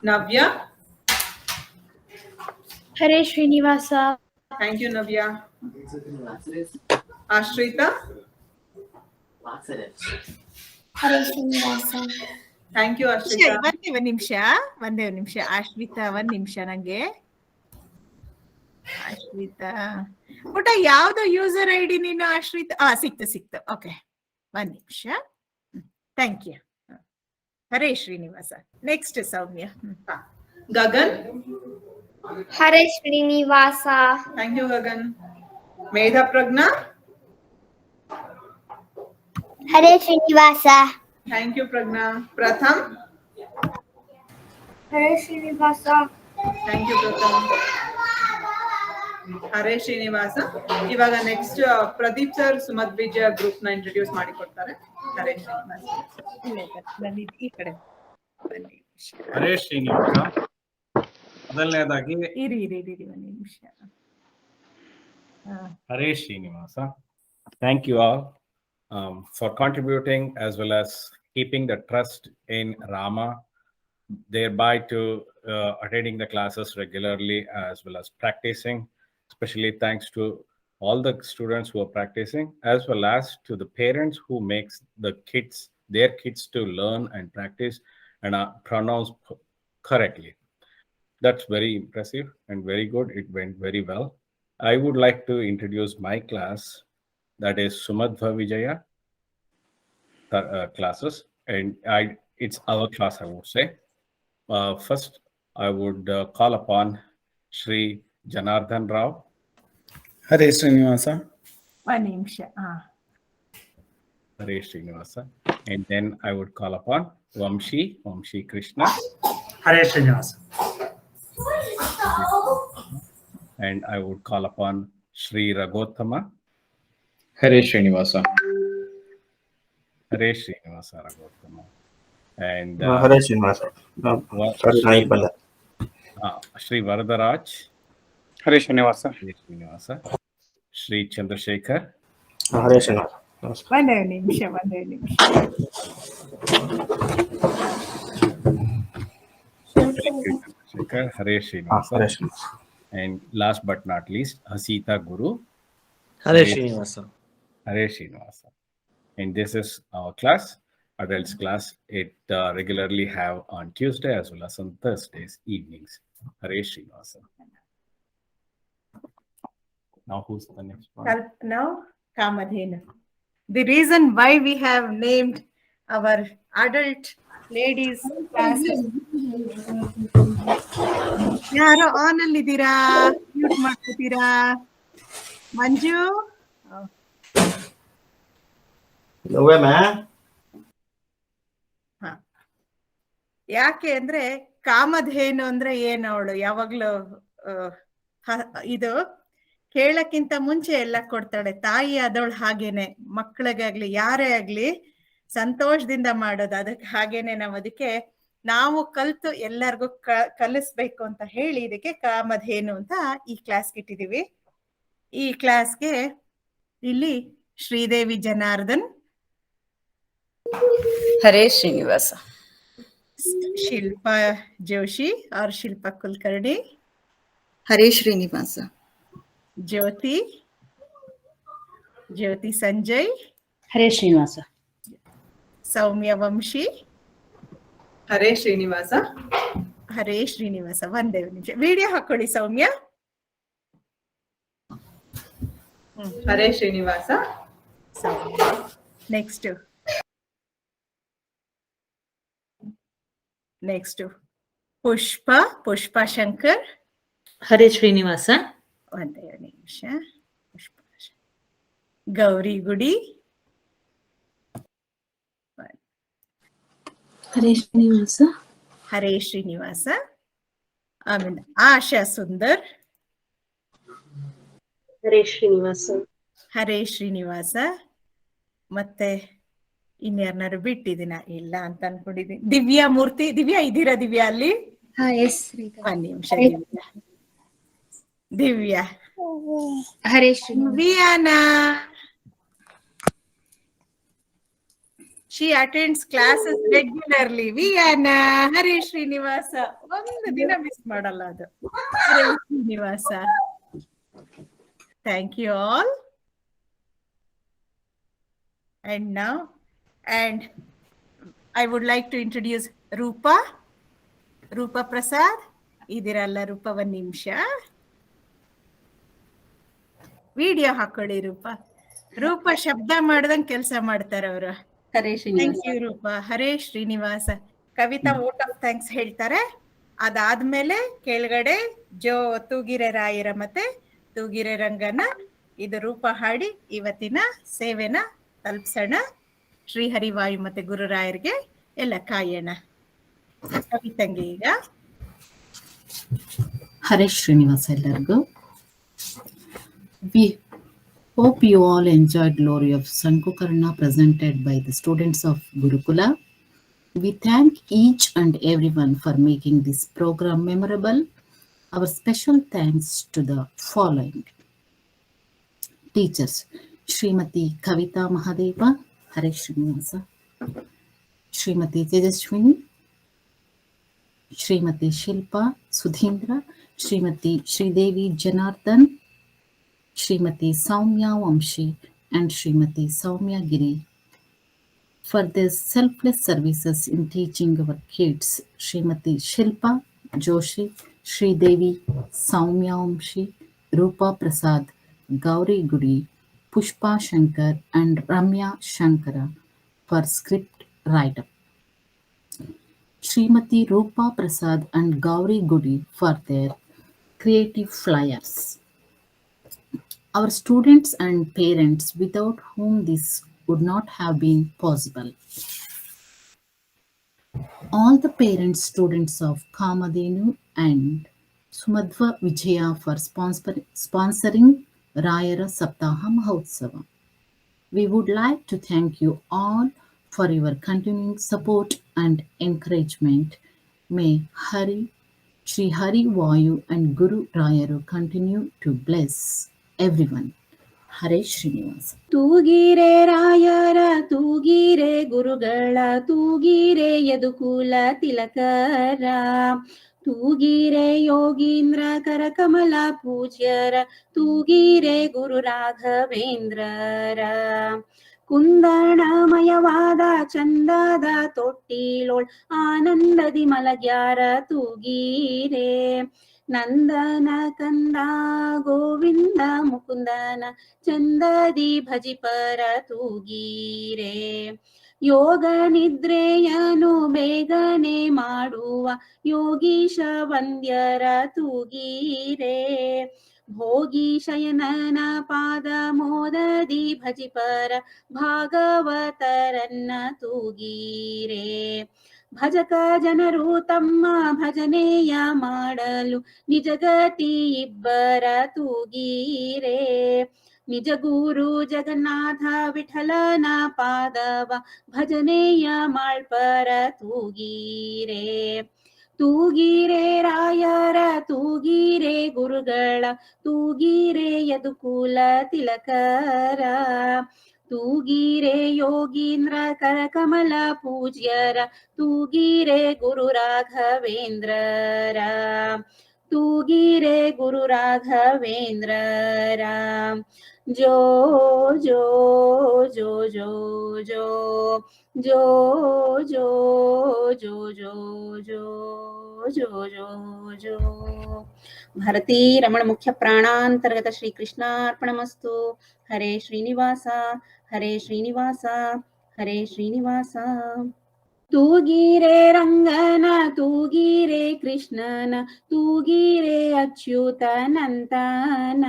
Navya. Hare Srinivasa. Thank you Navya. Ashrita. Hare Srinivasa. Thank you Ashrita. ಒಂದೇ ನಿಮಿಷ ಆಶ್ರಿತಾ, ಒಂದ್ ನಿಮಿಷ. ನಂಗೆ ಆಶ್ರಿತ ಪುಟ ಯಾವ್ದು ಯೂಸರ್ ಐಡಿ ನೀನು ಆಶ್ರಿತ ಸಿಕ್ತು ಓಕೆ ಒಂದ್ ನಿಮಿಷ thank you Hare Srinivasa next Soumya Gagan. Hare Srinivasa. Thank you, Gagan. Medha Pragnya. Hare Srinivasa. Thank you, Pragnya. Pratham. Hare Srinivasa. Thank you, Pratham. Hare Srinivasa. ಇವಾಗ next Pradeep sir Sumath Vijaya group ನ ಇಂಟ್ರೊಡ್ಯೂಸ್ ಮಾಡಿ ಕೊಡ್ತಾರೆ. ಹರೇ ಶ್ರೀನಿವಾಸ. ಈ ಕಡೆ ಹರೇ ಶ್ರೀನಿವಾಸ. ಮೊದಲನೇದಾಗಿ ಇರಿ ಒಂದ್ ನಿಮಿಷ. ಹರೇ Srinivasa. Thank you all for contributing as well as keeping the trust in Rama, thereby to attending the classes regularly as well as practicing. Especially thanks to all the students who are practicing, as well as to the parents who makes their kids to learn and practice and pronounce correctly. That's very impressive and very good. It went very well. I would like to introduce my class, that is Sumadva Vijaya classes, and it's our class, I would say. First, I would call upon Shri Janardhan Rao. Hare Srinivasa. ಒಂದ್ ನಿಮಿಷ Hare Srinivasa. And then I would call upon Vamshi Krishna. Hare Srinivasa. And I would call upon Shri Ragottama. Hare Srinivasa. Hare Srinivasa Ragottama. And Hare Srinivasa. Shri Varadaraj. Hare Srinivasa. Hare Srinivasa. Shri Chandrasekhar. Hare Srinivasa. ಒಂದೇ ನಿಮಿಷ Chandrasekhar. Hare Srinivasa. And last but not least, Hasita Guru. Hare Srinivasa. Hare Srinivasa. And this is our class, adults class. It regularly have on Tuesday as well as on Thursdays evenings. Hare Srinivasa. Now who's the next one? Now Kamadhenu. The reason why we have named our adult ladies classes. ಯಾರೋ on ಅಲ್ಲಿ ಇದ್ದೀರಾ? Mute ಮಾಡ್ಕೊತೀರಾ? ಮಂಜು ಯಾಕೆ ಅಂದ್ರೆ ಕಾಮಧೇನು ಅಂದ್ರೆ ಏನು ಅವಳು ಯಾವಾಗ್ಲೂ ಇದು ಕೇಳಕ್ಕಿಂತ ಮುಂಚೆ ಎಲ್ಲ ಕೊಡ್ತಾಳೆ. ತಾಯಿ ಆದವಳು ಹಾಗೇನೆ, ಮಕ್ಕಳಿಗಾಗ್ಲಿ ಯಾರೇ ಆಗ್ಲಿ ಸಂತೋಷದಿಂದ ಮಾಡೋದು. ಅದಕ್ಕೆ ಹಾಗೇನೆ ನಾವು ಕಲ್ತು ಎಲ್ಲರಿಗೂ ಕಲಿಸ್ಬೇಕು ಅಂತ ಹೇಳಿ ಇದಕ್ಕೆ ಕಾಮಧೇನು ಅಂತ ಈ ಕ್ಲಾಸ್ಗೆ ಇಟ್ಟಿದೀವಿ. ಈ ಕ್ಲಾಸ್ಗೆ ಇಲ್ಲಿ ಶ್ರೀದೇವಿ ಜನಾರ್ದನ್, ಹರೇ ಶ್ರೀನಿವಾಸ, ಶಿಲ್ಪಾ ಜೋಶಿ और ಶಿಲ್ಪಾ ಕುಲಕರ್ಣಿ, ಹರೇ ಶ್ರೀನಿವಾಸ, ಜ್ಯೋತಿ ಸಂಜಯ್, ಹರೇ ಶ್ರೀನಿವಾಸ, ಸೌಮ್ಯ ವಂಶಿ, ಹರೇ ಶ್ರೀನಿವಾಸ. ಹರೇ ಶ್ರೀನಿವಾಸ. ಒಂದೇ ನಿಮಿಷ ವಿಡಿಯೋ ಹಾಕೊಳ್ಳಿ ಸೌಮ್ಯ. ಹರೇ ಶ್ರೀನಿವಾಸ. ನೆಕ್ಸ್ಟ್ ಪುಷ್ಪಾ ಶಂಕರ್, ಹರೇ ಶ್ರೀನಿವಾಸ. ಒಂದೇ ನಿಮಿಷ. ಗೌರಿ ಗುಡಿ, ಹರೇ ಶ್ರೀನಿವಾಸ. ಆಮೇಲೆ ಆಶಾ ಸುಂದರ್, ಹರೇ ಶ್ರೀನಿವಾಸ. ಮತ್ತೆ ಇನ್ಯಾರನ್ನಾರು ಬಿಟ್ಟಿದ್ದೀನ? ಇಲ್ಲ ಅಂತ ಅನ್ಕೊಂಡಿದ್ದೀನಿ. ದಿವ್ಯಾ ಮೂರ್ತಿ, ದಿವ್ಯಾ ಇದ್ದೀರಾ? ದಿವ್ಯಾ ಅಲ್ಲಿ ಒಂದ್ ನಿಮಿಷ. Divya Hare Viyana, she attends classes regularly. Viyana, Hare Srinivasa. ಒಂದು ದಿನ ಮಿಸ್ ಮಾಡಲ್ಲ ಅದು. ಹರೇ Srinivasa. Thank you all. And I would like to introduce Rupa Prasad. ಇದಿರಲ್ಲ ರೂಪ, ಒಂದ್ ನಿಮಿಷ. ವಿಡಿಯೋ ಹಾಕೊಳ್ಳಿ ರೂಪ. ರೂಪ ಶಬ್ದ ಮಾಡ್ದಂಗ್ ಕೆಲಸ ಮಾಡ್ತಾರೆ ಅವರು. ಹರೇ Srinivasa. Thank you Roopa. Hare Srinivasa. Kavita vote of thanks ಹೇಳ್ತಾರೆ. ಅದಾದ್ಮೇಲೆ ಕೆಳಗಡೆ ತೂಗಿರೆ ರಾಯರ ಮತ್ತೆ ತೂಗಿರೆ ರಂಗನ ಇದು ರೂಪ ಹಾಡಿ ಇವತ್ತಿನ ಸೇವೆನ ತಲುಪ್ಸೋಣ. ಶ್ರೀಹರಿವಾಯು ಮತ್ತೆ ಗುರುರಾಯರಿಗೆ ಎಲ್ಲ ಕಾಯೋಣ. ಕವಿತಂಗೆ ಈಗ. ಹರೇ ಶ್ರೀನಿವಾಸ ಎಲ್ಲರಿಗೂ. We hope you all enjoyed glory of Shankukarna presented by the students of Gurukula. We thank each and everyone for making this program memorable. Our special thanks to the following teachers: Srimati Kavita Mahadeva, Hare Srinivasa; Srimati Tejaswini; Srimati Shilpa Sudhindra; Srimati Sridevi Janardhan; Srimati Saumya Vamshi and Srimati Saumya Giri. For their selfless services in teaching our kids, Srimati Shilpa Joshi, Sridevi, Saumya Vamshi, Rupa Prasad, Gauri Gudi, Pushpa Shankar and Ramya Shankara for script write-up. Srimati Rupa Prasad and Gauri Gudi for their creative flyers. Our students and parents, without whom this would not have been possible. All the parents, students of Kamadhenu and Sumadhva Vijaya for sponsoring Rayara Saptaha Mahotsava. We would like to thank you all for your continuing support and encouragement. May Shri Hari Vayu and Guru Rayaru continue to bless everyone. Hare Srinivasa. ತೂಗಿರೆ ರಾಯರ ತೂಗಿರೆ ಗುರುಗಳ ತೂಗಿರೆ ಯದುಕುಲ ತಿಲಕರ ತೂಗಿರೆ ಯೋಗೀಂದ್ರ ಕರಕಮಲ ಪೂಜ್ಯರ ತೂಗಿರೆ ಗುರು ರಾಘವೇಂದ್ರರ ಕುಂದಣಮಯವಾದ ಚಂದದ ತೊಟ್ಟಿಲೋಳ್ ಆನಂದದಿ ಮಲಗ್ಯಾರ ತೂಗೀರೆ ನಂದನ ಕಂದ ಗೋವಿಂದ ಮುಕುಂದನ ಚಂದದಿ ಭಜಿಪರ ತೂಗೀರೆ ಯೋಗ ನಿದ್ರೆಯನು ಬೇಗನೆ ಮಾಡುವ ಯೋಗೀಶ ವಂದ್ಯರ ತೂಗೀರೆ ಭೋಗಿ ಶಯನನ ಪಾದ ಮೋದದಿ ಭಜಿಪರ ಭಾಗವತರನ್ನ ತೂಗೀರೆ ಭಜಕ ಜನರು ತಮ್ಮ ಭಜನೆಯ ಮಾಡಲು ನಿಜಗತಿ ಇಬ್ಬರ ತೂಗೀರೆ ನಿಜ ಗುರು ಜಗನ್ನಾಥ ವಿಠಲನ ಪಾದವ ಭಜನೆಯ ಮಾಳ್ಪರ ತೂಗೀರೆ ತೂಗೀರೆ ರಾಯರ ತೂಗೀರೆ ಗುರುಗಳ ತೂಗೀರೆ ಯದುಕುಲ ತಿಲಕರ ತೂಗೀರೆ ಯೋಗೀಂದ್ರ ಕರಕಮಲ ಪೂಜ್ಯರ ತೂಗೀರೆ ಗುರು ರಾಘವೇಂದ್ರರ ತೂಗೀರೆ ಗುರು ರಾಘವೇಂದ್ರರ ಜೋ ಜೋ ಜೋ ಜೋ ಜೋ ಜೋ ಜೋ ಜೋ ಜೋ ಜೋ ಜೋ ಜೋ ಜೋ ಭಾರತೀ ರಮಣ ಮುಖ್ಯ ಪ್ರಾಣಾಂತರ್ಗತ ಶ್ರೀ ಕೃಷ್ಣಾರ್ಪಣಮಸ್ತು. ಹರೇ ಶ್ರೀನಿವಾಸ ಹರೇ ಶ್ರೀನಿವಾಸ ಹರೇ ಶ್ರೀನಿವಾಸ. ತೂಗೀರೆ ರಂಗನ ತೂಗೀರೆ ಕೃಷ್ಣನ ತೂಗೀರೆ ಅಚ್ಯುತನಂತನ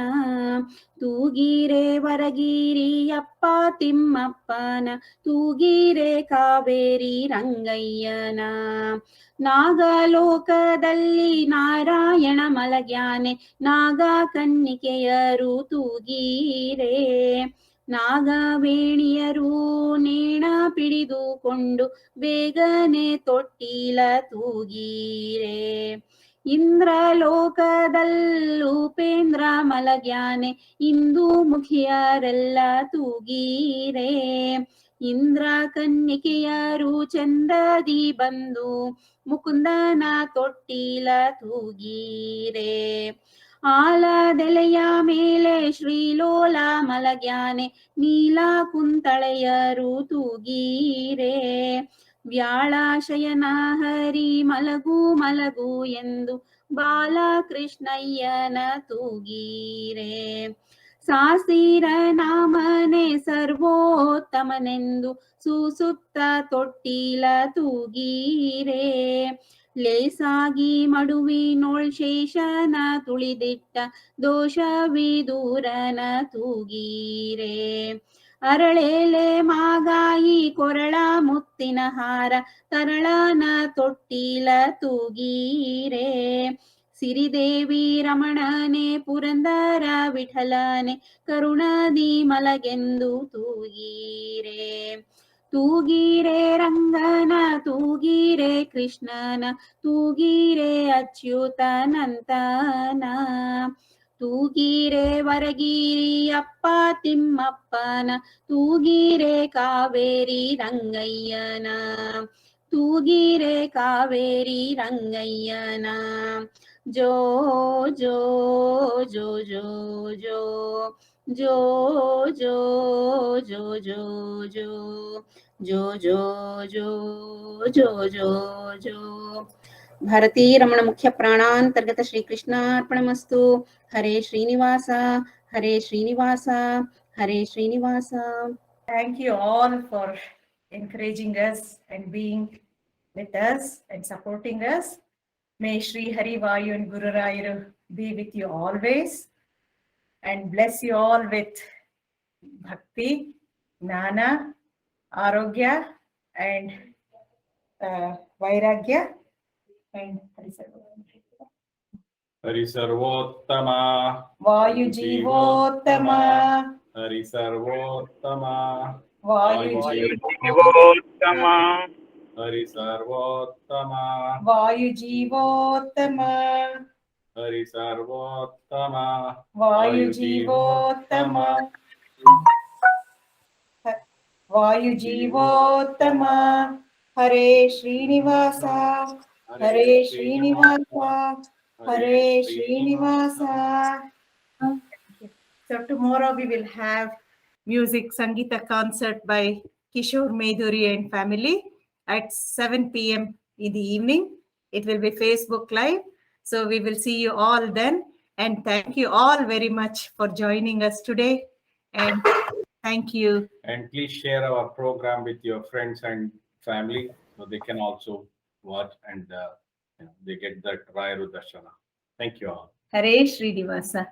ತೂಗೀರೆ ವರಗಿರಿಯಪ್ಪ ತಿಮ್ಮಪ್ಪನ ತೂಗೀರೆ ಕಾವೇರಿ ರಂಗಯ್ಯನ ನಾಗಲೋಕದಲ್ಲಿ ನಾರಾಯಣ ಮಲಗ್ಯಾನೆ ನಾಗ ಕನ್ನಿಕೆಯರು ತೂಗೀರೆ ನಾಗವೇಣಿಯರು ನೇಣ ಪಿಡಿದುಕೊಂಡು ಬೇಗನೆ ತೊಟ್ಟಿಲ ತೂಗೀರೆ ಇಂದ್ರಲೋಕದಲ್ಲೂಪೇಂದ್ರ ಮಲಗ್ಯಾನೆ ಇಂದು ಮುಖಿಯರೆಲ್ಲ ತೂಗೀರೆ ಇಂದ್ರ ಕನ್ನಿಕೆಯರು ಚಂದದಿ ಬಂದು ಮುಕುಂದನ ತೊಟ್ಟಿಲ ತೂಗೀರೆ ಆಲದೆಲೆಯ ಮೇಲೆ ಶ್ರೀಲೋಲ ಮಲಗ್ಯಾನೆ ನೀಲ ಕುಂತಳೆಯರು ತೂಗೀರೆ ವ್ಯಾಳಾಶಯನ ಹರಿ ಮಲಗು ಮಲಗು ಎಂದು ಬಾಲಕೃಷ್ಣಯ್ಯನ ತೂಗೀರೆ ಸಾಸಿರ ನಾಮನೆ ಸರ್ವೋತ್ತಮನೆಂದು ಸುಸುತ್ತ ತೊಟ್ಟಿಲ ತೂಗೀರೆ ಲೇಸಾಗಿ ಮಡುವಿನೊಳ್ ಶೇಷನ ತುಳಿದಿಟ್ಟ ದೋಷವಿದೂರನ ತೂಗೀರೆ ಅರಳೇಲೆ ಮಾಗಾಯಿ ಕೊರಳ ಮುತ್ತಿನ ಹಾರ ತರಳನ ತೊಟ್ಟಿಲ ತೂಗೀರೆ ಸಿರಿದೇವಿ ರಮಣನೆ ಪುರಂದರ ವಿಠಲನೆ ಕರುಣದಿ ಮಲಗೆಂದು ತೂಗೀರೆ ತೂಗೀರೆ ರಂಗನ ತೂಗೀರೆ ಕೃಷ್ಣನ ತೂಗೀರೆ ಅಚ್ಯುತನಂತನ ತೂಗೀರೆ ವರಗಿರಿ ಅಪ್ಪ ತಿಮ್ಮಪ್ಪನ ತೂಗೀರೆ ಕಾವೇರಿ ರಂಗಯ್ಯನ ತೂಗೀರೆ ಕಾವೇರಿ ರಂಗಯ್ಯನ ಜೋ ಜೋ ಜೋ ಜೋ ಜೋ ಜೋ ಜೋ ಜೋ ಜೋ ಜೋ ಜೋ ಜೋ ಜೋ ಜೋ ಜೋ ಜೋ ಭಾರತೀ ರಮಣ ಮುಖ್ಯ ಪ್ರಾಣಾಂತರ್ಗತ ಶ್ರೀಕೃಷ್ಣಾರ್ಪಣಮಸ್ತು. ಹರೇ Srinivasa Hare Srinivasa Hare Srinivasa. Thank you all for encouraging us and being with us and supporting us. May Shri Hari Vayu and Guru Rayaru be with you always and bless you all with bhakti, gnana, arogya and vairagya and Hari Sarvottama Vayu Jeevottama Hari Sarvottama Vayu Jeevottama Hari Sarvottama Vayu Jeevottama Hari Sarvottama Vayu Jeevottama Vayu Jeevottama Hare Srinivasa Hare Srinivasa Hare Srinivasa. So tomorrow we will have music Sangeeta concert by Kishore Meduri and family at 7 p.m. in the evening. It will be Facebook Live. So we will see you all then. And thank you all very much for joining us today. And thank you. And please share our program with your friends and family so they can also watch and they get that Rayara Darshana. Thank you all. Hare Srinivasa.